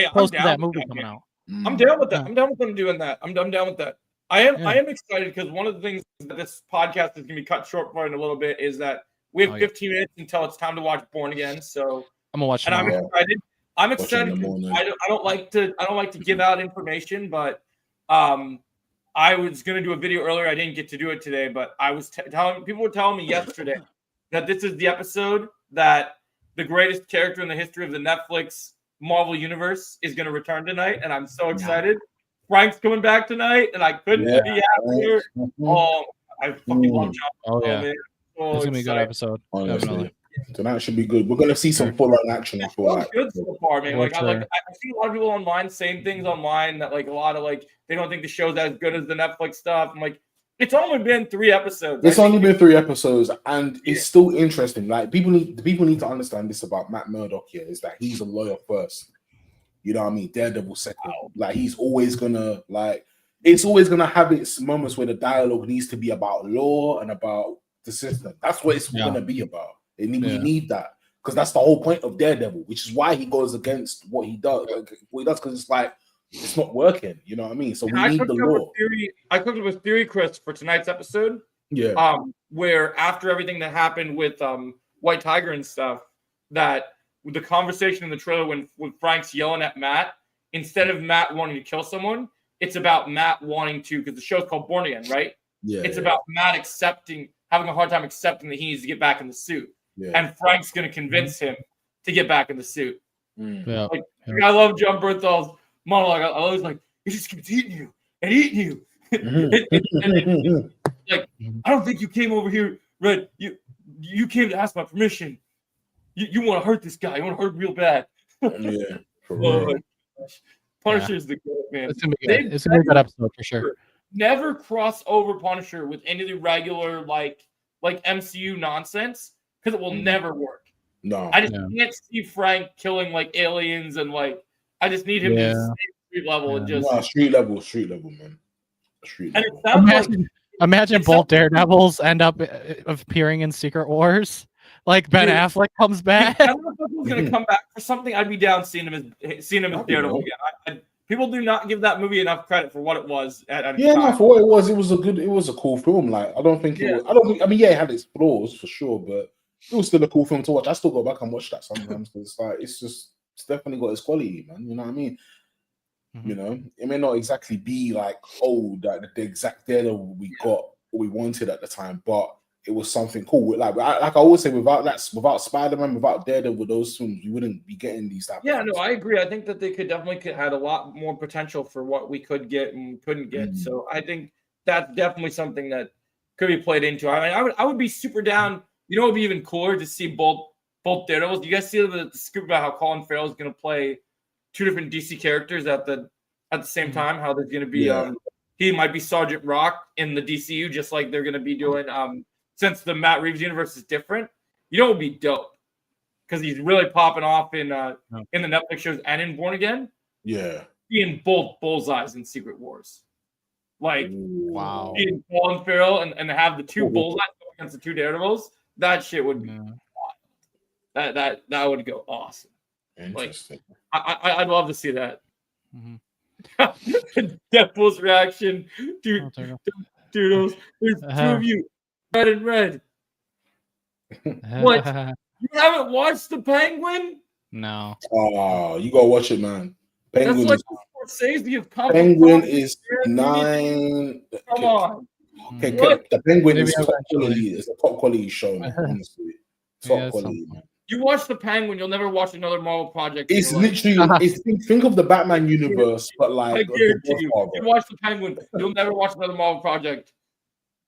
I'm close to down that with movie that, coming man. out. I'm down with that. I'm down with them doing that. I'm down with that. I am excited because one of the things that this podcast is going to be cut short for in a little bit is that we have 15 minutes until it's time to watch Born Again. So I'm gonna watch. And I'm excited. I'm excited. in the morning. I don't like to give out information, but I was going to do a video earlier. I didn't get to do it today, but I was people were telling me yesterday that this is the episode that the greatest character in the history of the Netflix Marvel universe is going to return tonight, and I'm so excited. Frank's coming back tonight, and I couldn't be happier. Oh, I fucking love John. Oh yeah, man. So it's gonna be a good excited. episode. Honestly. Definitely. Tonight should be good. We're gonna see some full on action. I feel Well, like. good so far, man. Like, Sure. I see a lot of people online saying things online that like a lot of like they don't think the show's as good as the Netflix stuff. I'm like, it's only been 3 episodes. It's only been 3 episodes, and it's still interesting. Like people need to understand this about Matt Murdock here is that he's a lawyer first. You know what I mean? Daredevil second. Like he's always gonna it's always gonna have its moments where the dialogue needs to be about law and about the system. That's what it's gonna be about. We need that because that's the whole point of Daredevil, which is why he goes against what he does. Because it's like it's not working. You know what I mean? So we need the law. I cooked up a theory, Chris, for tonight's episode. Yeah. Where after everything that happened with White Tiger and stuff, that with the conversation in the trailer when Frank's yelling at Matt, instead of Matt wanting to kill someone, it's about Matt wanting to, because the show's called Born Again, right? Yeah. It's about Matt having a hard time accepting that he needs to get back in the suit. Yeah. And Frank's going to convince him to get back in the suit. Yeah. Like, I love John Bernthal's monologue. I was like, he just keeps eating you and eating you. Like, I don't think you came over here, Red. You came to ask my permission. You want to hurt this guy. You want to hurt him real bad. Yeah. For Oh real. my gosh. Punisher is the good man. It's gonna be good. It's gonna be a good episode for sure. Never cross over Punisher with any of the regular like MCU nonsense, because it will never work. No. I just can't see Frank killing like aliens and like I just need him to stay street level and just street level, man. Street and level. it sounds like Imagine both Daredevils end up appearing in Secret Wars. Like Ben Dude. Affleck comes back. I don't know if he's gonna come back for something. I'd be down seeing him as Daredevil again. People do not give that movie enough credit for what it was. No, for what it was a cool film. Like I don't think I mean, it had its flaws for sure, but it was still a cool film to watch. I still go back and watch that sometimes. It's like it's definitely got its quality, man. You know what I mean? You know, it may not exactly be like the exact Daredevil we got or we wanted at the time, but it was something cool. Like I always say, without Spider-Man, without Daredevil, those films, you wouldn't be getting these type. Yeah, no, I agree. I think that they could had a lot more potential for what we could get and couldn't get. So I think that's definitely something that could be played into. I mean, I would be super down. You know, it would be even cooler to see both Daredevils. Do you guys see the scoop about how Colin Farrell is going to play two different DC characters at the same time? How there's going to be he might be Sergeant Rock in the DCU, just like they're going to be doing since the Matt Reeves universe is different. You know, it would be dope because he's really popping off in the Netflix shows and in Born Again. Yeah, being both bullseyes in Secret Wars, like wow, being Colin Farrell and have the two bullseyes against the two Daredevils. That shit would be wild. That would go awesome. Interesting. Like, I'd love to see that. Deadpool's reaction, dude. There's two of you, red and red. What? You haven't watched The Penguin? No. Oh, you gotta watch it, man. Penguin. That's like Scorsese of Penguin is 9. Come on. Okay, the Penguin is top quality. It's a top quality show, man. Honestly, top quality, man. You watch The Penguin, you'll never watch another Marvel project. It's literally, think of the Batman universe, but like, I guarantee you, you watch The Penguin, you'll never watch another Marvel project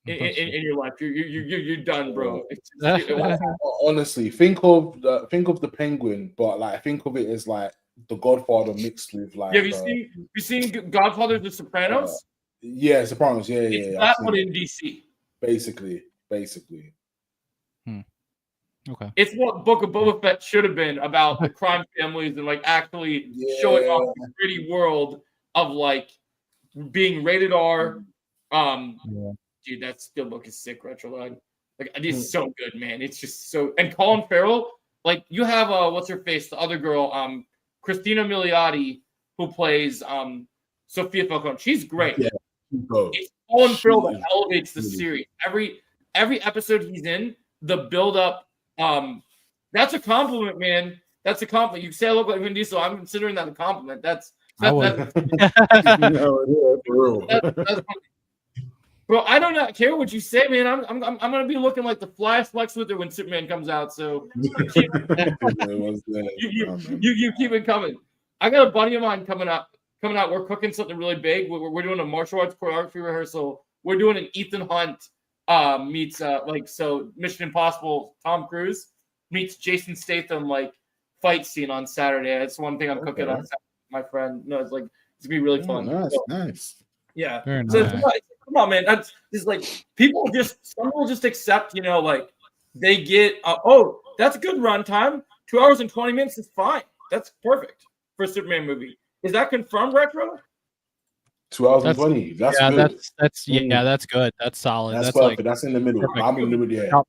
in your life. You're done, bro. Honestly, think of the Penguin, but like, think of it as like The Godfather mixed with like. Have you seen Godfather: The Sopranos? Yeah, Sopranos. Yeah. That one in DC. Basically. Okay. It's what Book of Boba Fett should have been about the crime families and like actually showing off the gritty world of like being rated R. Dude, that still book is sick, Retrolog. Like it's so good, man. It's just so. And Colin Farrell, like you have what's her face, the other girl, Christina Milioti, who plays Sophia Falcone. She's great. Yeah. It's Colin Farrell that elevates the series. Every episode he's in, the build up. That's a compliment, man. That's a compliment. You say I look like Vin Diesel. I'm considering that a compliment. That's bro. I do not care what you say, man. I'm gonna be looking like the Flash Lex Luthor when Superman comes out. So you keep it coming. I got a buddy of mine coming out. We're cooking something really big. We're doing a martial arts choreography rehearsal. We're doing an Ethan Hunt meets Mission Impossible Tom Cruise meets Jason Statham fight scene on Saturday. That's one thing I'm cooking on Saturday with my friend. No, it's gonna be really fun. Nice. Yeah. Very So nice. come on, man. That's just some people just accept, they get that's a good runtime. 2 hours and 20 minutes is fine. That's perfect for a Superman movie. Is that confirmed, Retro? 2020. That's good. That's good. That's solid. That's perfect. Like, that's in the middle. Perfect. I'm in the middle. Yeah.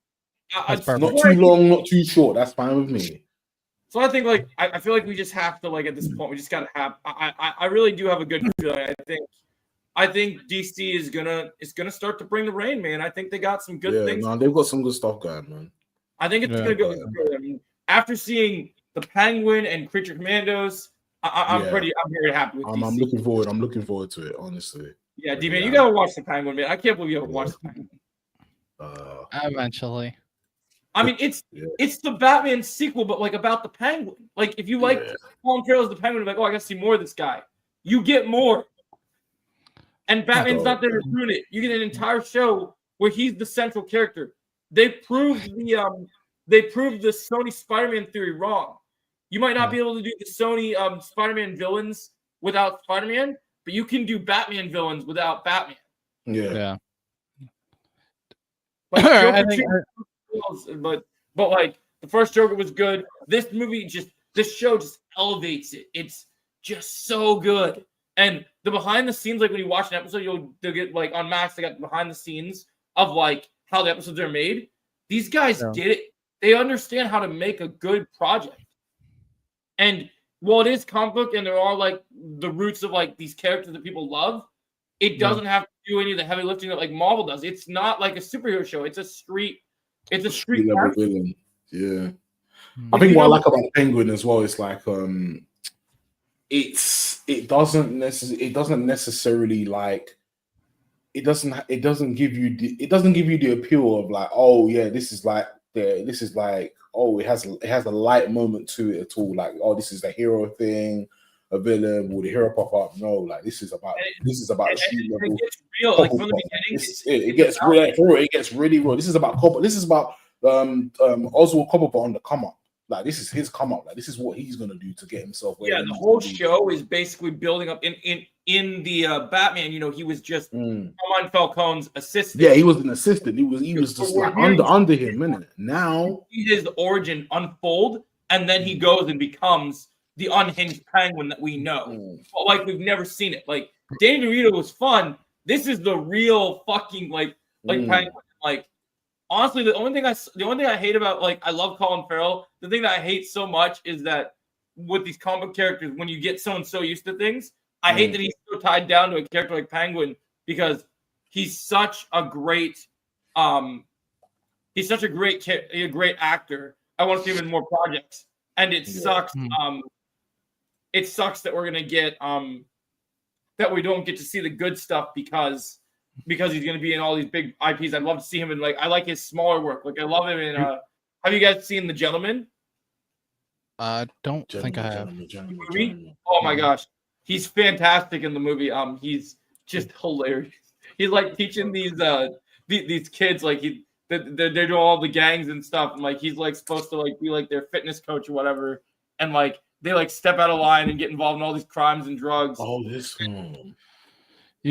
That's perfect. Not too long, not too short. That's fine with me. So I think I feel like we just have to at this point we just gotta have. I really do have a good feeling. I think DC is gonna start to bring the rain, man. I think they got some good things. No, they've got some good stuff going, man. I think it's gonna go good. I mean, after seeing the Penguin and Creature Commandos. I'm Yeah. very happy with DC. I'm looking forward to it, honestly. Yeah, D-Man, you gotta watch the Penguin, man. I can't believe you haven't watched the Penguin. Eventually. I mean, it's the Batman sequel, but like about the Penguin. Like if you like Colin Farrell's the Penguin, like, oh, I gotta see more of this guy. You get more. And Batman's not there to ruin it. You get an entire show where he's the central character. They proved the Sony Spider-Man theory wrong. You might not be able to do the Sony Spider-Man villains without Spider-Man, but you can do Batman villains without Batman. Yeah. But, I think but like the first Joker was good. This show just elevates it. It's just so good. And the behind the scenes, like when you watch an episode, they'll get like on Max, they got behind the scenes of like how the episodes are made. These guys get it. They understand how to make a good project. And while it is comic book and there are like the roots of like these characters that people love, it doesn't have to do any of the heavy lifting that like Marvel does. It's not like a superhero show. It's a street level villain. Yeah. I think what I like about Penguin as well is like it doesn't necessarily like it doesn't give you the appeal of like, oh yeah, this is like oh, it has a light moment to it at all, like, oh, this is a hero thing, a villain, will the hero pop up? No, like this is about street level. It gets real, like from the beginning. It gets real, like, it gets really real. This is about Oswald Cobblepot on the come up. Like this is his come up. Like this is what he's gonna do to get himself. Yeah, the whole show is basically building up in the Batman. You know, he was just Carmine Falcone's assistant. Yeah, he was an assistant. He was just like under him, innit? Now his origin unfold, and then he goes and becomes the unhinged Penguin that we know. But like we've never seen it. Like Danny DeVito was fun. This is the real fucking like Penguin. Like honestly, the only thing I hate about, like, I love Colin Farrell. The thing that I hate so much is that with these comic characters, when you get someone so used to things, I hate that he's so tied down to a character like Penguin because he's such a great great actor. I want to see him in more projects, and it sucks. It sucks that we're gonna get that we don't get to see the good stuff because he's going to be in all these big IPs. I'd love to see him in, like, I like his smaller work. Like, I love him in, have you guys seen The Gentleman? Don't think I have. Oh my gosh. He's fantastic in the movie. He's just hilarious. He's like teaching these kids, like they're doing all the gangs and stuff. And like, he's like supposed to like be like their fitness coach or whatever. And like, they like step out of line and get involved in all these crimes and drugs. Oh, this You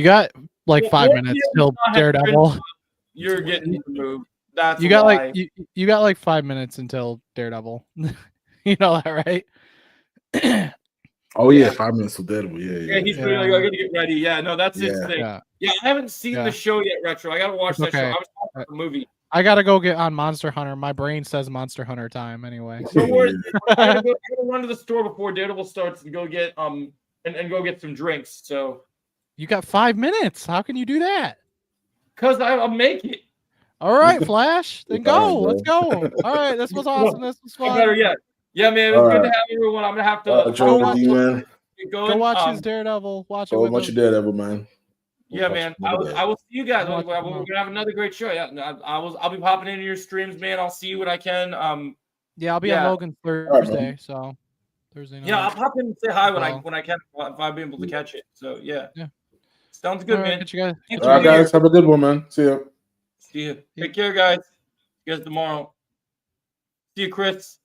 got like 5 minutes till Daredevil. You're getting moved. That's you got like you got like 5 minutes until Daredevil. You know that, right? Oh yeah, 5 minutes till Daredevil. Yeah. He's really like, I gotta get ready. Yeah, no, that's his thing. Yeah. I haven't seen the show yet, Retro. I gotta watch that show. I was talking about the movie. I gotta go get on Monster Hunter. My brain says Monster Hunter time anyway. Don't worry. I gotta run to the store before Daredevil starts and go get and go get some drinks. So you got 5 minutes. How can you do that? Because I'll make it. All right, Flash. Then go. Let's go. All right, this was awesome. This was fun. Better yet. Yeah, man. It was good to have everyone. I'm gonna have to go watch his Daredevil. Watch it. Watch your Daredevil, man. Yeah, man. I will see you guys. We're gonna have another great show. Yeah, I'll be popping into your streams, man. I'll see you when I can. I'll be on Logan Thursday. So Thursday night. Yeah, I'll pop in and say hi when I can if I'm able to catch it. So yeah. Sounds good, man. Catch you guys. All right, guys. Have a good one, man. See you. See you. Take care, guys. See you guys tomorrow. See you, Chris.